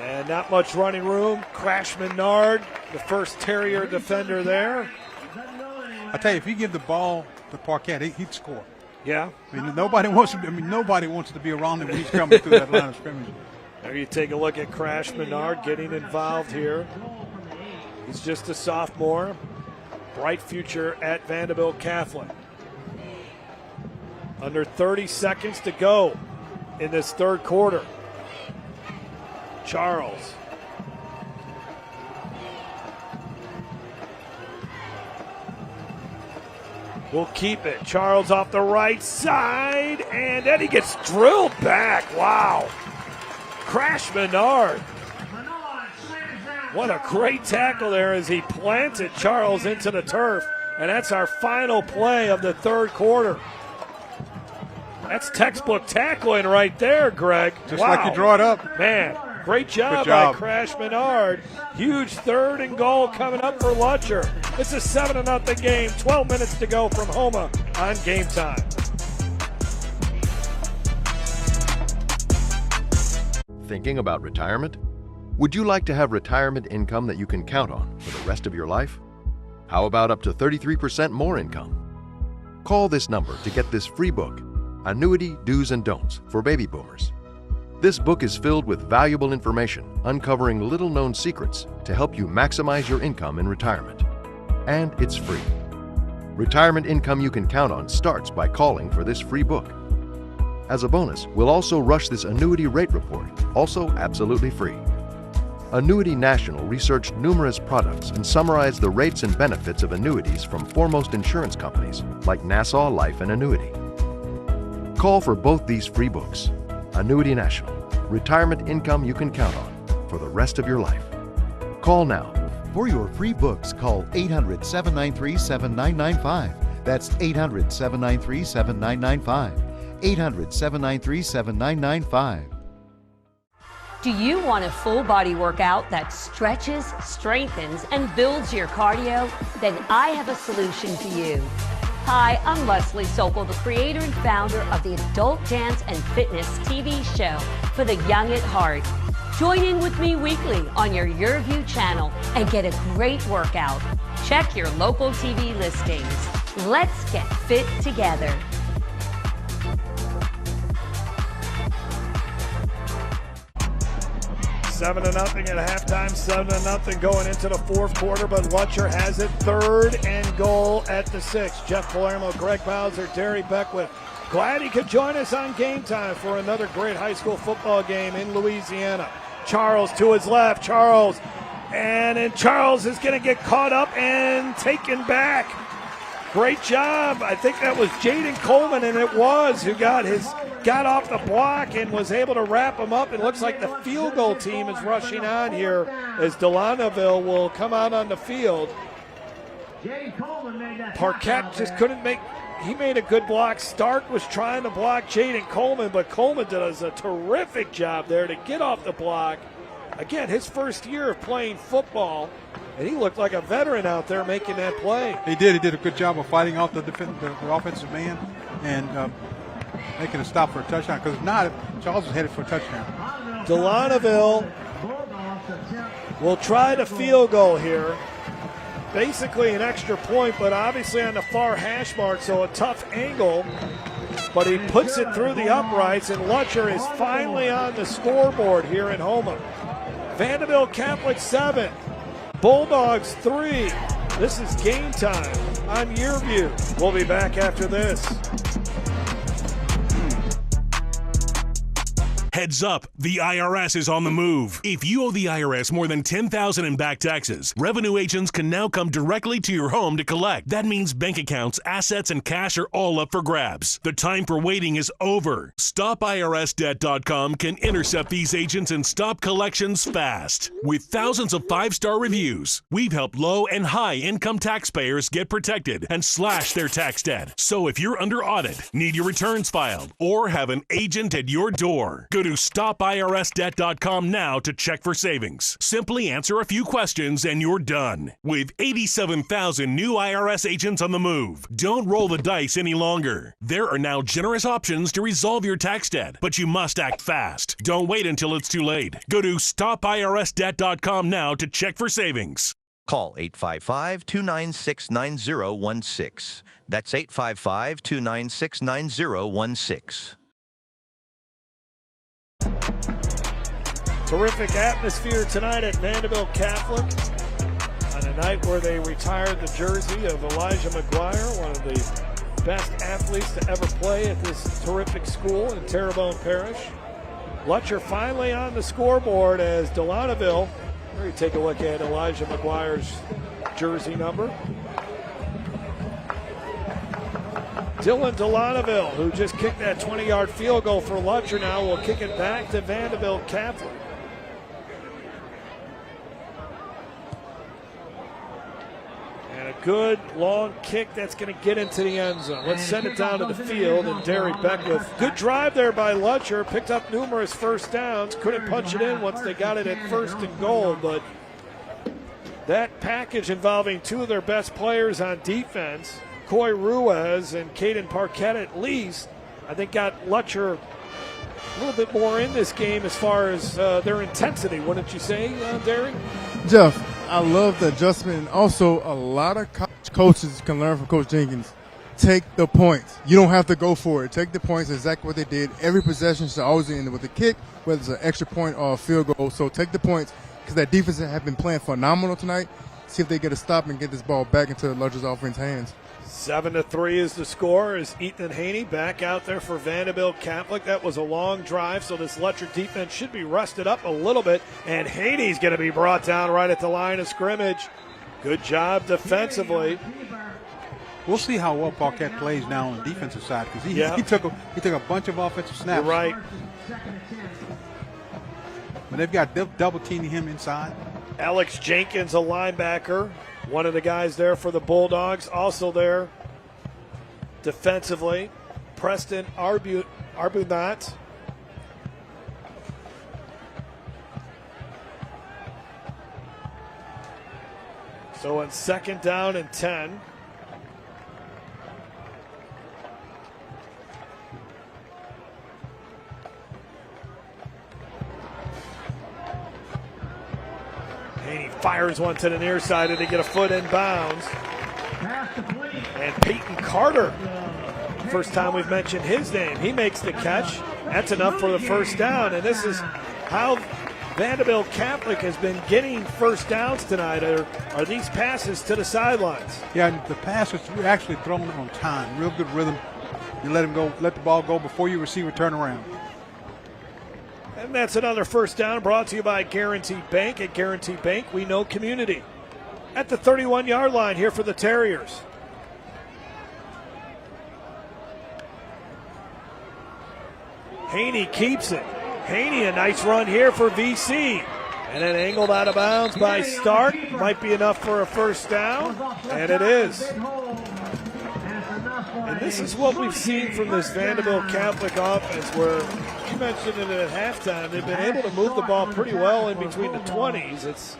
And not much running room. Crash Menard, the first Terrier defender there. I tell you, if you give the ball to Parquet, he'd score. Yeah. I mean, nobody wants to be around him when he's coming through that line of scrimmage. There you take a look at Crash Menard getting involved here. He's just a sophomore. Bright future at Vanderbilt Catholic. Under 30 seconds to go in this third quarter. Charles. Will keep it. Charles off the right side, and then he gets drilled back. Wow. Crash Menard. What a great tackle there as he planted Charles into the turf. And that's our final play of the third quarter. That's textbook tackling right there, Greg. Just like you draw it up. Man, great job by Crash Menard. Huge 3rd and goal coming up for Lutcher. It's a 7-0 game, 12 minutes to go from Homa on Game Time. Thinking about retirement? Would you like to have retirement income that you can count on for the rest of your life? How about up to 33% more income? Call this number to get this free book, Annuity Do's and Don'ts for Baby Boomers. This book is filled with valuable information uncovering little-known secrets to help you maximize your income in retirement. And it's free. Retirement income you can count on starts by calling for this free book. As a bonus, we'll also rush this annuity rate report, also absolutely free. Annuity National researched numerous products and summarized the rates and benefits of annuities from foremost insurance companies like Nassau Life and Annuity. Call for both these free books. Annuity National, retirement income you can count on for the rest of your life. Call now. For your free books, call 800-793-7995. That's 800-793-7995. 800-793-7995. Do you want a full body workout that stretches, strengthens, and builds your cardio? Then I have a solution for you. Hi, I'm Leslie Sokol, the creator and founder of the Adult Dance and Fitness TV show for the young at heart. Join in with me weekly on your YurView channel and get a great workout. Check your local TV listings. Let's get fit together. 7-0 at halftime, 7-0 going into the fourth quarter, but Lutcher has it 3rd and goal at the 6. Jeff Palermo, Greg Bowser, Terry Beckwith. Glad he could join us on Game Time for another great high school football game in Louisiana. Charles to his left, Charles, and then Charles is going to get caught up and taken back. Great job. I think that was Jaden Coleman, and it was, who got off the block and was able to wrap him up. It looks like the field goal team is rushing on here as Delanaville will come out on the field. Parquet just couldn't make, he made a good block. Stark was trying to block Jaden Coleman, but Coleman does a terrific job there to get off the block. Again, his first year of playing football, and he looked like a veteran out there making that play. He did. He did a good job of fighting off the offensive man and making a stop for a touchdown. Because if not, Charles was headed for a touchdown. Delanaville will try the field goal here. Basically an extra point, but obviously on the far hash mark, so a tough angle. But he puts it through the uprights, and Lutcher is finally on the scoreboard here in Homa. Vanderbilt Catholic 7, Bulldogs 3. This is Game Time on YurView. We'll be back after this. Heads up, the IRS is on the move. If you owe the IRS more than $10,000 in back taxes, revenue agents can now come directly to your home to collect. That means bank accounts, assets, and cash are all up for grabs. The time for waiting is over. StopIRSDebt.com can intercept these agents and stop collections fast. With thousands of 5-star reviews, we've helped low and high income taxpayers get protected and slash their tax debt. So if you're under audit, need your returns filed, or have an agent at your door, good Go to stopirsdebt.com now to check for savings. Simply answer a few questions and you're done. With 87,000 new IRS agents on the move, don't roll the dice any longer. There are now generous options to resolve your tax debt, but you must act fast. Don't wait until it's too late. Go to stopirsdebt.com now to check for savings. Call 855-296-9016. That's 855-296-9016. Terrific atmosphere tonight at Vanderbilt Catholic on a night where they retired the jersey of Elijah McGuire, one of the best athletes to ever play at this terrific school in Terrebonne Parish. Lutcher finally on the scoreboard as Delanaville. We're take a look at Elijah McGuire's jersey number. Dylan Delanaville, who just kicked that 20-yard field goal for Lutcher, now will kick it back to Vanderbilt Catholic. And a good long kick that's going to get into the end zone. Let's send it down to the field, and Derry Beckwith. Good drive there by Lutcher. Picked up numerous first downs. Couldn't punch it in once they got it at 1st and goal, but that package involving two of their best players on defense, Coy Ruiz and Caden Parquette at least, I think got Lutcher a little bit more in this game as far as their intensity, wouldn't you say, Derry? Jeff, I love the adjustment, and also a lot of coaches can learn from Coach Jenkins. Take the points. You don't have to go for it. Take the points, exactly what they did. Every possession should always end with a kick, whether it's an extra point or a field goal. So take the points, because that defense have been playing phenomenal tonight. See if they get a stop and get this ball back into Lutcher's offense hands. 7-3 is the score as Ethan Haney back out there for Vanderbilt Catholic. That was a long drive, so this Lutcher defense should be rusted up a little bit, and Haney's going to be brought down right at the line of scrimmage. Good job defensively. We'll see how well Parquette plays now on the defensive side, because he took a bunch of offensive snaps. You're right. But they've got double teaming him inside. Alex Jenkins, a linebacker, one of the guys there for the Bulldogs, also there defensively. Preston Arbunat. So on 2nd down and 10. Haney fires one to the near side and they get a foot in bounds. And Peyton Carter, first time we've mentioned his name, he makes the catch. That's enough for the first down, and this is how Vanderbilt Catholic has been getting first downs tonight, are these passes to the sidelines. Yeah, the passes are actually thrown on time, real good rhythm. You let the ball go before your receiver turn around. And that's another first down brought to you by Guaranteed Bank. At Guaranteed Bank, we know community. At the 31-yard line here for the Terriers. Haney keeps it. Haney, a nice run here for VC. And then angled out of bounds by Stark. Might be enough for a first down. And it is. And this is what we've seen from this Vanderbilt Catholic offense, where you mentioned it at halftime. They've been able to move the ball pretty well in between the 20s. It's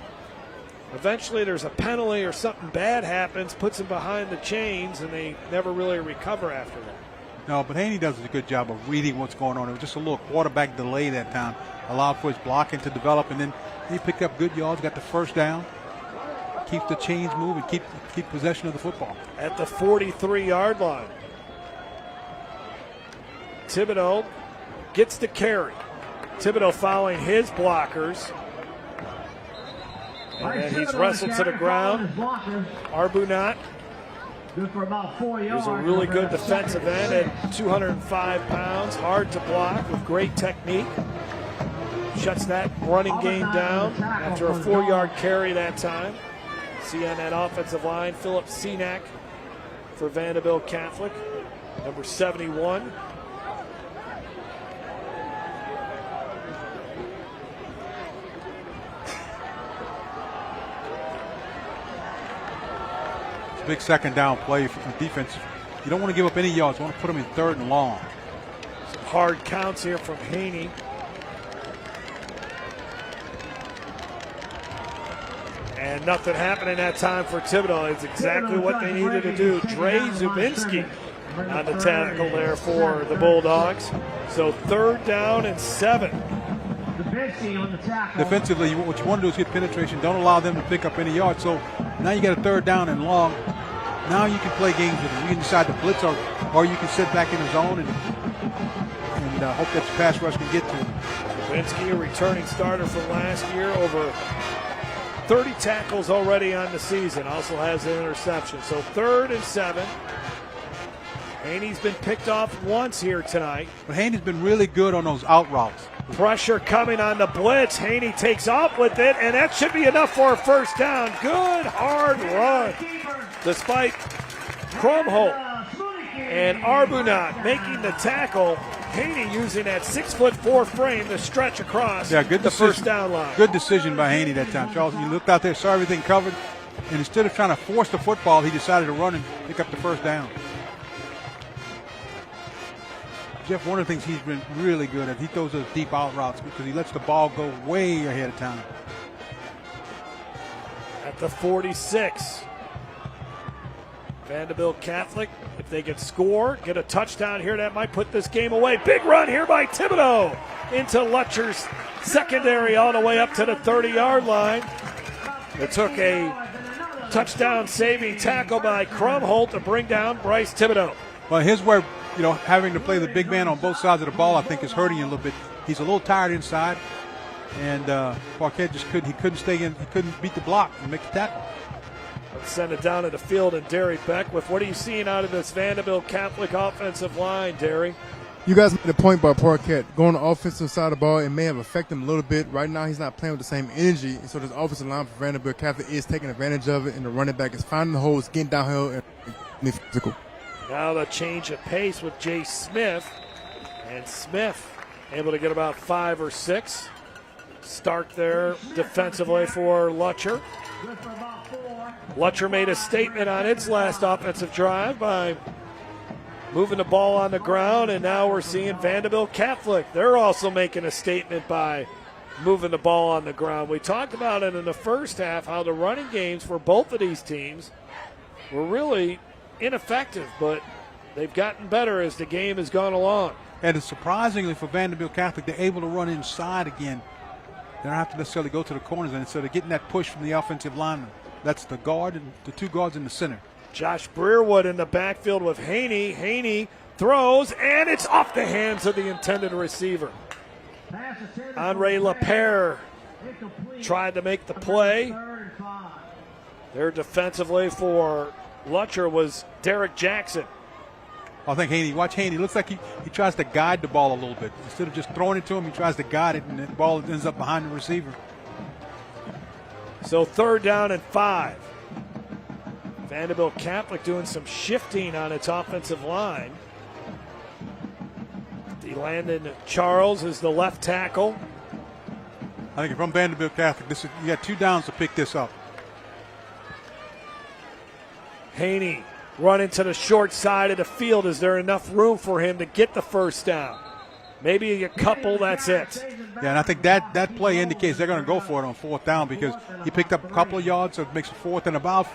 eventually there's a penalty or something bad happens, puts them behind the chains, and they never really recover after that. No, but Haney does a good job of reading what's going on. It was just a little quarterback delay that time, allowed for his blocking to develop, and then he picked up good yards, got the first down, keep the chains moving, keep possession of the football. At the 43-yard line, Thibodeau gets the carry. Thibodeau following his blockers. And then he's wrestled to the ground. Arbunat is a really good defensive end at 205 pounds. Hard to block with great technique. Shuts that running game down after a 4-yard carry that time. See on that offensive line, Philip Senac for Vanderbilt Catholic, number 71. It's a big second down play for the defense. You don't want to give up any yards. You want to put them in 3rd and long. Some hard counts here from Haney. And nothing happening that time for Thibodeau. It's exactly what they needed to do. Dre Zubinski on the tackle there for the Bulldogs. So 3rd down and 7. Defensively, what you want to do is get penetration. Don't allow them to pick up any yards. So now you got a 3rd down and long. Now you can play games with them. You can decide to blitz or you can sit back in the zone and hope that your pass rush can get to him. Zubinski, a returning starter from last year, over 30 tackles already on the season. Also has an interception. So 3rd and 7. Haney's been picked off once here tonight. But Haney's been really good on those out routes. Pressure coming on the blitz. Haney takes off with it, and that should be enough for a 1st down. Good hard run. Despite Krumholt and Arbunat making the tackle, Haney using that 6'4" frame to stretch across the 1st down line. Good decision by Haney that time, Charles. He looked out there, saw everything covered, and instead of trying to force the football, he decided to run and pick up the 1st down. Jeff, one of the things he's been really good at, he throws those deep out routes because he lets the ball go way ahead of time. At the 46. Vanderbilt Catholic, if they can score, get a touchdown here, that might put this game away. Big run here by Thibodeau into Lutcher's secondary all the way up to the 30-yard line. It took a touchdown-saving tackle by Krumholt to bring down Bryce Thibodeau. Well, here's where, having to play the big man on both sides of the ball, I think, is hurting you a little bit. He's a little tired inside, and Parquet just couldn't stay in. He couldn't beat the block and make the tackle. Let's send it down to the field, and Derry Beckwith. What are you seeing out of this Vanderbilt Catholic offensive line, Derry? You guys made a point by Parquet. Going to the offensive side of the ball, it may have affected him a little bit. Right now, he's not playing with the same energy, and so this offensive line for Vanderbilt Catholic is taking advantage of it, and the running back is finding the holes, getting downhill, and being physical. Now the change of pace with Jay Smith, and Smith able to get about 5 or 6. Stark there defensively for Lutcher. Lutcher made a statement on its last offensive drive by moving the ball on the ground, and now we're seeing Vanderbilt Catholic. They're also making a statement by moving the ball on the ground. We talked about it in the first half, how the running games for both of these teams were really ineffective, but they've gotten better as the game has gone along. And surprisingly for Vanderbilt Catholic, they're able to run inside again. They don't have to necessarily go to the corners, and instead of getting that push from the offensive lineman. That's the guard and the 2 guards in the center. Josh Breerwood in the backfield with Haney. Haney throws, and it's off the hands of the intended receiver. Andre LaPere tried to make the play. There defensively for Lutcher was Derek Jackson. I think Haney, watch Haney. Looks like he tries to guide the ball a little bit. Instead of just throwing it to him, he tries to guide it, and the ball ends up behind the receiver. So 3rd down and 5. Vanderbilt Catholic doing some shifting on its offensive line. DeLandon Charles is the left tackle. I think from Vanderbilt Catholic, you got 2 downs to pick this up. Haney running to the short side of the field. Is there enough room for him to get the 1st down? Maybe a couple, that's it. Yeah, and I think that play indicates they're going to go for it on 4th down because he picked up a couple of yards, so it makes it 4th and about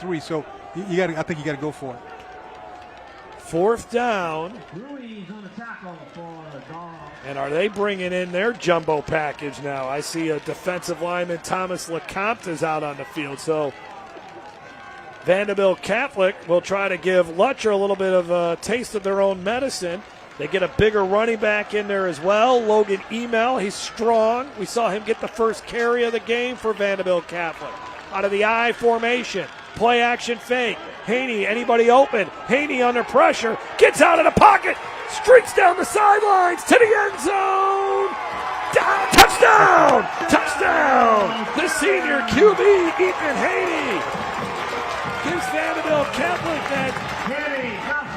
3. So I think you got to go for it. 4th down. And are they bringing in their jumbo package now? I see a defensive lineman, Thomas LeCompte, is out on the field. So Vanderbilt Catholic will try to give Lutcher a little bit of a taste of their own medicine. They get a bigger running back in there as well. Logan Email, he's strong. We saw him get the first carry of the game for Vanderbilt Catholic. Out of the I formation, play action fake. Haney, anybody open? Haney under pressure, gets out of the pocket, streaks down the sidelines to the end zone. Touchdown! Touchdown! The senior QB, Ethan Haney, gives Vanderbilt Catholic that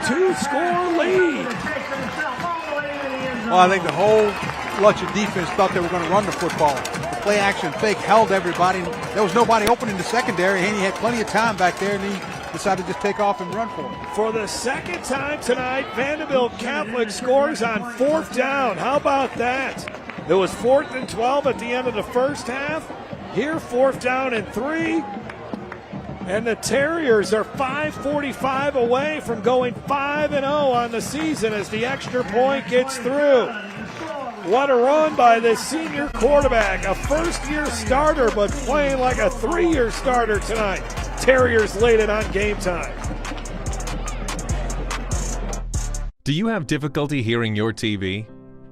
2-score lead. Well, I think the whole Lutcher defense thought they were going to run the football. The play action fake held everybody. There was nobody open in the secondary. Haney had plenty of time back there, and he decided to just take off and run for it. For the 2nd time tonight, Vanderbilt Catholic scores on 4th down. How about that? It was 4th and 12 at the end of the first half. Here, 4th down and 3. And the Terriers are 5:45 away from going 5-0 on the season as the extra point gets through. What a run by this senior quarterback, a first-year starter, but playing like a 3-year starter tonight. Terriers laid it on Game Time. Do you have difficulty hearing your TV?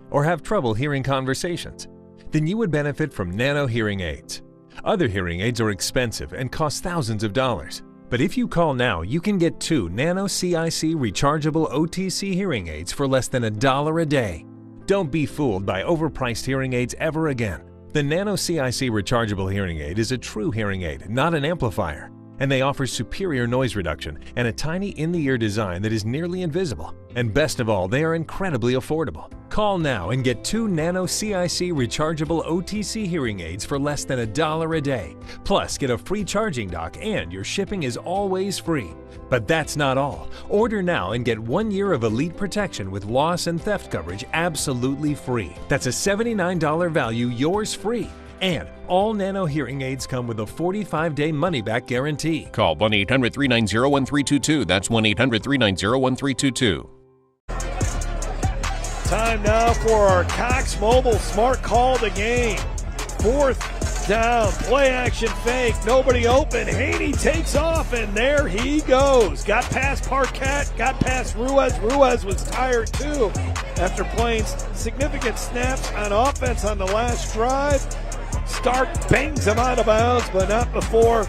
Or have trouble hearing conversations? Then you would benefit from Nano hearing aids. Other hearing aids are expensive and cost thousands of dollars. But if you call now, you can get 2 Nano CIC rechargeable OTC hearing aids for less than $1 a day. Don't be fooled by overpriced hearing aids ever again. The Nano CIC rechargeable hearing aid is a true hearing aid, not an amplifier. And they offer superior noise reduction and a tiny in-the-ear design that is nearly invisible. And best of all, they are incredibly affordable. Call now and get 2 Nano CIC rechargeable OTC hearing aids for less than $1 a day. Plus, get a free charging dock and your shipping is always free. But that's not all. Order now and get 1 year of elite protection with loss and theft coverage absolutely free. That's a $79 value, yours free. And all Nano hearing aids come with a 45-day money-back guarantee. Call 1-800-390-1322. That's 1-800-390-1322. Time now for our Cox Mobile Smart Call of the game. 4th down, play action fake, nobody open. Haney takes off, and there he goes. Got past Parquette, got past Ruiz. Ruiz was tired too after playing significant snaps on offense on the last drive. Stark bangs him out of bounds, but not before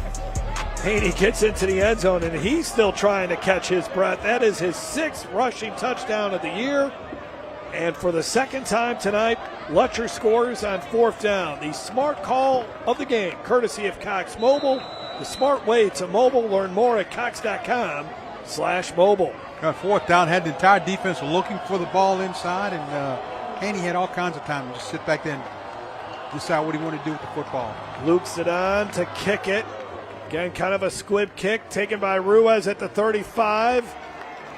Haney gets into the end zone, and he's still trying to catch his breath. That is his 6th rushing touchdown of the year. And for the 2nd time tonight, Lutcher scores on 4th down. The smart call of the game, courtesy of Cox Mobile. The smart way to mobile. Learn more at cox.com/mobile. Got 4th down, had the entire defense looking for the ball inside, and Haney had all kinds of time to just sit back there and decide what he wanted to do with the football. Lukes it on to kick it. Again, kind of a squib kick taken by Ruiz at the 35.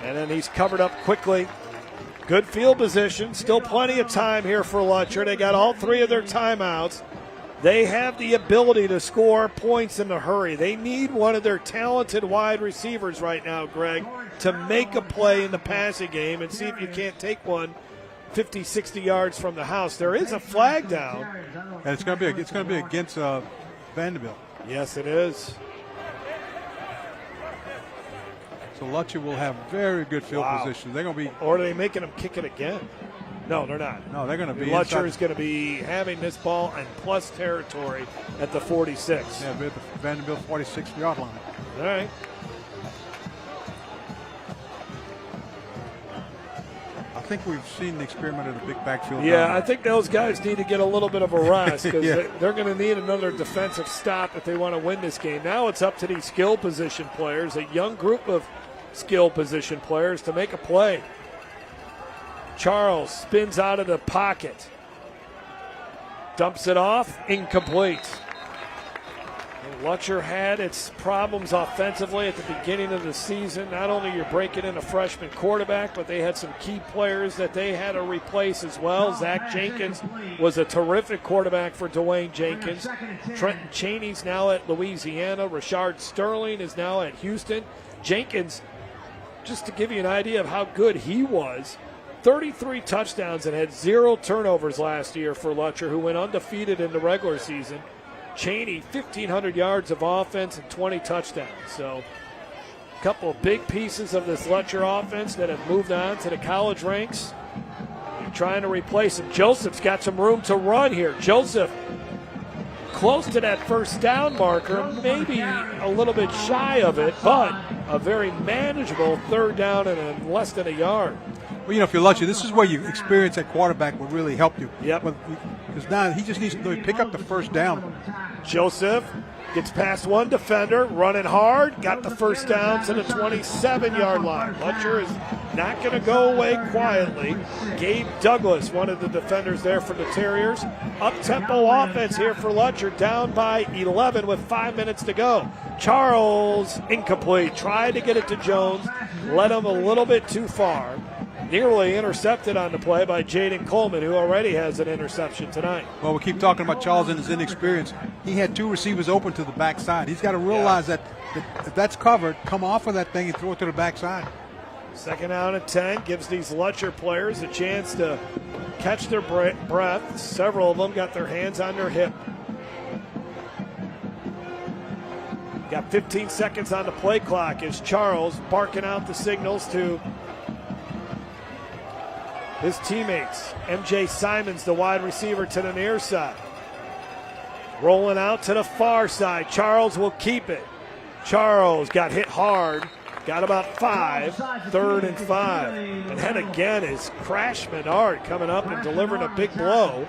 And then he's covered up quickly. Good field position. Still plenty of time here for Lutcher. They got all 3 of their timeouts. They have the ability to score points in a hurry. They need one of their talented wide receivers right now, Greg, to make a play in the passing game and see if you can't take one 50, 60 yards from the house. There is a flag down. And it's going to be against Vanderbilt. Yes, it is. So Lutcher will have very good field position. They're going to be. Or are they making them kick it again? No, they're not. No, they're going to be. Lutcher is going to be having this ball in plus territory at the 46. Yeah, at the Vanderbilt 46-yard line. All right. I think we've seen the experiment of the big backfield. Yeah, I think those guys need to get a little bit of a rest because Yeah. they're going to need another defensive stop if they want to win this game. Now it's up to these skill position players, a young group of skill position players, to make a play. Charles spins out of the pocket. Dumps it off, incomplete. Lutcher had its problems offensively at the beginning of the season. Not only you're breaking in a freshman quarterback, but they had some key players that they had to replace as well. Zach Jenkins was a terrific quarterback for Dwayne Jenkins. Trenton Chaney's now at Louisiana. Rashard Sterling is now at Houston. Jenkins, just to give you an idea of how good he was, 33 touchdowns and had 0 turnovers last year for Lutcher, who went undefeated in the regular season. Chaney, 1,500 yards of offense and 20 touchdowns. So a couple of big pieces of this Lutcher offense that have moved on to the college ranks. Trying to replace him. Joseph's got some room to run here. Joseph close to that first down marker, maybe a little bit shy of it, but a very manageable 3rd down and less than a yard. Well, if you're Lutcher, this is where you experience at quarterback will really help you. Yep. Because now he just needs to pick up the first down. Joseph gets past one defender, running hard, got the first down to the 27-yard line. Lutcher is not going to go away quietly. Gabe Douglas, one of the defenders there for the Terriers. Up-tempo offense here for Lutcher, down by 11 with 5 minutes to go. Charles, incomplete. Tried to get it to Jones, led him a little bit too far. nearly intercepted on the play by Jaden Coleman, who already has an interception tonight. Well, we keep talking about Charles and his inexperience. He had 2 receivers open to the backside. He's got to realize that if that's covered, come off of that thing and throw it to the backside. 2nd down and 10 gives these Lutcher players a chance to catch their breath. Several of them got their hands on their hip. Got 15 seconds on the play clock as Charles barking out the signals to his teammates. MJ Simons, the wide receiver, to the near side. Rolling out to the far side. Charles will keep it. Charles got hit hard. Got about 5. 3rd and 5. And then again is Crash Menard coming up and delivering a big blow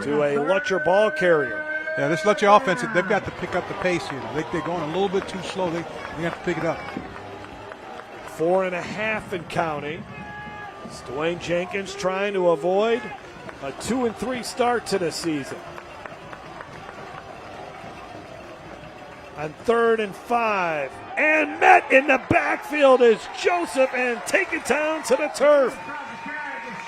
to a Lutcher ball carrier. Yeah, this Lutcher offense, they've got to pick up the pace here. They're going a little bit too slow. They have to pick it up. 4.5 and counting. It's Dwayne Jenkins trying to avoid a 2-3 start to the season. On 3rd and 5. And met in the backfield is Joseph and taken down to the turf.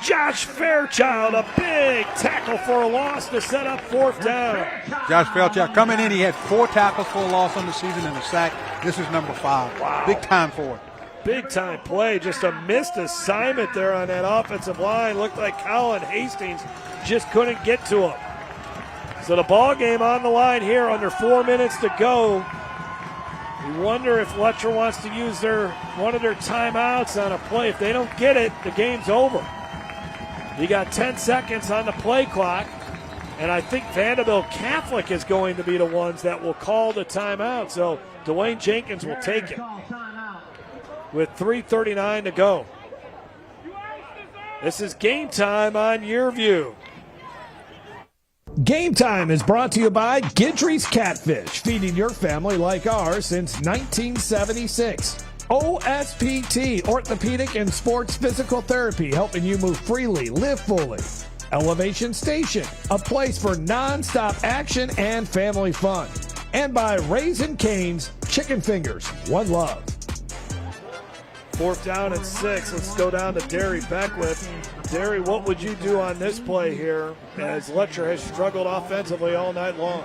Josh Fairchild, a big tackle for a loss to set up 4th down. Josh Fairchild coming in, he had 4 tackles for a loss on the season and a sack. This is number 5. Wow. Big time for it. Big time play, just a missed assignment there on that offensive line. Looked like Colin Hastings just couldn't get to him. So the ball game on the line here, under 4 minutes to go. We wonder if Lutcher wants to use one of their timeouts on a play. If they don't get it, the game's over. You got 10 seconds on the play clock, and I think Vanderbilt Catholic is going to be the ones that will call the timeout. So Dwayne Jenkins will take it with 3:39 to go. This is Game Time on YurView. Game Time is brought to you by Guidry's Catfish, feeding your family like ours since 1976. OSPT, Orthopedic and Sports Physical Therapy, helping you move freely, live fully. Elevation Station, a place for nonstop action and family fun. And by Raising Cane's Chicken Fingers, one love. 4th down and 6. Let's go down to Derry Beckwith. Derry, what would you do on this play here as Lutcher has struggled offensively all night long?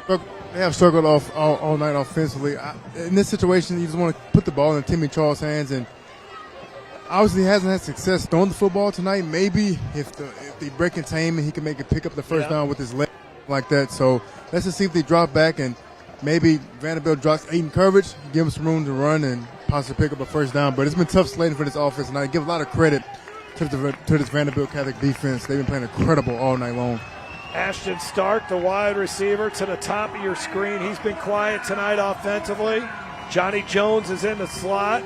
They have struggled all night offensively. In this situation, you just want to put the ball in Timmy Charles' hands, and obviously he hasn't had success throwing the football tonight. Maybe if they break containment, he can make it pick up the first down with his leg like that. So let's just see if they drop back, and maybe Vanderbilt drops 8 in coverage, give him some room to run and possibly pick up a first down. But it's been tough slating for this offense, and I give a lot of credit to this Vanderbilt Catholic defense. They've been playing incredible all night long. Ashton Stark, the wide receiver, to the top of your screen. He's been quiet tonight offensively. Johnny Jones is in the slot.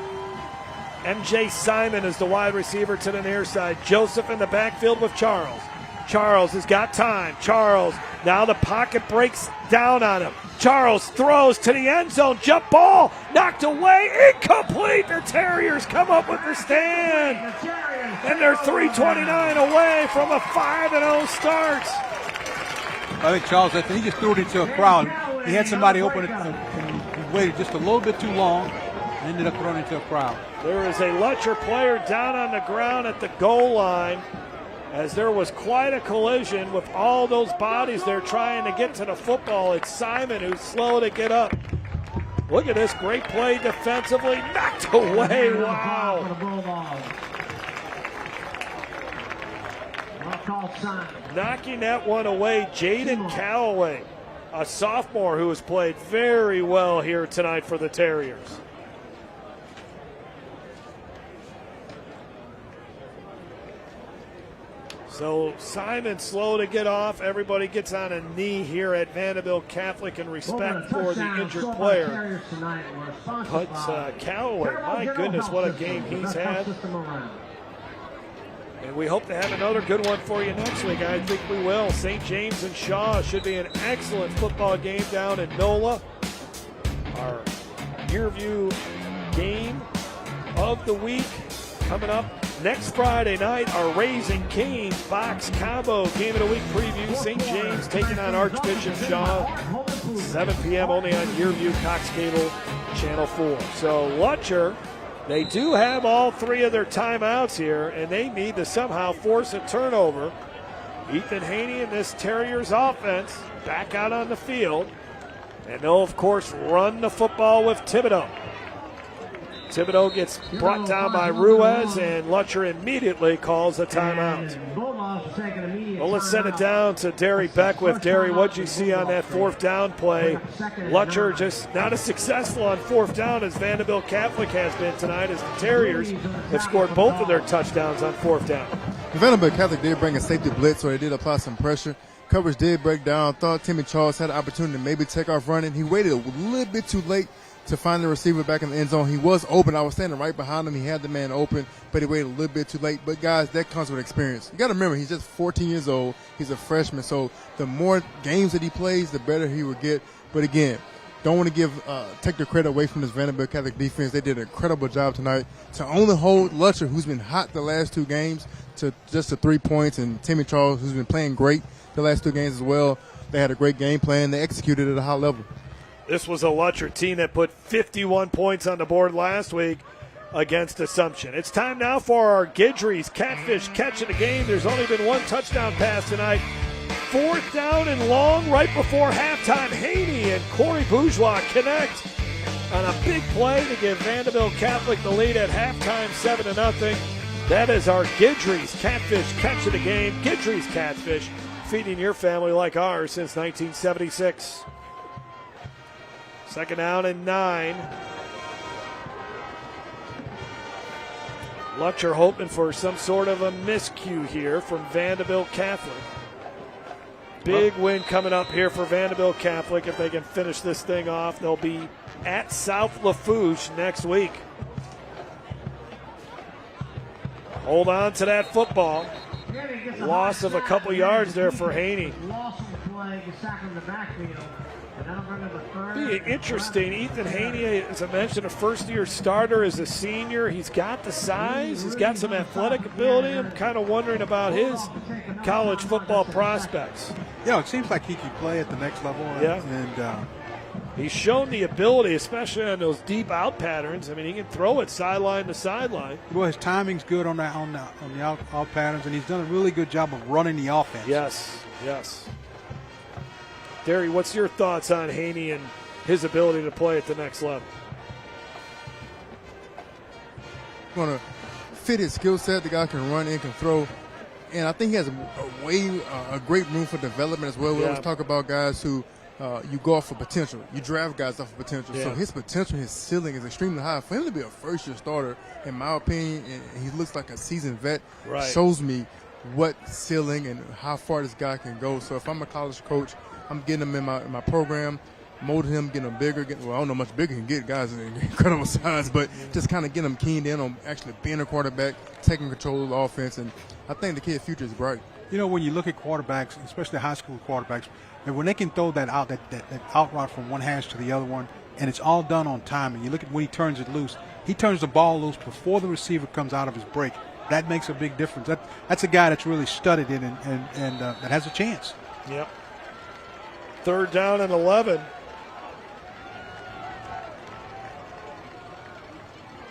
MJ Simon is the wide receiver to the near side. Joseph in the backfield with Charles. Charles has got time. Charles, now the pocket breaks down on him. Charles throws to the end zone. Jump ball, knocked away, incomplete. The Terriers come up with the stand. And they're 3:29 away from a 5-0 start. I think Charles, he just threw it into a crowd. He had somebody open it and he waited just a little bit too long and ended up throwing it into a crowd. There is a Lutcher player down on the ground at the goal line as there was quite a collision with all those bodies there trying to get to the football. It's Simon who's slow to get up. Look at this great play defensively. Knocked away. Wow. Knocking that one away, Jaden Calloway, a sophomore who has played very well here tonight for the Terriers. So Simon slow to get off. Everybody gets on a knee here at Vanderbilt Catholic in respect for the injured player. But Calloway, my goodness, what a game he's had. And we hope to have another good one for you next week. I think we will. St. James and Shaw should be an excellent football game down in NOLA. Our YurView game of the week coming up next Friday night. Our Raising Cane's box combo game of the week preview. St. James taking on Archbishop Shaw. 7 p.m. only on YurView, Cox Cable, Channel 4. So Lutcher They do have all 3 of their timeouts here, and they need to somehow force a turnover. Ethan Haney and this Terriers offense back out on the field. And they'll, of course, run the football with Thibodeau. Thibodeau gets brought down by Ruiz, and Lutcher immediately calls a timeout. Well, let's send it down to Derry Beckwith. Derry, what'd you see on that 4th down play? Lutcher just not as successful on 4th down as Vanderbilt Catholic has been tonight, as the Terriers have scored both of their touchdowns on 4th down. Vanderbilt Catholic did bring a safety blitz, so they did apply some pressure. Coverage did break down. Thought Timmy Charles had an opportunity to maybe take off running. He waited a little bit too late to find the receiver back in the end zone. He was open. I was standing right behind him. He had the man open, but he waited a little bit too late. But, guys, that comes with experience. You got to remember, he's just 14 years old. He's a freshman. So the more games that he plays, the better he will get. But, again, don't want to take the credit away from this Vanderbilt Catholic defense. They did an incredible job tonight to only hold Lutcher, who's been hot the last 2 games, to just the 3 points, and Timmy Charles, who's been playing great the last 2 games as well. They had a great game plan. They executed at a high level. This was a Lutcher team that put 51 points on the board last week against Assumption. It's time now for our Guidry's Catfish Catch of the game. There's only been 1 touchdown pass tonight. 4th down and long right before halftime. Haney and Corey Bourgeois connect on a big play to give Vanderbilt Catholic the lead at halftime, 7-0. That is our Guidry's Catfish Catch of the game. Guidry's Catfish, feeding your family like ours since 1976. 2nd down and 9. Lutcher hoping for some sort of a miscue here from Vanderbilt Catholic. Big win coming up here for Vanderbilt Catholic. If they can finish this thing off, they'll be at South Lafourche next week. Hold on to that football. Loss of a couple yards there for Haney. Be interesting. Ethan Haney, as I mentioned, a first-year starter, as a senior. He's got the size. He's got some athletic ability. I'm kind of wondering about his college football prospects. Yeah, it seems like he can play at the next level. And he's shown the ability, especially on those deep out patterns. I mean, he can throw it sideline to sideline. Well, his timing's good on the out patterns, and he's done a really good job of running the offense. Yes. Derry, what's your thoughts on Haney and his ability to play at the next level? Going to fit his skill set. The guy can run and can throw. And I think he has a great room for development as well. We always talk about guys who you go off for potential. You draft guys off of potential. So his potential, his ceiling is extremely high. For him to be a first-year starter, in my opinion, and he looks like a seasoned vet, shows me what ceiling and how far this guy can go. So if I'm a college coach, I'm getting him in my program, molding him, getting him bigger. I don't know how much bigger he can get, guys in incredible size, but just kind of getting him keened in on actually being a quarterback, taking control of the offense, and I think the kid's future is bright. You know, when you look at quarterbacks, especially high school quarterbacks, and when they can throw that out route from one hash to the other one, and it's all done on time, and you look at when he turns it loose, he turns the ball loose before the receiver comes out of his break. That makes a big difference. That's a guy that's really studied it and that has a chance. Yep. 3rd down and 11.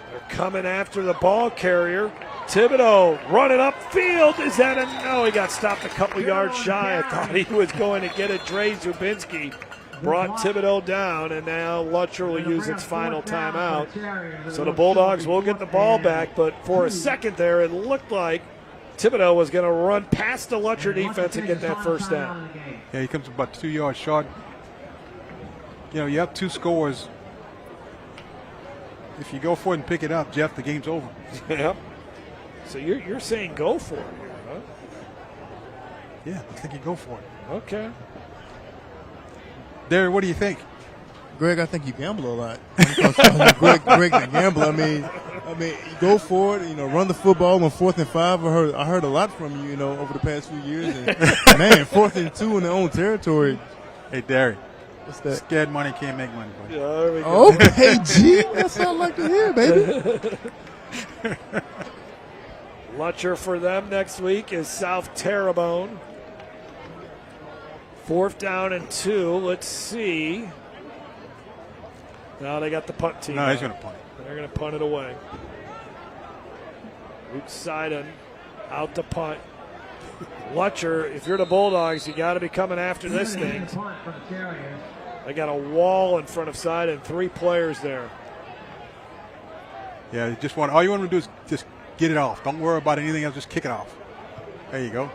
They're coming after the ball carrier. Thibodeau running upfield. Is that a no? He got stopped a couple yards shy. I thought he was going to get it. Dre Zubinski brought Thibodeau down, and now Lutcher will use its final timeout. So the Bulldogs will get the ball back, but for a second there, it looked like Thibodeau was going to run past the Lutcher defense and get that 1st down. Yeah, he comes about 2 yards short. You know, you have 2 scores. If you go for it and pick it up, Jeff, the game's over. Yep. So you're saying go for it here, huh? Yeah, I think you go for it. Okay. Derry, what do you think? Greg, I think you gamble a lot. Greg the gambler. I mean, go for it. You know, run the football on 4th and 5. I heard a lot from you. You know, over the past few years. And man, 4th and 2 in their own territory. Hey, Derry. What's that? Scared money can't make money. Buddy. Yeah, there we go. Okay, gee, that's what I like to hear, baby. Lutcher for them next week is South Terrebonne. 4th down and 2. Let's see. Now they got the punt team. No, he's going to punt it. They're going to punt it away. Luke Seiden out to punt. Lutcher, if you're the Bulldogs, you got to be coming after this thing. They got a wall in front of Seiden, 3 players there. Yeah, all you want to do is just get it off. Don't worry about anything else. Just kick it off. There you go.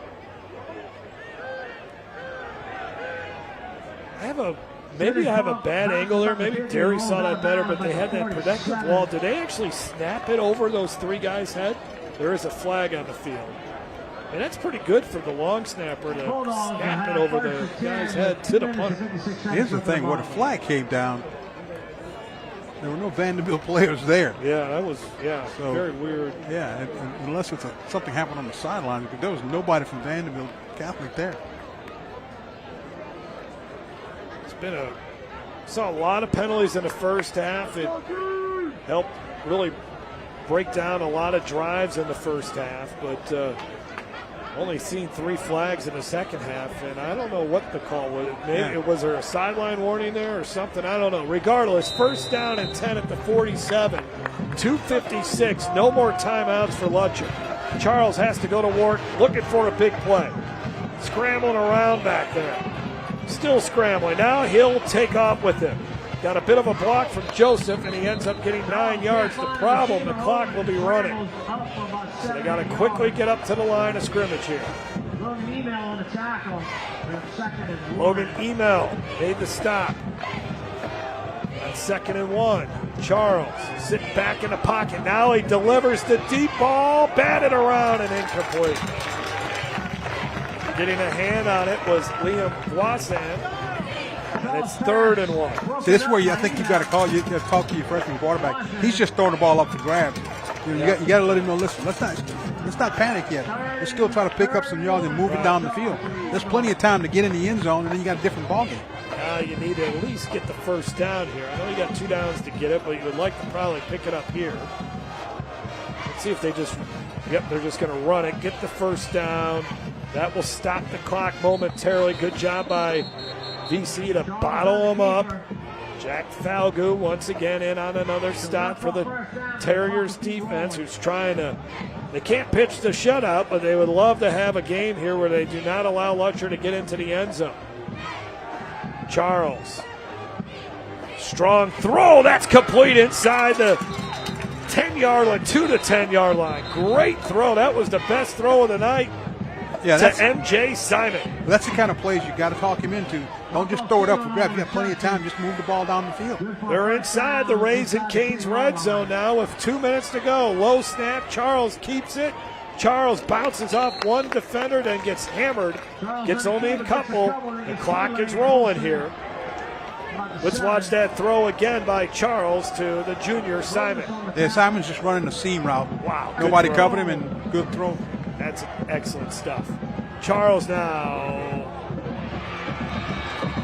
Maybe I have a bad angle there. Maybe Derry saw that better, but they had that protective wall. Did they actually snap it over those 3 guys' head? There is a flag on the field. And that's pretty good for the long snapper to snap it over the guy's head to the punter. Here's the thing, where the flag came down, there were no Vanderbilt players there. Yeah, that was very weird. Yeah, unless something happened on the sideline, because there was nobody from Vanderbilt Catholic there. Saw a lot of penalties in the first half. It helped really break down a lot of drives in the first half, but only seen 3 flags in the second half, and I don't know what the call was. Maybe was there a sideline warning there or something? I don't know. Regardless, first down and 10 at the 47. 2:56. No more timeouts for Lutcher. Charles has to go to work, looking for a big play. Scrambling around back there. Still scrambling. Now he'll take off with him. Got a bit of a block from Joseph, and he ends up getting 9 yards. The problem, the clock will be running. So they got to quickly get up to the line of scrimmage here. Logan Email made the stop. On 2nd and 1. Charles sitting back in the pocket. Now he delivers the deep ball, batted around and incomplete. Getting a hand on it was Liam Boisson, and it's 3rd and 1. See, this is where I think you got to talk to your freshman quarterback. He's just throwing the ball up for grabs. You got to let him know. Listen, let's not panic yet. Let's still try to pick up some yards and move it down the field. There's plenty of time to get in the end zone, and then you got a different ball game. Now you need to at least get the first down here. I know you got 2 downs to get it, but you would like to probably pick it up here. Let's see if they just. Yep, they're just going to run it. Get the first down. That will stop the clock momentarily. Good job by VC to bottle them up. Jack Falgout once again in on another stop for the Terriers defense, who's trying to. They can't pitch the shutout, but they would love to have a game here where they do not allow Lutcher to get into the end zone. Charles. Strong throw. That's complete inside the 10-yard line, 2 to 10-yard line. Great throw. That was the best throw of the night. Yeah, to MJ Simon. That's the kind of plays you got to talk him into. Don't just throw it up for grabs. You got plenty of time. Just move the ball down the field. They're inside the Raising Cane's red zone now with 2 minutes to go. Low snap. Charles keeps it. Charles bounces off one defender, then gets hammered. Gets only a couple. The clock is rolling here. Let's watch that throw again by Charles to the junior Simon. Yeah, Simon's just running the seam route. Wow. Nobody covered him, and good throw. That's excellent stuff. Charles now.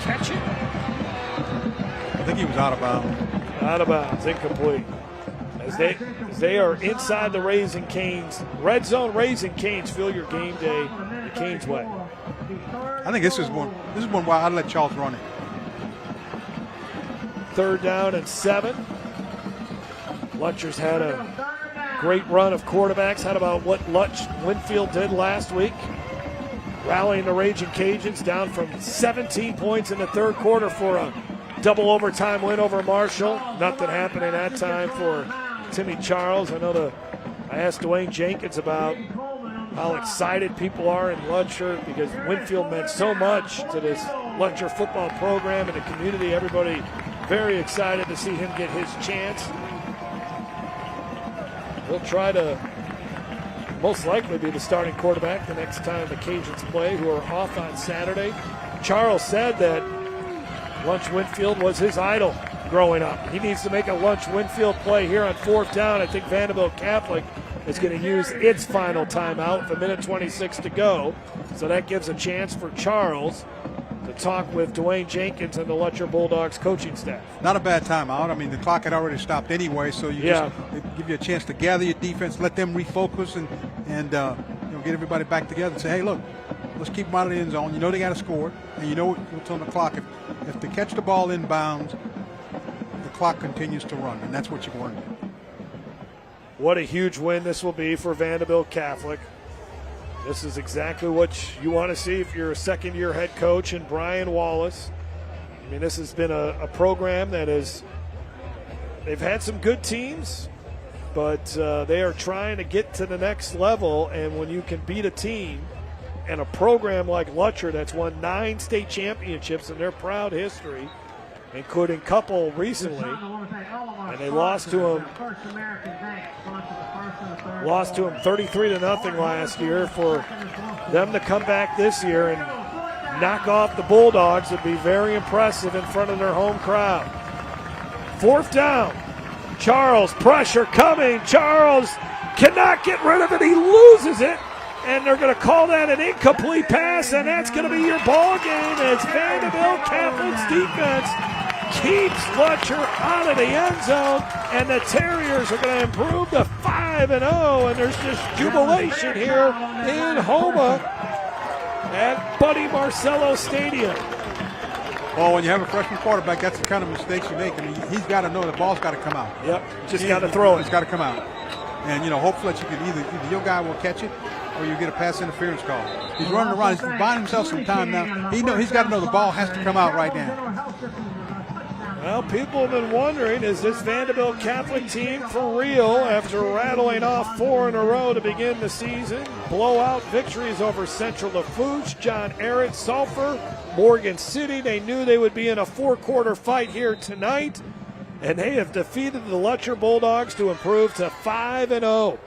Catch it? I think he was out of bounds. Out of bounds, incomplete. As they are inside the Raising Cane's red zone. Raising Cane's, feel your game day the Cane's way. I think this is one where I'd let Charles run it. 3rd down and 7. Lutcher's had a great run of quarterbacks. Had about what Winfield did last week. Rallying the Raging Cajuns down from 17 points in the 3rd quarter for a double overtime win over Marshall. Nothing happening that time for Timmy Charles. I asked Dwayne Jenkins about how excited people are in Lutcher because Winfield meant so much to this Lutcher football program and the community. Everybody very excited to see him get his chance. He'll try to most likely be the starting quarterback the next time the Cajuns play, who are off on Saturday. Charles said that Lunch Winfield was his idol growing up. He needs to make a Lunch Winfield play here on 4th down. I think Vanderbilt Catholic is going to use its final timeout with 1:26 to go. So that gives a chance for Charles to talk with Dwayne Jenkins and the Lutcher Bulldogs coaching staff. Not a bad timeout. I mean, the clock had already stopped anyway, so it give you a chance to gather your defense, let them refocus, and get everybody back together and say, hey, look, let's keep them out of the end zone. You know they got to score, and you know what's on the clock. If they catch the ball inbounds, the clock continues to run, and that's what you want to do. What a huge win this will be for Vanderbilt Catholic. This is exactly what you want to see if you're a second-year head coach and Brian Wallace. I mean, this has been a program that they've had some good teams, but they are trying to get to the next level, and when you can beat a team and a program like Lutcher that's won 9 state championships in their proud history, including a couple recently, and they lost to them 33-0 last year. For them to come back this year and knock off the Bulldogs would be very impressive in front of their home crowd. 4th down. Charles, pressure coming. Charles cannot get rid of it. He loses it. And they're going to call that an incomplete pass, and that's going to be your ball game as Vanderbilt Catholic's defense keeps Lutcher out of the end zone, and the Terriers are going to improve to 5-0, and there's just jubilation here in Houma at Buddy Marcello Stadium. Well, when you have a freshman quarterback, that's the kind of mistakes you make. I mean, he's got to know the ball's got to come out. Yep, just got to throw it. It's got to come out. And, hopefully that you can either your guy will catch it or you get a pass interference call. He's running around. He's buying himself some time now. He's got to know the ball has to come out right now. Well, people have been wondering, is this Vanderbilt Catholic team for real after rattling off 4 in a row to begin the season? Blowout victories over Central Lafourche, John Ehret, Sulphur, Morgan City. They knew they would be in a 4-quarter fight here tonight, and they have defeated the Lutcher Bulldogs to improve to 5-0.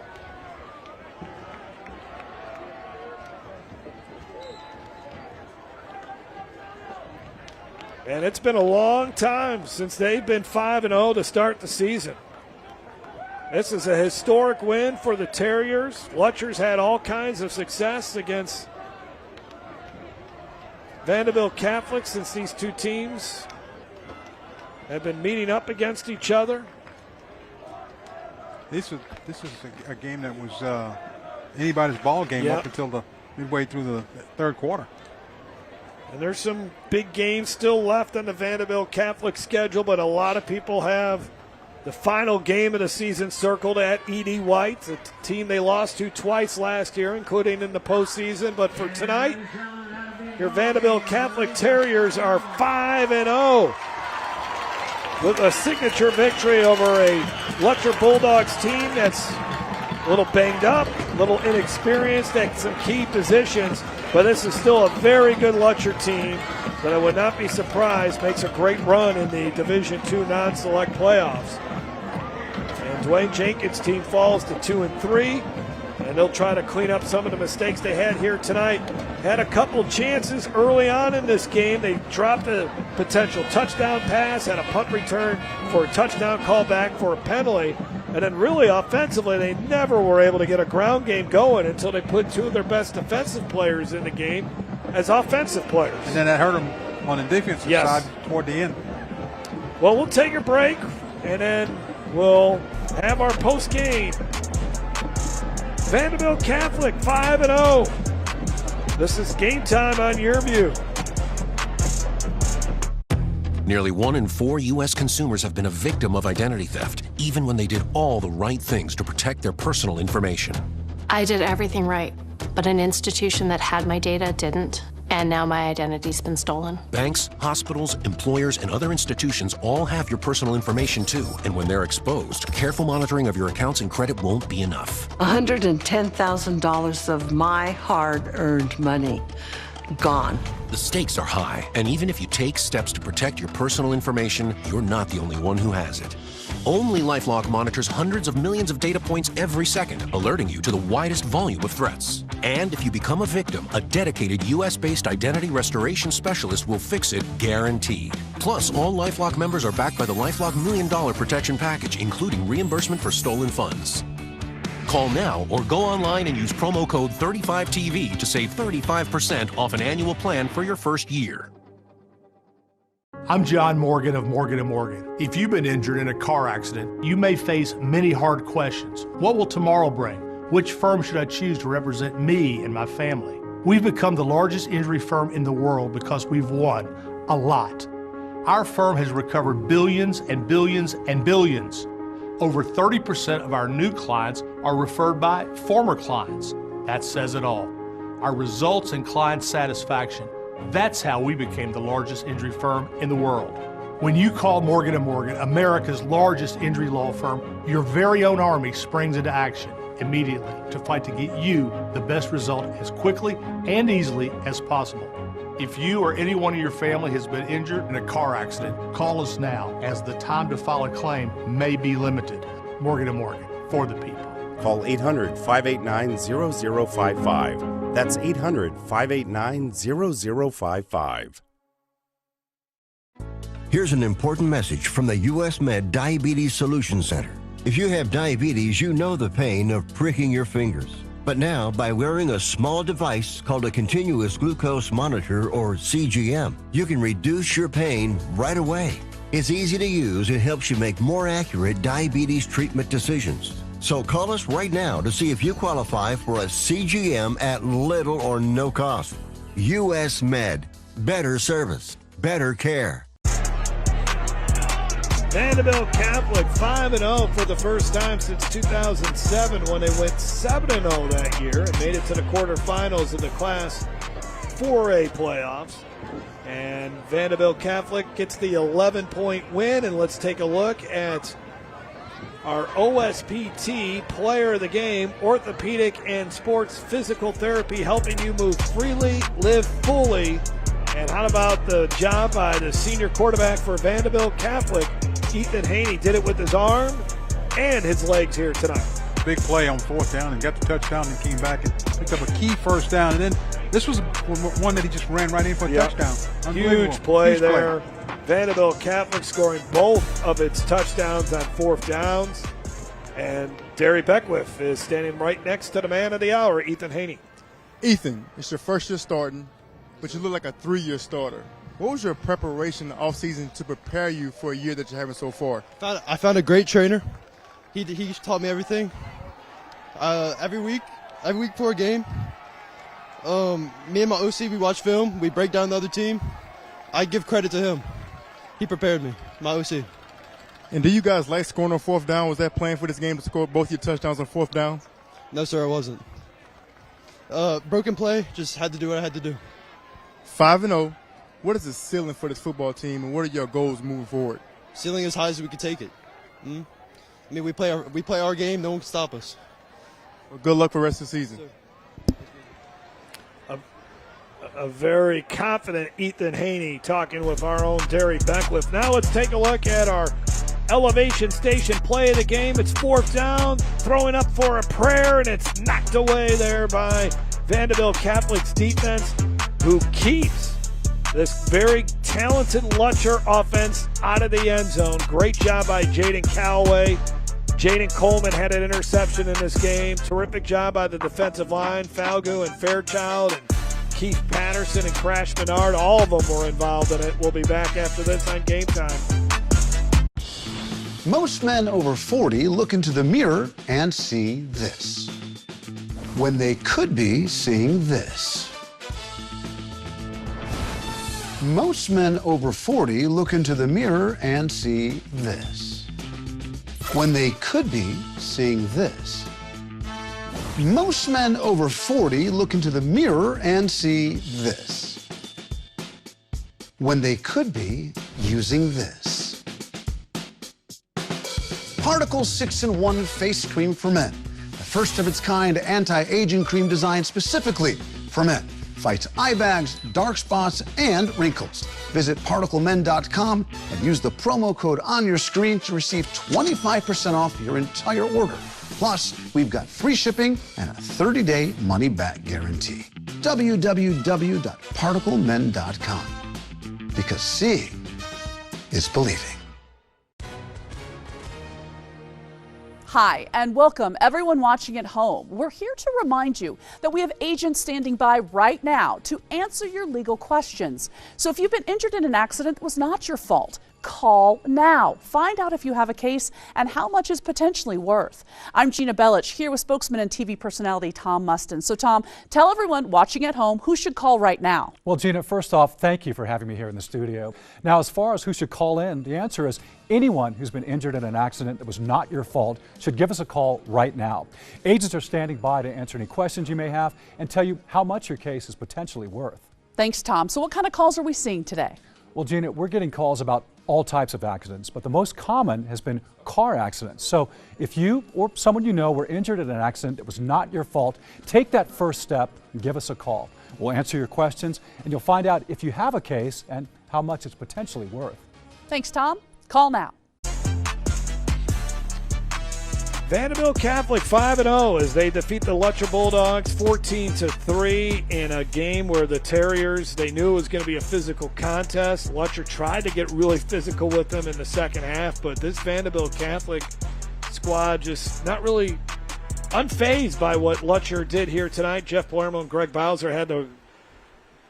And it's been a long time since they've been 5-0 to start the season. This is a historic win for the Terriers. Lutcher's had all kinds of success against Vanderbilt Catholic since these two teams have been meeting up against each other. This is a game that was anybody's ball game up until the midway through the 3rd quarter. And there's some big games still left on the Vanderbilt Catholic schedule, but a lot of people have the final game of the season circled at E.D. White, a team they lost to twice last year, including in the postseason. But for tonight, your Vanderbilt Catholic Terriers are 5-0 with a signature victory over a Lutcher Bulldogs team that's a little banged up, a little inexperienced at some key positions. But this is still a very good Lutcher team that I would not be surprised makes a great run in the Division II non-select playoffs. And Dwayne Jenkins' team falls to 2-3, and they'll try to clean up some of the mistakes they had here tonight. Had a couple chances early on in this game. They dropped a potential touchdown pass, had a punt return for a touchdown call back for a penalty. And then really offensively, they never were able to get a ground game going until they put 2 of their best defensive players in the game as offensive players. And then that hurt them on the defensive side toward the end. Well, we'll take a break, and then we'll have our post-game. Vanderbilt Catholic 5-0. This is Game Time on Your View. Nearly 1 in 4 U.S. consumers have been a victim of identity theft, even when they did all the right things to protect their personal information. I did everything right, but an institution that had my data didn't, and now my identity's been stolen. Banks, hospitals, employers, and other institutions all have your personal information too, and when they're exposed, careful monitoring of your accounts and credit won't be enough. $110,000 of my hard-earned money gone. The stakes are high, and even if you take steps to protect your personal information, you're not the only one who has it. Only LifeLock monitors hundreds of millions of data points every second, alerting you to the widest volume of threats. And if you become a victim, a dedicated U.S.-based identity restoration specialist will fix it, guaranteed. Plus, all LifeLock members are backed by the LifeLock $1 Million Protection Package, including reimbursement for stolen funds. Call now or go online and use promo code 35TV to save 35% off an annual plan for your first year. I'm John Morgan of Morgan & Morgan. If you've been injured in a car accident, you may face many hard questions. What will tomorrow bring? Which firm should I choose to represent me and my family? We've become the largest injury firm in the world because we've won a lot. Our firm has recovered billions and billions and billions. Over 30% of our new clients are referred by former clients. That says it all. Our results and client satisfaction. That's how we became the largest injury firm in the world. When you call Morgan & Morgan, America's largest injury law firm, your very own army springs into action immediately to fight to get you the best result as quickly and easily as possible. If you or anyone in your family has been injured in a car accident, call us now, as the time to file a claim may be limited. Morgan & Morgan, for the people. Call 800-589-0055. That's 800-589-0055. Here's an important message from the U.S. Med Diabetes Solution Center. If you have diabetes, you know the pain of pricking your fingers. But now, by wearing a small device called a continuous glucose monitor, or CGM, you can reduce your pain right away. It's easy to use and helps you make more accurate diabetes treatment decisions. So call us right now to see if you qualify for a CGM at little or no cost. U.S. Med. Better service. Better care. Vanderbilt Catholic 5-0 for the first time since 2007 when they went 7-0 that year and made it to the quarterfinals of the Class 4A playoffs. And Vanderbilt Catholic gets the 11-point win. And let's take a look at our OSPT player of the game, orthopedic and sports physical therapy, helping you move freely, live fully. And how about the job by the senior quarterback for Vanderbilt Catholic, Ethan Haney? Did it with his arm and his legs here tonight. Big play on fourth down and got the touchdown and came back and picked up a key first down. And then this was one that he just ran right in for a touchdown. Huge play there. Vanderbilt Catholic scoring both of its touchdowns on fourth downs. And Derry Beckwith is standing right next to the man of the hour, Ethan Haney. Ethan, it's your first year starting, but you look like a 3-year starter. What was your preparation offseason to prepare you for a year that you're having so far? I found a great trainer. He taught me everything. Every week before a game, me and my OC, we watch film. We break down the other team. I give credit to him. He prepared me, my OC. And do you guys like scoring on fourth down? Was that plan for this game to score both your touchdowns on fourth down? No, sir, I wasn't. Broken play, just had to do what I had to do. 5-0. What is the ceiling for this football team, and what are your goals moving forward? Ceiling as high as we can take it. I mean, we play our game. No one can stop us. Well, good luck for the rest of the season. A very confident Ethan Haney talking with our own Derry Beckwith. Now let's take a look at our elevation station play of the game. It's fourth down, throwing up for a prayer, and it's knocked away there by Vanderbilt Catholic's defense, who keeps this very talented Lutcher offense out of the end zone. Great job by Jaden Callaway. Jaden Coleman had an interception in this game. Terrific job by the defensive line. Falgu and Fairchild and Keith Patterson and Crash Menard, all of them were involved in it. We'll be back after this on Game Time. Most men over 40 look into the mirror and see this, when they could be seeing this. Most men over 40 look into the mirror and see this, when they could be seeing this. Most men over 40 look into the mirror and see this, when they could be using this. Particle 6-in-1 Face Cream for Men, the first of its kind anti-aging cream designed specifically for men. Fights eye bags, dark spots, and wrinkles. Visit ParticleMen.com and use the promo code on your screen to receive 25% off your entire order. Plus, we've got free shipping and a 30-day money-back guarantee. www.particlemen.com. Because seeing is believing. Hi, and welcome everyone watching at home. We're here to remind you that we have agents standing by right now to answer your legal questions. So if you've been injured in an accident, it was not your fault. Call now. Find out if you have a case and how much is potentially worth. I'm Gina Bellich here with spokesman and TV personality Tom Mustin. So Tom, tell everyone watching at home who should call right now. Well, Gina, first off, thank you for having me here in the studio. Now, as far as who should call in, the answer is anyone who's been injured in an accident that was not your fault should give us a call right now. Agents are standing by to answer any questions you may have and tell you how much your case is potentially worth. Thanks, Tom. So what kind of calls are we seeing today? Well, Gina, we're getting calls about all types of accidents, but the most common has been car accidents. So if you or someone you know were injured in an accident that was not your fault, take that first step and give us a call. We'll answer your questions and you'll find out if you have a case and how much it's potentially worth. Thanks, Tom. Call now. Vanderbilt Catholic 5-0 as they defeat the Lutcher Bulldogs 14-3 in a game where the Terriers, they knew it was going to be a physical contest. Lutcher tried to get really physical with them in the second half, but this Vanderbilt Catholic squad just not really unfazed by what Lutcher did here tonight. Jeff Palermo and Greg Bowser had to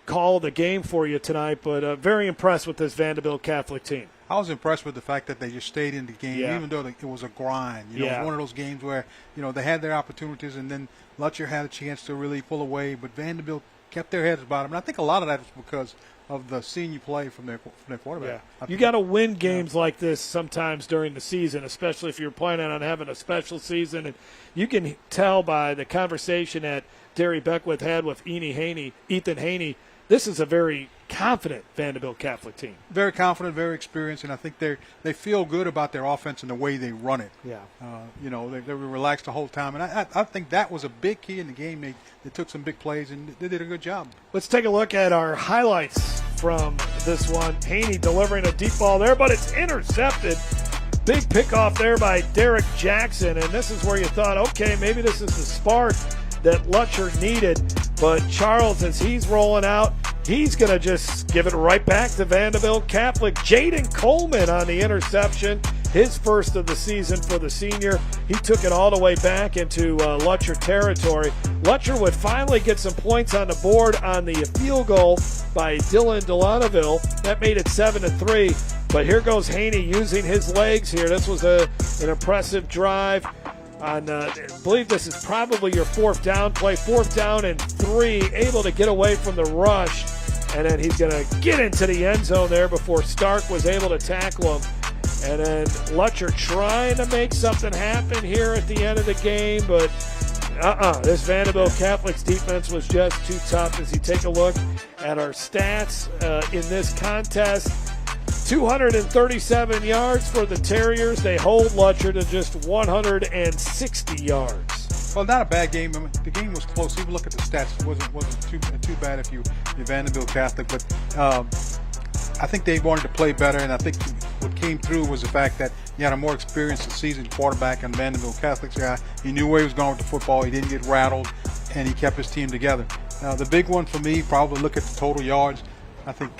call the game for you tonight, but very impressed with this Vanderbilt Catholic team. I was impressed with the fact that they just stayed in the game, even though it was a grind. You know, it was one of those games where, you know, they had their opportunities and then Lutcher had a chance to really pull away, but Vanderbilt kept their heads about them. And I think a lot of that was because of the senior play from their quarterback. Yeah. You got to win games like this sometimes during the season, especially if you're planning on having a special season. And you can tell by the conversation that Derry Beckwith had with Ethan Haney, this is a very confident Vanderbilt Catholic team. Very confident, very experienced, and I think they feel good about their offense and the way they run it. Yeah. You know, they were relaxed the whole time, and I think that was a big key in the game. They took some big plays, and they did a good job. Let's take a look at our highlights from this one. Haney delivering a deep ball there, but it's intercepted. Big pickoff there by Derek Jackson, and this is where you thought, okay, maybe this is the spark that Lutcher needed. But Charles, as he's rolling out, he's going to just give it right back to Vanderbilt Catholic. Jaden Coleman on the interception, his first of the season for the senior. He took it all the way back into Lutcher territory. Lutcher would finally get some points on the board on the field goal by Dylan Delaneville. That made it 7-3. But here goes Haney using his legs here. This was an impressive drive. I believe this is probably your fourth down play, 4th down and 3, able to get away from the rush, and then he's going to get into the end zone there before Stark was able to tackle him. And then Lutcher trying to make something happen here at the end of the game, but this Vanderbilt Catholic's defense was just too tough. As you take a look at our stats in this contest, 237 yards for the Terriers. They hold Lutcher to just 160 yards. Well, not a bad game. I mean, the game was close. Even look at the stats. It wasn't too bad if you're Vanderbilt Catholic. But I think they wanted to play better, and I think what came through was the fact that you had a more experienced and seasoned quarterback in Vanderbilt Catholic's guy. He knew where he was going with the football. He didn't get rattled, and he kept his team together. The big one for me, probably look at the total yards. I think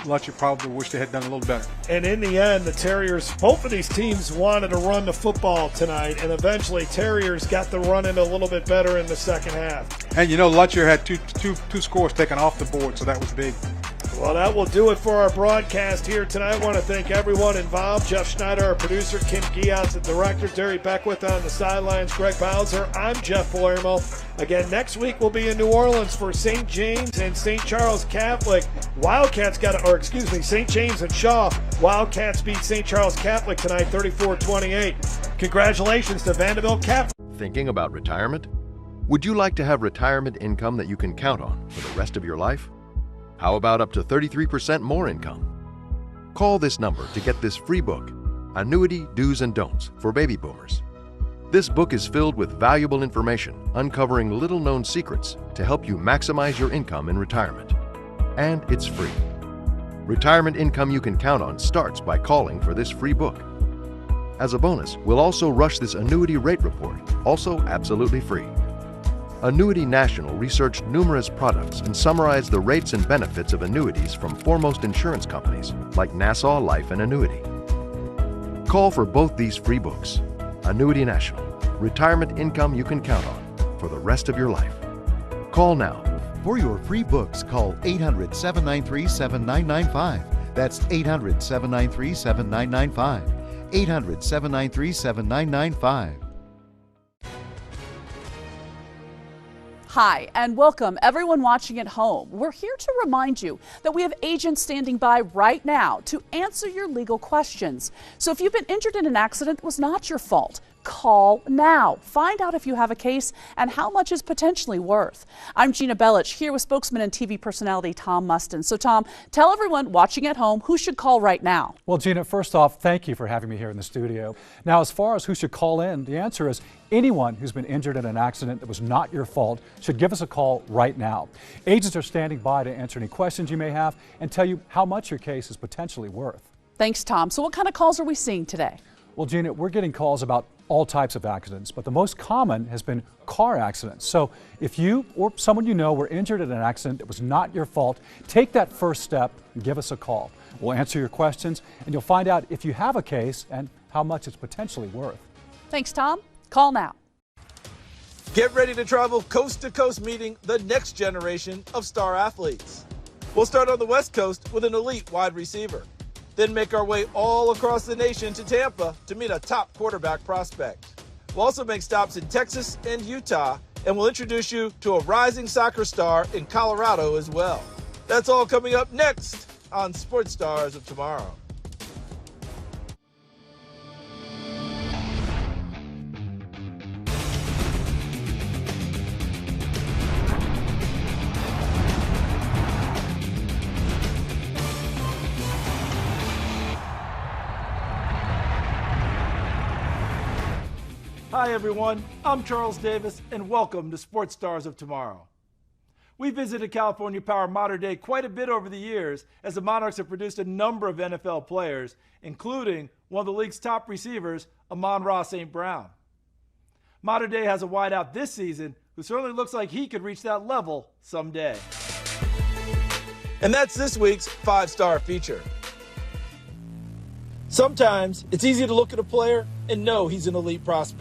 Lutcher probably wished they had done a little better. And in the end, the Terriers, both of these teams wanted to run the football tonight, and eventually Terriers got the running a little bit better in the second half. And you know, Lutcher had two scores taken off the board, so that was big. Well, that will do it for our broadcast here tonight. I want to thank everyone involved. Jeff Schneider, our producer, Kim Giat, the director, Derry Beckwith on the sidelines, Greg Bowser. I'm Jeff Palermo. Again, next week we'll be in New Orleans for St. James and St. Charles Catholic. St. James and Shaw. Wildcats beat St. Charles Catholic tonight, 34-28. Congratulations to Vanderbilt Catholic. Thinking about retirement? Would you like to have retirement income that you can count on for the rest of your life? How about up to 33% more income? Call this number to get this free book, Annuity Do's and Don'ts for Baby Boomers. This book is filled with valuable information uncovering little-known secrets to help you maximize your income in retirement. And it's free. Retirement income you can count on starts by calling for this free book. As a bonus, we'll also rush this annuity rate report, also absolutely free. Annuity National researched numerous products and summarized the rates and benefits of annuities from foremost insurance companies like Nassau Life and Annuity. Call for both these free books. Annuity National, retirement income you can count on for the rest of your life. Call now. For your free books, call 800-793-7995. That's 800-793-7995. 800-793-7995. Hi, and welcome everyone watching at home. We're here to remind you that we have agents standing by right now to answer your legal questions. So if you've been injured in an accident, it was not your fault. Call now. Find out if you have a case and how much is potentially worth. I'm Gina Bellich, here with spokesman and TV personality Tom Mustin. So Tom, tell everyone watching at home who should call right now. Well, Gina, first off, thank you for having me here in the studio. Now, as far as who should call in, the answer is anyone who's been injured in an accident that was not your fault should give us a call right now. Agents are standing by to answer any questions you may have and tell you how much your case is potentially worth. Thanks, Tom. So what kind of calls are we seeing today? Well, Gina, we're getting calls about all types of accidents, but the most common has been car accidents. So if you or someone you know were injured in an accident that was not your fault, take that first step and give us a call. We'll answer your questions and you'll find out if you have a case and how much it's potentially worth. Thanks, Tom. Call now. Get ready to travel coast to coast meeting the next generation of star athletes. We'll start on the West Coast with an elite wide receiver. Then make our way all across the nation to Tampa to meet a top quarterback prospect. We'll also make stops in Texas and Utah, and we'll introduce you to a rising soccer star in Colorado as well. That's all coming up next on Sports Stars of Tomorrow. Hi everyone, I'm Charles Davis and welcome to Sports Stars of Tomorrow. We visited California Power Mater Dei quite a bit over the years as the Monarchs have produced a number of NFL players, including one of the league's top receivers, Amon-Ra St. Brown. Mater Dei has a wideout this season who certainly looks like he could reach that level someday. And that's this week's 5-star feature. Sometimes it's easy to look at a player and know he's an elite prospect.